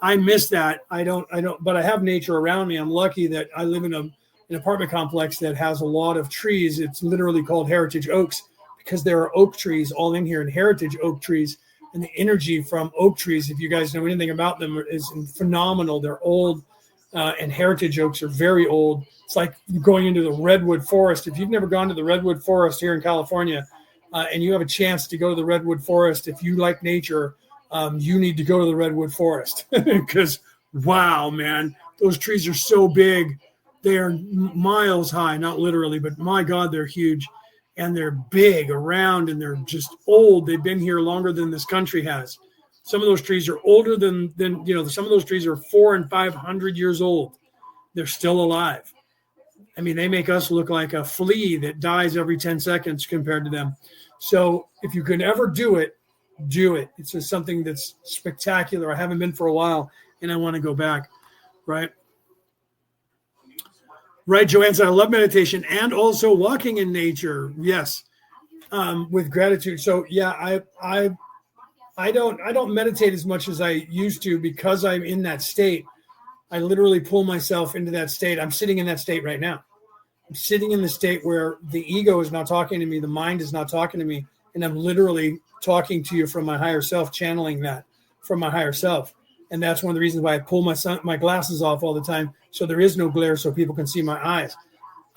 I miss that. I don't, but I have nature around me. I'm lucky that I live in an apartment complex that has a lot of trees. It's literally called Heritage Oaks, because there are oak trees all in here, and heritage oak trees, and the energy from oak trees, if you guys know anything about them, is phenomenal. They're old, and heritage oaks are very old. It's like going into the redwood forest. If you've never gone to the redwood forest here in California, and you have a chance to go to the redwood forest, if you like nature, you need to go to the redwood forest, because wow, man, those trees are so big. They are miles high, not literally, but my God, they're huge, and they're big around, and they're just old. They've been here longer than this country has. Some of those trees are older than some of those trees are 400 and 500 years old. They're still alive. I mean, they make us look like a flea that dies every 10 seconds compared to them. So if you can ever do it, do it. It's just something that's spectacular. I haven't been for a while, and I want to go back, right? Right, Joanne said, I love meditation and also walking in nature. Yes, with gratitude. So yeah, I don't meditate as much as I used to, because I'm in that state. I literally pull myself into that state. I'm sitting in that state right now. I'm sitting in the state where the ego is not talking to me, the mind is not talking to me, and I'm literally talking to you from my higher self, channeling that from my higher self. And that's one of the reasons why I pull my glasses off all the time, so there is no glare, so people can see my eyes.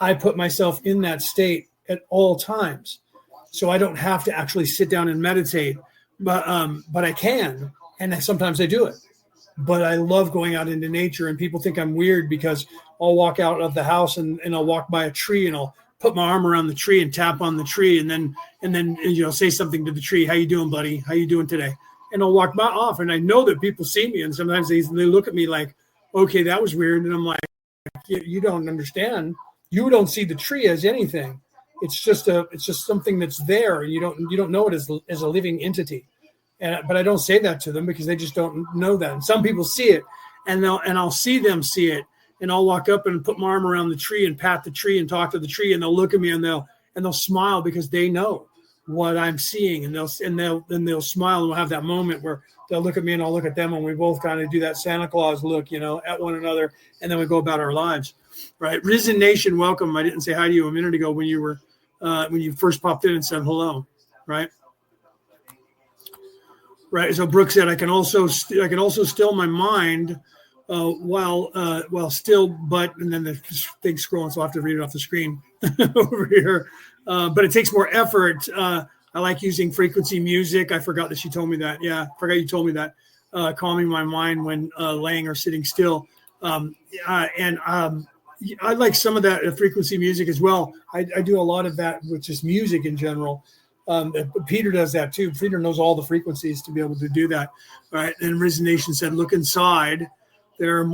I put myself in that state at all times, so I don't have to actually sit down and meditate, but I can, and sometimes I do it. But I love going out into nature, and people think I'm weird because I'll walk out of the house and I'll walk by a tree, and I'll put my arm around the tree and tap on the tree, and then say something to the tree. How you doing, buddy? How you doing today? And I'll walk off, and I know that people see me, and sometimes they look at me like, okay, that was weird. And I'm like, you don't understand. You don't see the tree as anything. It's just something that's there. You don't know it as a living entity. But I don't say that to them because they just don't know that. And some people see it, and I'll see them see it, and I'll walk up and put my arm around the tree and pat the tree and talk to the tree, and they'll look at me and they'll smile because they know what I'm seeing, and they'll smile, and we'll have that moment where they'll look at me and I'll look at them, and we both kind of do that Santa Claus look, at one another, and then we go about our lives, right? Risen Nation, welcome. I didn't say hi to you a minute ago when you first popped in and said hello, right? Right. So Brooke said, I can also still my mind while still, and then the thing's scrolling, so I have to read it off the screen over here. But it takes more effort. I like using frequency music. I forgot that she told me that. Yeah, I forgot you told me that. Calming my mind when laying or sitting still. I like some of that frequency music as well. I do a lot of that with just music in general. Peter does that too. Peter knows all the frequencies to be able to do that. All right. And Risen Nation said, look inside. There's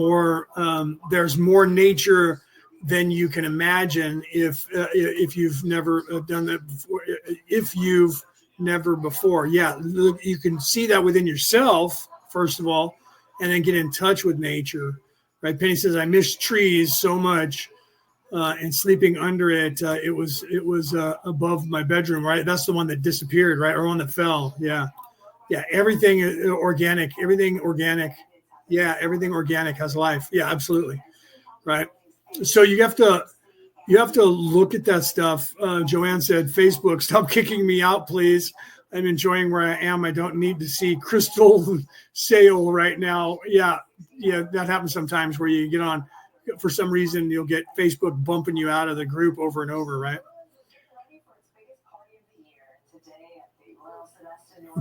more nature than you can imagine if you've never done that before. If you've never before. Yeah. Look, you can see that within yourself, first of all, and then get in touch with nature. Right. Penny says, I miss trees so much. And sleeping under it, it was above my bedroom, right? That's the one that disappeared, right? Or one that fell. Yeah. Everything organic. Yeah, everything organic has life. Yeah, absolutely, right. So you have to look at that stuff. Joanne said, Facebook, stop kicking me out, please. I'm enjoying where I am. I don't need to see crystal sail right now. Yeah, that happens sometimes where you get on. For some reason, you'll get Facebook bumping you out of the group over and over, right?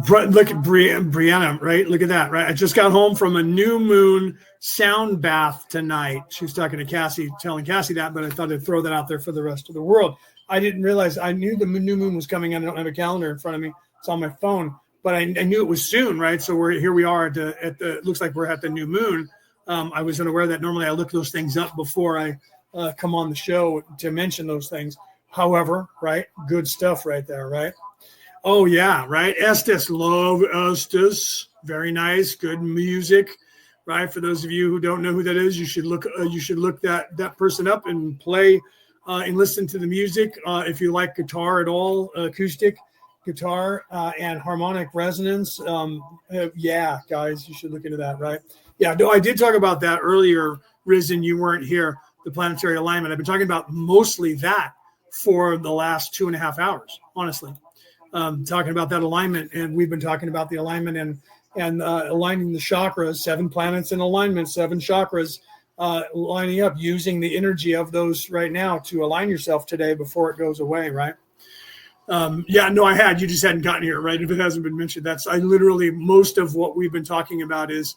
Look at Brianna, right? Look at that, right? I just got home from a new moon sound bath tonight. She was talking to Cassie, telling Cassie that, but I thought I'd throw that out there for the rest of the world. I didn't realize, I knew the new moon was coming in. I don't have a calendar in front of me. It's on my phone, but I knew it was soon, right? So here we are at the it looks like we're at the new moon. I was unaware that normally I look those things up before I come on the show to mention those things. However, right, good stuff right there, right? Oh yeah, right. Estes, love Estes, very nice, good music, right? For those of you who don't know who that is, you should look that person up and play and listen to the music. If you like guitar at all, acoustic guitar and harmonic resonance, yeah, guys, you should look into that, right? Yeah, no, I did talk about that earlier, Risen. You weren't here, the planetary alignment. I've been talking about mostly that for the last 2.5 hours, honestly. Talking about that alignment, and we've been talking about the alignment and aligning the chakras, 7 planets in alignment, 7 chakras lining up, using the energy of those right now to align yourself today before it goes away, right? Yeah, no, I had. You just hadn't gotten here, right? If it hasn't been mentioned, most of what we've been talking about is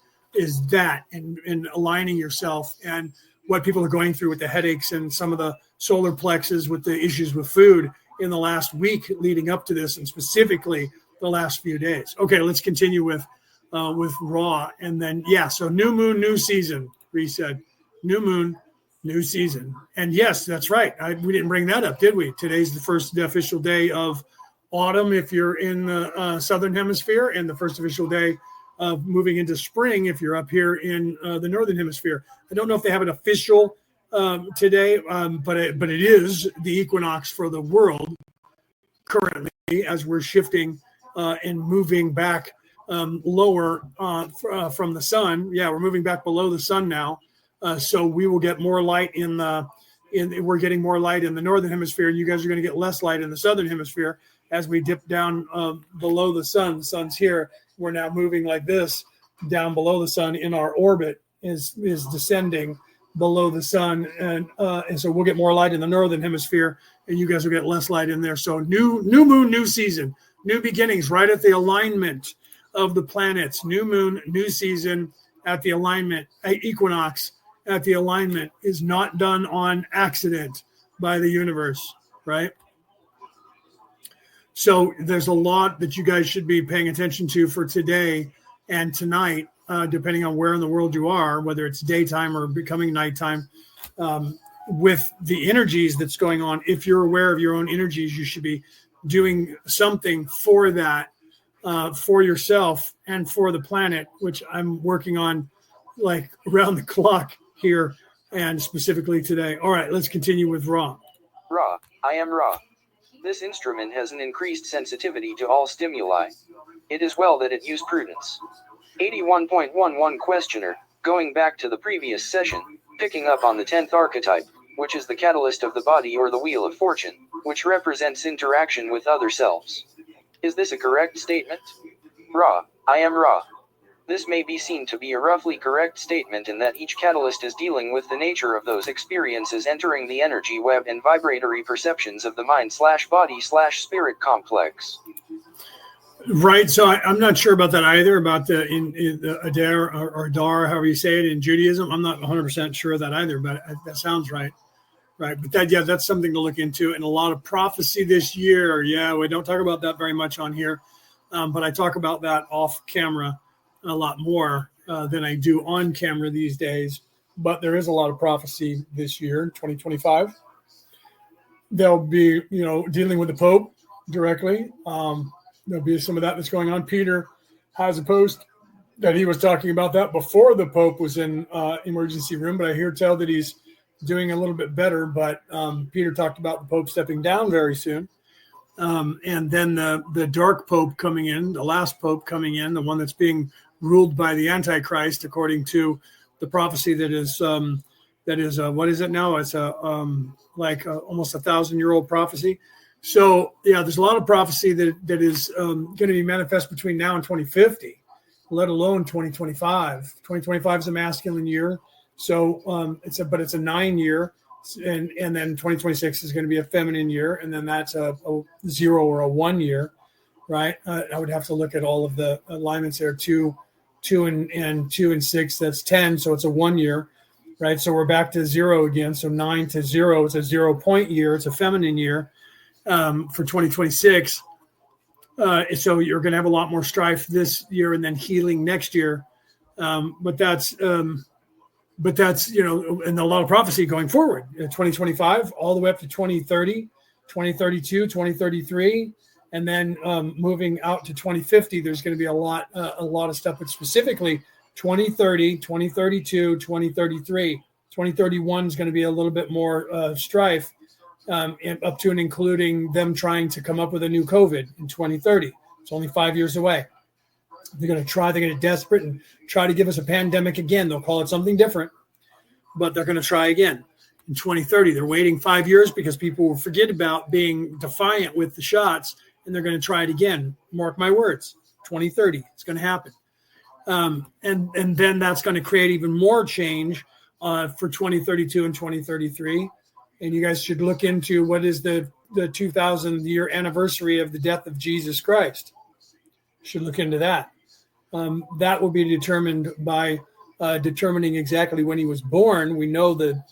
that and aligning yourself, and what people are going through with the headaches and some of the solar plexus with the issues with food in the last week leading up to this, and specifically the last few days. Okay, let's continue with Raw, and then so new moon, new season. Bree said, new moon, new season, and yes, that's right. We didn't bring that up, did we? Today's the first official day of autumn if you're in the southern hemisphere, and the first official day of moving into spring if you're up here in the northern hemisphere. I don't know if they have an official today, but it is the equinox for the world currently, as we're shifting and moving back lower from the sun. Yeah, we're moving back below the sun now, so we will get more light we're getting more light in the northern hemisphere, and you guys are going to get less light in the southern hemisphere as we dip down below the sun. The sun's here. We're now moving like this down below the sun in our orbit is descending below the sun, and so we'll get more light in the northern hemisphere, and you guys will get less light in there. So new moon, new season, new beginnings, right at the alignment of the planets. New moon, new season at the alignment. Equinox at the alignment is not done on accident by the universe, right? So there's a lot that you guys should be paying attention to for today and tonight, depending on where in the world you are, whether it's daytime or becoming nighttime. with the energies that's going on. If you're aware of your own energies, you should be doing something for that, for yourself and for the planet, which I'm working on like around the clock here and specifically today. All right, let's continue with Ra. Ra, I am Ra. This instrument has an increased sensitivity to all stimuli. It is well that it use prudence. 81.11 Questioner, going back to the previous session, picking up on the 10th archetype, which is the catalyst of the body or the wheel of fortune, which represents interaction with other selves. Is this a correct statement? Ra, I am Ra. This may be seen to be a roughly correct statement in that each catalyst is dealing with the nature of those experiences entering the energy web and vibratory perceptions of the mind/body/spirit complex. Right. So I'm not sure about that either, about in the Adar or Dar, however you say it in Judaism. I'm not 100% sure of that either, but that sounds right. Right. But that's something to look into. And a lot of prophecy this year. Yeah, we don't talk about that very much on here, but I talk about that off camera a lot more than I do on camera these days. But there is a lot of prophecy this year, 2025. They'll be, dealing with the Pope directly. There'll be some of that that's going on. Peter has a post that he was talking about that before the Pope was in emergency room, but I hear tell that he's doing a little bit better. But Peter talked about the Pope stepping down very soon. And then the dark Pope coming in, the last Pope coming in, the one that's being ruled by the Antichrist, according to the prophecy that is what is it now? It's almost 1,000-year-old prophecy. So yeah, there's a lot of prophecy that is going to be manifest between now and 2050, let alone 2025. 2025 is a masculine year, so it's a 9 year, and then 2026 is going to be a feminine year, and then that's a 0 or a 1 year, right? I would have to look at all of the alignments there. 2 and 2 and 6, that's 10, so it's a 1 year, right? So we're back to 0 again. So 9 to 0, it's a 0-point year. It's a feminine year for 2026. So you're going to have a lot more strife this year and then healing next year. But that's and a lot of prophecy going forward. 2025 all the way up to 2030, 2032, 2033. And then moving out to 2050, there's going to be a lot of stuff, but specifically 2030, 2032, 2033, 2031 is going to be a little bit more strife, up to and including them trying to come up with a new COVID in 2030. It's only 5 years away. They're going to get desperate and try to give us a pandemic again. They'll call it something different, but they're going to try again in 2030. They're waiting 5 years because people will forget about being defiant with the shots, and they're going to try it again. Mark my words, 2030, it's going to happen. And then that's going to create even more change for 2032 and 2033. And you guys should look into what is the 2,000-year anniversary of the death of Jesus Christ. Should look into that. That will be determined by determining exactly when he was born. We know the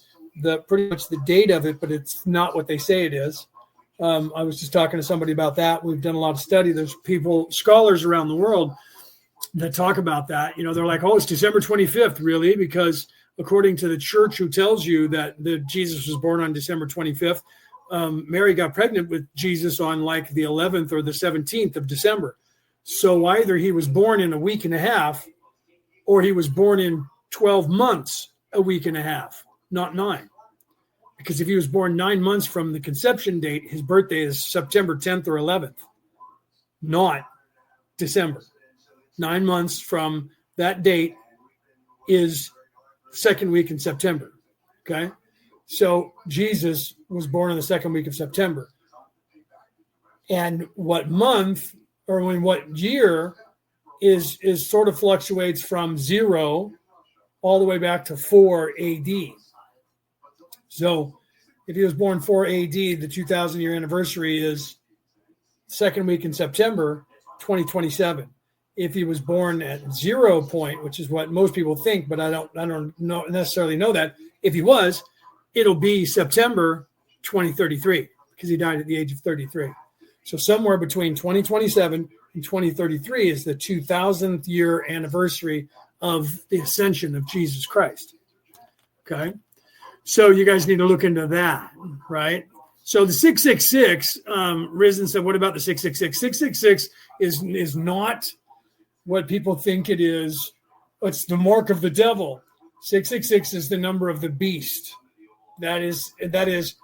pretty much the date of it, but it's not what they say it is. I was just talking to somebody about that. We've done a lot of study. There's scholars around the world that talk about that. They're like, oh, it's December 25th, really? Because according to the church who tells you that Jesus was born on December 25th, Mary got pregnant with Jesus on like the 11th or the 17th of December. So either he was born in a week and a half, or he was born in 12 months, a week and a half, not 9. Because if he was born 9 months from the conception date, his birthday is September 10th or 11th, not December. 9 months from that date is second week in September. Okay. So Jesus was born in the second week of September. And what month or in what year is sort of fluctuates from 0 all the way back to 4 AD. So if he was born 4 AD, the 2,000-year anniversary is second week in September 2027. If he was born at 0 point, which is what most people think, but I don't necessarily know that. If he was, it'll be September 2033 because he died at the age of 33. So somewhere between 2027 and 2033 is the 2,000th year anniversary of the ascension of Jesus Christ. Okay. So you guys need to look into that, right? So the 666, Risen said, what about the 666? 666 is not what people think it is. It's the mark of the devil. 666 is the number of the beast. That is the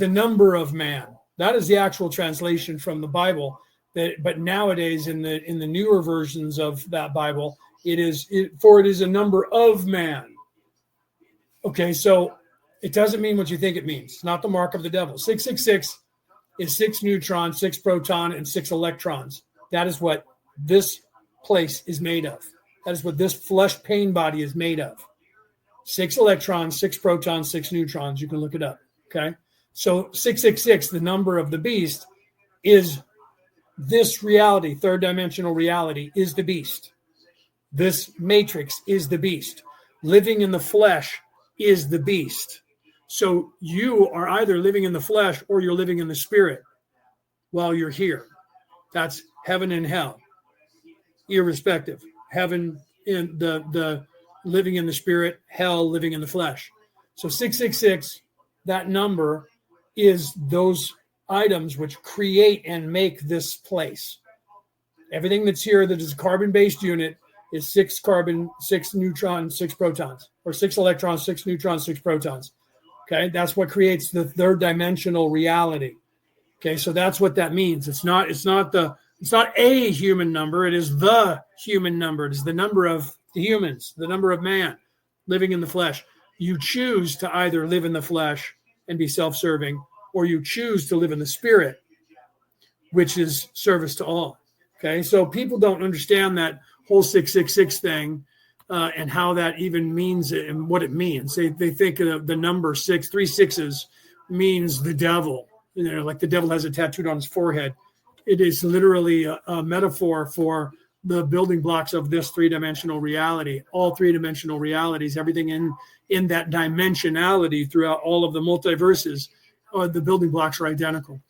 number of man. That is the actual translation from the Bible. But nowadays, in the newer versions of that Bible, it is a number of man. Okay, so it doesn't mean what you think it means. It's not the mark of the devil. 666 is 6 neutrons, 6 proton, and 6 electrons. That is what this place is made of. That is what this flesh pain body is made of. 6 electrons, 6 protons, 6 neutrons. You can look it up. Okay. So 666, the number of the beast, is this reality, third dimensional reality, is the beast. This matrix is the beast. Living in the flesh is the beast. So you are either living in the flesh or you're living in the spirit while you're here. That's heaven and hell, irrespective. Heaven in the living in the spirit, hell living in the flesh. So 666, that number, is those items which create and make this place. Everything that's here that is a carbon-based unit is 6 carbon, 6 neutrons, 6 protons, or 6 electrons, 6 neutrons, 6 protons. Okay, that's what creates the third dimensional reality. Okay, so that's what that means. It's not a human number. It is the human number. It is the number of the humans, the number of man living in the flesh. You choose to either live in the flesh and be self-serving, or you choose to live in the spirit, which is service to all. Okay, so people don't understand that whole 666 thing and how that even means and what it means. They think of the number 6, 3 sixes means the devil. You know, like the devil has it tattooed on his forehead. It is literally a metaphor for the building blocks of this three-dimensional reality. All three-dimensional realities, everything in that dimensionality throughout all of the multiverses, the building blocks are identical.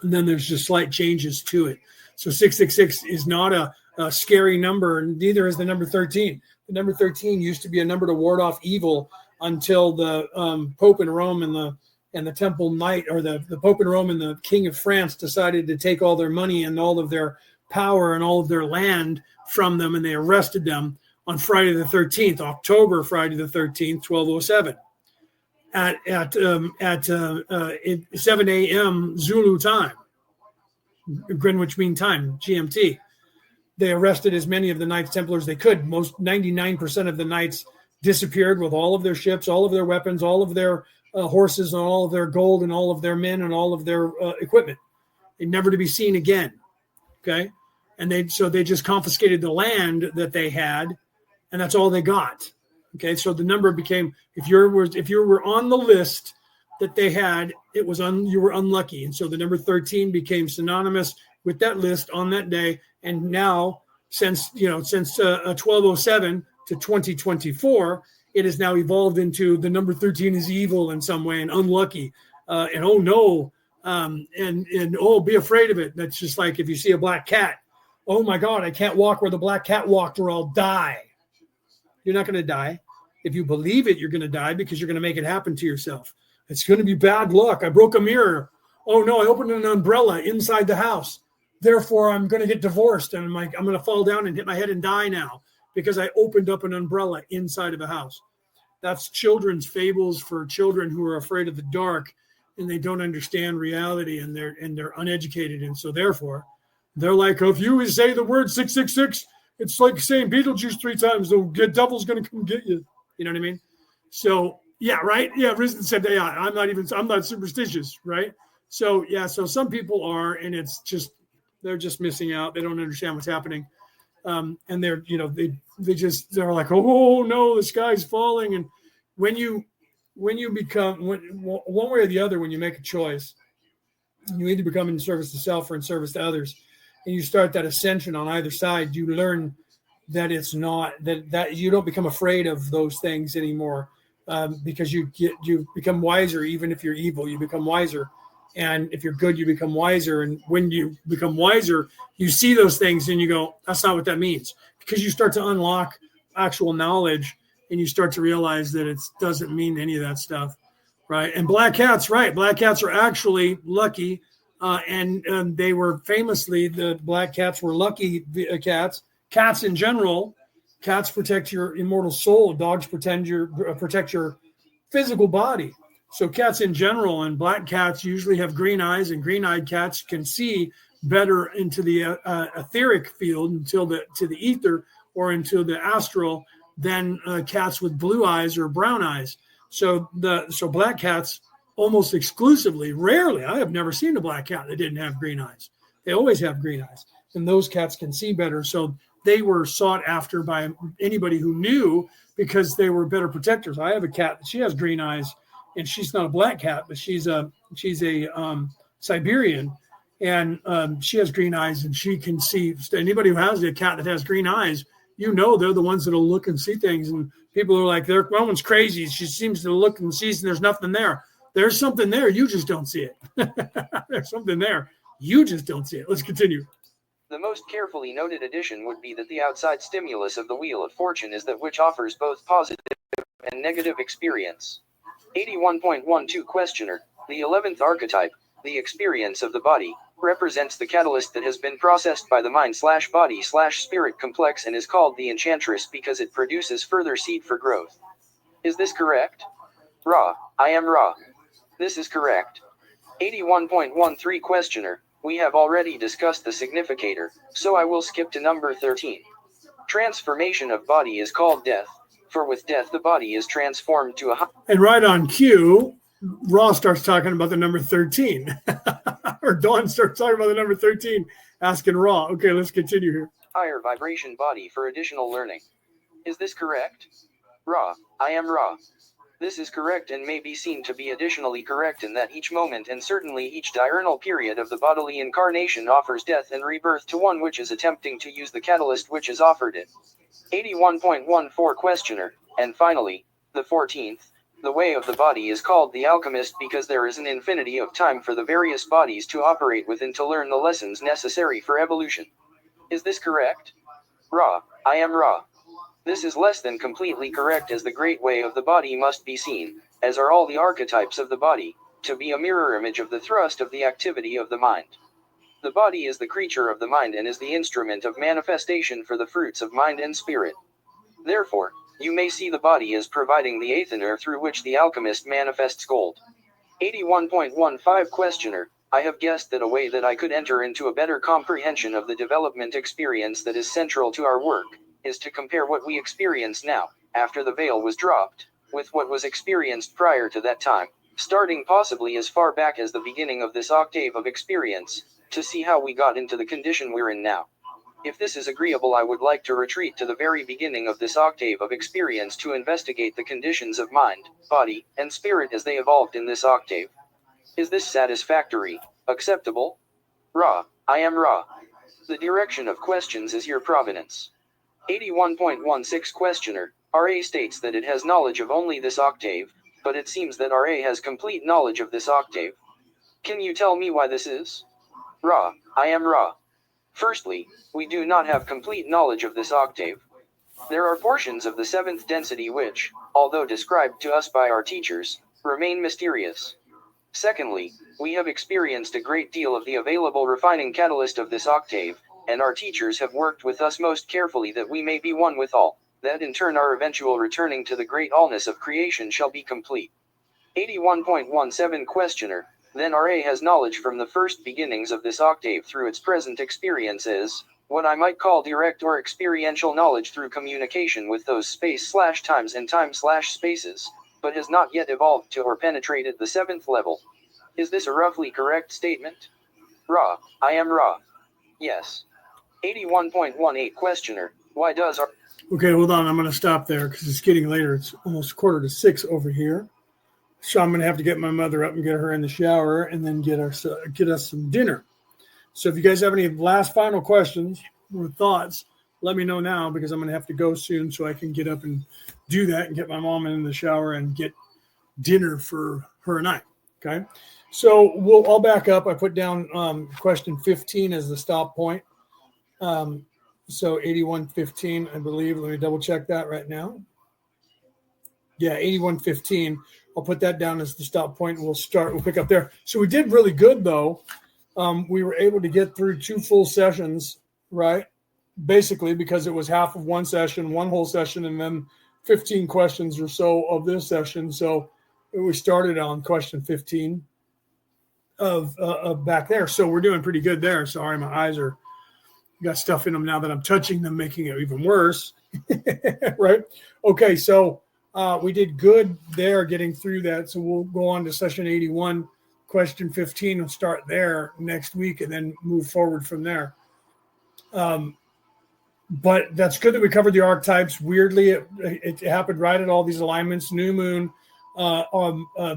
And then there's just slight changes to it. So 666 is not a scary number, and neither is the number 13. The number 13 used to be a number to ward off evil until the Pope in Rome and the Temple Knight, or the Pope in Rome and the King of France, decided to take all their money and all of their power and all of their land from them, and they arrested them on Friday the 13th, October Friday the 13th, 1207, at 7 a.m. Zulu time, Greenwich Mean Time, GMT. They arrested as many of the Knights Templars they could. 99% of the Knights disappeared with all of their ships, all of their weapons, all of their horses, and all of their gold, and all of their men, and all of their equipment. They're never to be seen again. Okay, and they just confiscated the land that they had, and that's all they got. Okay, so the number became, if you were on the list that they had, you were unlucky, and so the number 13 became synonymous with that list on that day. And now, since 1207 to 2024, it has now evolved into the number 13 is evil in some way and unlucky, and oh no, and oh, be afraid of it. That's just like if you see a black cat. Oh my God, I can't walk where the black cat walked, or I'll die. You're not going to die. If you believe it, you're going to die, because you're going to make it happen to yourself. It's going to be bad luck. I broke a mirror. Oh no, I opened an umbrella inside the house. Therefore, I'm going to get divorced, and I'm going to fall down and hit my head and die now because I opened up an umbrella inside of a house. That's children's fables for children who are afraid of the dark, and they don't understand reality, and they're uneducated, and so therefore, they're like, if you say the word 666, it's like saying Beetlejuice 3 times. The devil's going to come get you. You know what I mean? So yeah, right. Yeah, Risen said, yeah, I'm not superstitious, right? So yeah, so some people are, and it's just, they're just missing out. They don't understand what's happening. And they're like, oh no, the sky's falling. And when you become, one way or the other, when you make a choice, you either become in service to self or in service to others, and you start that ascension on either side, you learn that it's not that you don't become afraid of those things anymore, because you become wiser. Even if you're evil, you become wiser. And if you're good, you become wiser. And when you become wiser, you see those things and you go, that's not what that means. Because you start to unlock actual knowledge and you start to realize that it doesn't mean any of that stuff, right? And black cats, right? Black cats are actually lucky, and they were famously, the black cats were lucky cats. Cats in general, cats protect your immortal soul. Dogs protect your physical body. So cats in general, and black cats usually have green eyes, and green-eyed cats can see better into the etheric field, to the ether or into the astral, than cats with blue eyes or brown eyes. So black cats almost exclusively, rarely, I have never seen a black cat that didn't have green eyes. They always have green eyes, and those cats can see better. So they were sought after by anybody who knew, because they were better protectors. I have a cat, she has green eyes, and she's not a black cat, but she's a Siberian, and she has green eyes, and she can see. Anybody who has a cat that has green eyes, they're the ones that'll look and see things. And people are like, that one's crazy. She seems to look and sees, and there's nothing there. There's something there. You just don't see it. There's something there. You just don't see it. Let's continue. The most carefully noted addition would be that the outside stimulus of the Wheel of Fortune is that which offers both positive and negative experience. 81.12 Questioner. The 11th archetype, the experience of the body, represents the catalyst that has been processed by the mind/body/spirit complex and is called the enchantress because it produces further seed for growth. Is this correct? Ra. I am Ra. This is correct. 81.13 Questioner. We have already discussed the significator, so I will skip to number 13. Transformation of body is called death, for with death the body is transformed to a... And right on cue, Ra starts talking about the number 13. Or Dawn starts talking about the number 13, asking Ra. Okay, let's continue here. Higher vibration body for additional learning. Is this correct? Ra. I am Ra. This is correct and may be seen to be additionally correct in that each moment and certainly each diurnal period of the bodily incarnation offers death and rebirth to one which is attempting to use the catalyst which has offered it. 81.14 Questioner. And finally, the 14th, the way of the body is called the alchemist because there is an infinity of time for the various bodies to operate within to learn the lessons necessary for evolution. Is this correct? Ra. I am Ra. This is less than completely correct, as the great way of the body must be seen, as are all the archetypes of the body, to be a mirror image of the thrust of the activity of the mind. The body is the creature of the mind and is the instrument of manifestation for the fruits of mind and spirit. Therefore, you may see the body as providing the aether through which the alchemist manifests gold. 81.15 Questioner. I have guessed that a way that I could enter into a better comprehension of the development experience that is central to our work is to compare what we experience now, after the veil was dropped, with what was experienced prior to that time, starting possibly as far back as the beginning of this octave of experience, to see how we got into the condition we're in now. If this is agreeable, I would like to retreat to the very beginning of this octave of experience to investigate the conditions of mind, body, and spirit as they evolved in this octave. Is this satisfactory, acceptable? Ra. I am Ra. The direction of questions is your provenance. 81.16 Questioner. RA states that it has knowledge of only this octave, but it seems that RA has complete knowledge of this octave. Can you tell me why this is? Ra. I am Ra. Firstly, we do not have complete knowledge of this octave. There are portions of the seventh density which, although described to us by our teachers, remain mysterious. Secondly, we have experienced a great deal of the available refining catalyst of this octave, and our teachers have worked with us most carefully that we may be one with all, that in turn our eventual returning to the great allness of creation shall be complete. 81.17 Questioner. Then RA has knowledge from the first beginnings of this octave through its present experiences, what I might call direct or experiential knowledge through communication with those space/times and time/spaces, but has not yet evolved to or penetrated the seventh level. Is this a roughly correct statement? Ra. I am Ra. Yes. 81.18 Questioner. Why does our... Okay, hold on. I'm going to stop there because it's getting later. It's almost 5:45 over here. So I'm going to have to get my mother up and get her in the shower and then get us some dinner. So if you guys have any last final questions or thoughts, let me know now because I'm going to have to go soon so I can get up and do that and get my mom in the shower and get dinner for her and I. Okay. So I'll back up. I put down question 15 as the stop point. So 81.15, I believe. Let me double check that right now. Yeah, 81.15. I'll put that down as the stop point, and we'll pick up there. So we did really good, though. We were able to get through 2 full sessions, right? Basically, because it was half of one session, one whole session, and then 15 questions or so of this session. So we started on question 15 of back there. So we're doing pretty good there. Sorry, my eyes are got stuff in them now that I'm touching them, making it even worse. Right? Okay, so we did good there getting through that. So we'll go on to session 81, question 15, and start there next week and then move forward from there. But that's good that we covered the archetypes. Weirdly, it happened right at all these alignments, new moon,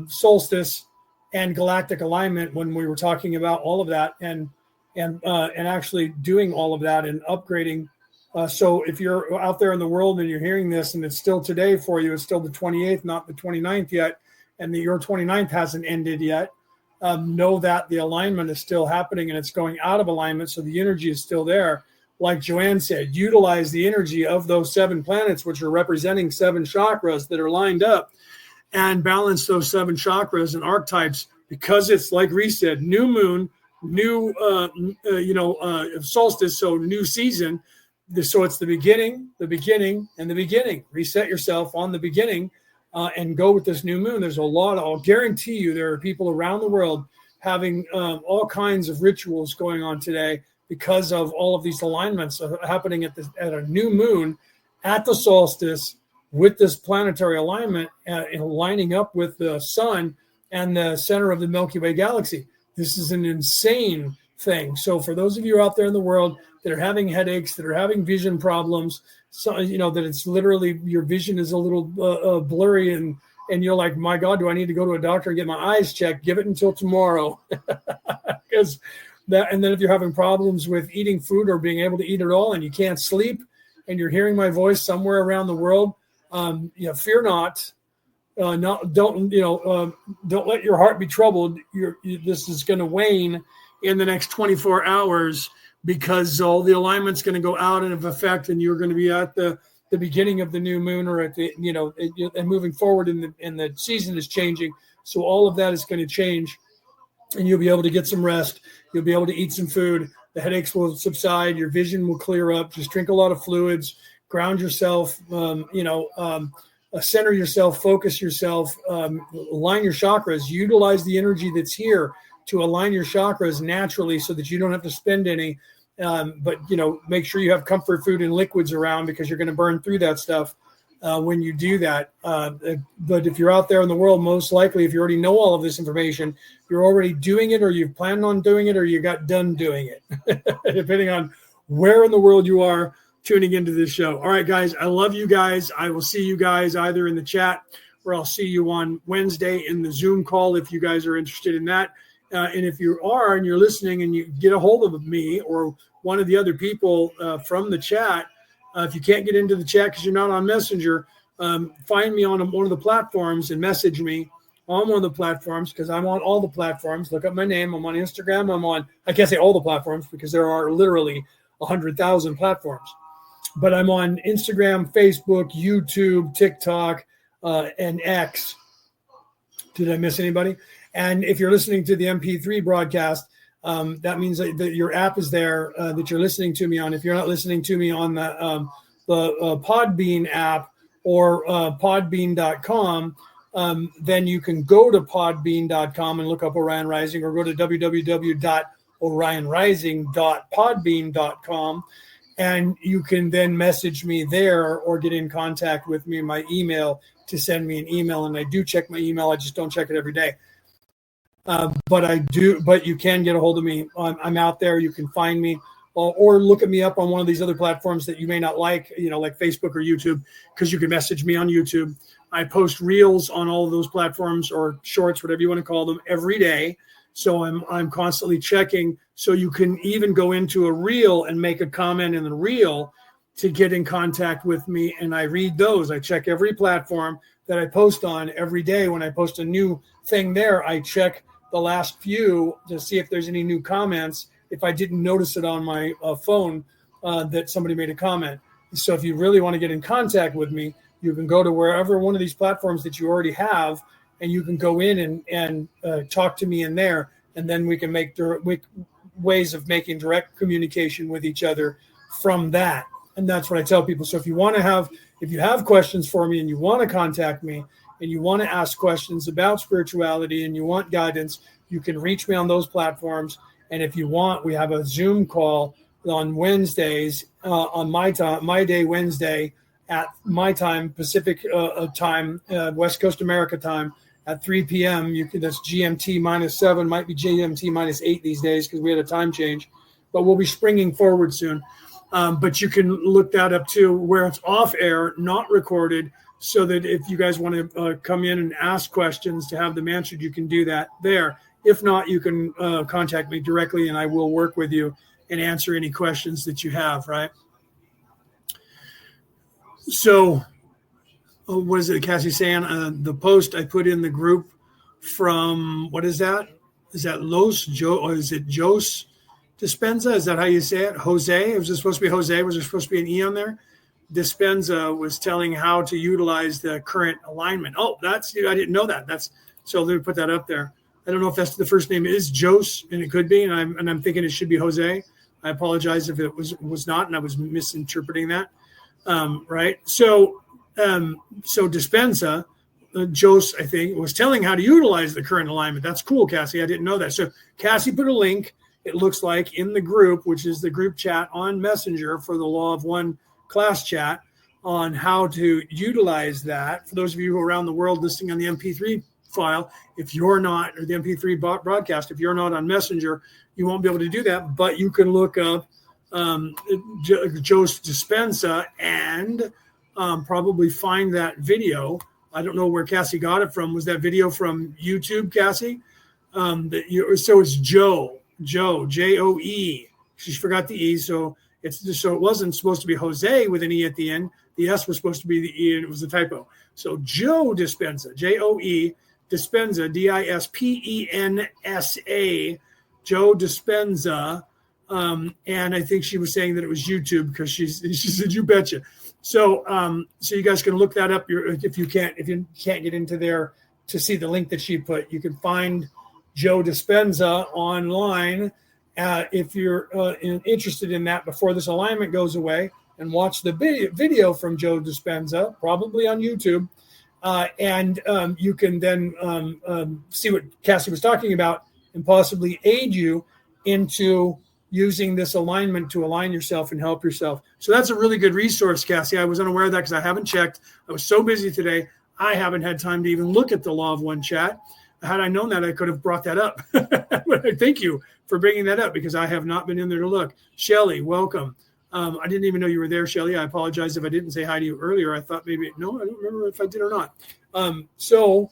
solstice, and galactic alignment when we were talking about all of that and actually doing all of that and upgrading. So if you're out there in the world and you're hearing this and it's still today for you, it's still the 28th, not the 29th yet, and your 29th hasn't ended yet, know that the alignment is still happening and it's going out of alignment, so the energy is still there. Like Joanne said, utilize the energy of those 7 planets, which are representing 7 chakras that are lined up, and balance those 7 chakras and archetypes, because it's like Reese said, new moon, new solstice, so new season. So it's the beginning, and the beginning. Reset yourself on the beginning and go with this new moon. There's a lot. I'll guarantee you there are people around the world having all kinds of rituals going on today because of all of these alignments happening at a new moon, at the solstice, with this planetary alignment lining up with the sun and the center of the Milky Way galaxy. This is an insane thing. So for those of you out there in the world that are having headaches, that are having vision problems, so that it's literally your vision is a little blurry and you're like, my God, do I need to go to a doctor and get my eyes checked? Give it until tomorrow. Because and then if you're having problems with eating food or being able to eat at all and you can't sleep and you're hearing my voice somewhere around the world, fear not. Don't let your heart be troubled. This is going to wane in the next 24 hours because all the alignment's going to go out of effect, and you're going to be at the beginning of the new moon, or at the and moving forward, and the season is changing. So all of that is going to change, and you'll be able to get some rest. You'll be able to eat some food. The headaches will subside. Your vision will clear up. Just drink a lot of fluids. Ground yourself. Center yourself, focus yourself, align your chakras, utilize the energy that's here to align your chakras naturally so that you don't have to spend any. But make sure you have comfort food and liquids around, because you're going to burn through that stuff when you do that. But if you're out there in the world, most likely, if you already know all of this information, you're already doing it, or you've planned on doing it, or you got done doing it, depending on where in the world you are tuning into this show. All right, guys, I love you guys. I will see you guys either in the chat, or I'll see you on Wednesday in the Zoom call if you guys are interested in that. And if you are and you're listening and you get a hold of me or one of the other people from the chat, if you can't get into the chat because you're not on Messenger, find me on one of the platforms and message me on one of the platforms, because I'm on all the platforms. Look up my name. I'm on Instagram. I can't say all the platforms because there are literally 100,000 platforms. But I'm on Instagram, Facebook, YouTube, TikTok, and X. Did I miss anybody? And if you're listening to the MP3 broadcast, that means that your app is there that you're listening to me on. If you're not listening to me on the Podbean app or podbean.com, then you can go to podbean.com and look up Orion Rising, or go to www.orionrising.podbean.com. And you can then message me there or get in contact with me, my email, to send me an email. And I do check my email. I just don't check it every day. But you can get a hold of me. I'm out there. You can find me or look at me up on one of these other platforms that you may not like, like Facebook or YouTube, because you can message me on YouTube. I post reels on all of those platforms, or shorts, whatever you want to call them, every day. So I'm constantly checking. So you can even go into a reel and make a comment in the reel to get in contact with me. And I read those. I check every platform that I post on every day. When I post a new thing there, I check the last few to see if there's any new comments, if I didn't notice it on my phone that somebody made a comment. So if you really want to get in contact with me, You can go to wherever one of these platforms that you already have, and you can go in and talk to me in there, and then we can make ways of making direct communication with each other from that. And that's what I tell people. So if you have questions for me and you want to contact me and you want to ask questions about spirituality and you want guidance, you can reach me on those platforms. And if you want, we have a Zoom call on Wednesdays on my day Wednesday at my time, Pacific time, West Coast America time at 3 p.m. That's GMT -7, might be GMT -8 these days because we had a time change, but we'll be springing forward soon. But you can look that up too, where it's off air, not recorded, so that if you guys want to come in and ask questions to have them answered, you can do that there. If not, you can contact me directly and I will work with you and answer any questions that you have, right? So what is it, Cassie saying? The post I put in the group from, what is that? Is that or is it Jos Dispenza? Is that how you say it? Jose? Was it supposed to be Jose? Was there supposed to be an E on there? Dispenza was telling how to utilize the current alignment. Oh, I didn't know that. So let me put that up there. I don't know if that's the first name is Jos, and it could be, and I'm thinking it should be Jose. I apologize if it was not, and I was misinterpreting that. Right. So Dispenza, Jos, I think, was telling how to utilize the current alignment. That's cool, Cassie. I didn't know that. So Cassie put a link, it looks like, in the group, which is the group chat on Messenger for the Law of One class chat, on how to utilize that. For those of you who are around the world listening on the MP3 file, if you're not, or the MP3 broadcast, if you're not on Messenger, you won't be able to do that, but you can look up Jos Dispenza and probably find that video. I don't know where Cassie got it from. Was that video from YouTube, Cassie? So it's Joe, Joe. She forgot the E, so it wasn't supposed to be Jose with an E at the end. The S was supposed to be the E, and it was a typo. So Joe Dispenza, Joe Dispenza, Dispensa, Joe Dispenza. And I think she was saying that it was YouTube because she said, "You betcha." So you guys can look that up. If you can't get into there to see the link that she put, you can find Joe Dispenza online if you're interested in that before this alignment goes away, and watch the video from Joe Dispenza, probably on YouTube, and you can then see what Cassie was talking about and possibly aid you into using this alignment to align yourself and help yourself. So that's a really good resource, Cassie. I was unaware of that because I haven't checked. I was so busy today, I haven't had time to even look at the Law of One chat. Had I known that, I could have brought that up. But thank you for bringing that up because I have not been in there to look. Shelly, welcome. I didn't even know you were there, Shelly. I apologize if I didn't say hi to you earlier. I thought maybe, no, I don't remember if I did or not. So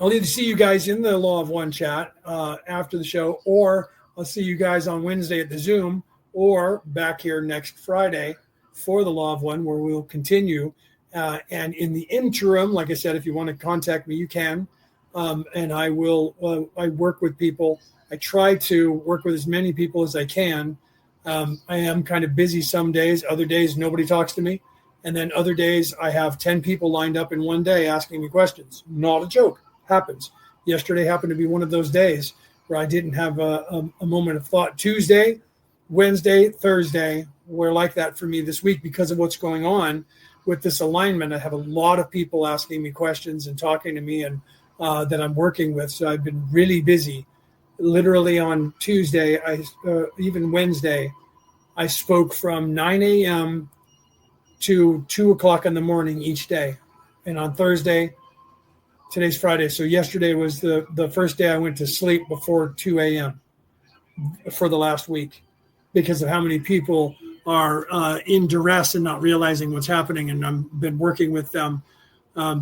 I'll either see you guys in the Law of One chat after the show, or I'll see you guys on Wednesday at the Zoom, or back here next Friday for the Law of One, where we'll continue. And in the interim, like I said, if you want to contact me, you can. And I will, I work with people. I try to work with as many people as I can. I am kind of busy some days. Other days, nobody talks to me. And then other days, I have 10 people lined up in one day asking me questions. Not a joke. Happens. Yesterday happened to be one of those days where I didn't have a moment of thought. Tuesday, Wednesday, Thursday were like that for me this week because of what's going on with this alignment. I have a lot of people asking me questions and talking to me, and that I'm working with. So I've been really busy. Literally on Tuesday, even Wednesday, I spoke from 9 a.m. to 2 o'clock in the morning each day. And on Thursday, today's Friday. So yesterday was the first day I went to sleep before 2 a.m. for the last week because of how many people are in duress and not realizing what's happening. And I've been working with them,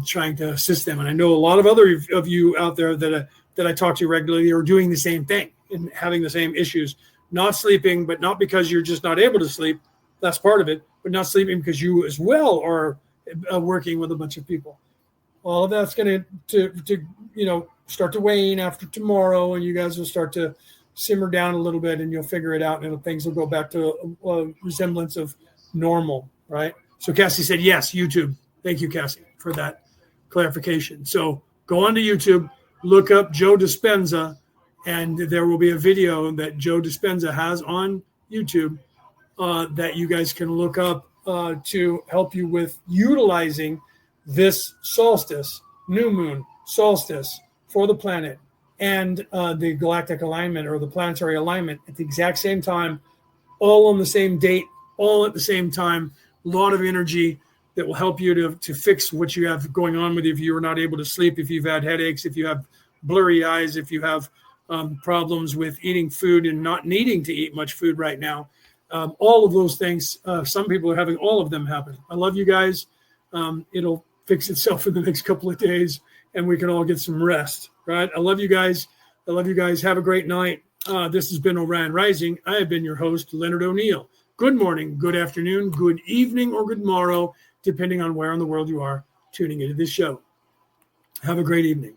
trying to assist them. And I know a lot of other of you out there that I talk to regularly are doing the same thing and having the same issues, not sleeping, but not because you're just not able to sleep. That's part of it, but not sleeping because you as well are working with a bunch of people. All of that's going to start to wane after tomorrow, and you guys will start to simmer down a little bit, and you'll figure it out, and things will go back to a resemblance of normal, right? So Cassie said, yes, YouTube. Thank you, Cassie, for that clarification. So go onto YouTube, look up Joe Dispenza, and there will be a video that Joe Dispenza has on YouTube that you guys can look up to help you with utilizing this solstice, new moon, solstice for the planet and the galactic alignment or the planetary alignment at the exact same time, all on the same date, all at the same time. A lot of energy that will help you to fix what you have going on with you if you are not able to sleep, if you've had headaches, if you have blurry eyes, if you have problems with eating food and not needing to eat much food right now. All of those things, some people are having all of them happen. I love you guys. It'll fix itself in the next couple of days and we can all get some rest, right? I love you guys. I love you guys. Have a great night. This has been Orion Rising. I have been your host, Leonard O'Neill. Good morning, good afternoon, good evening, or good morrow, depending on where in the world you are tuning into this show. Have a great evening.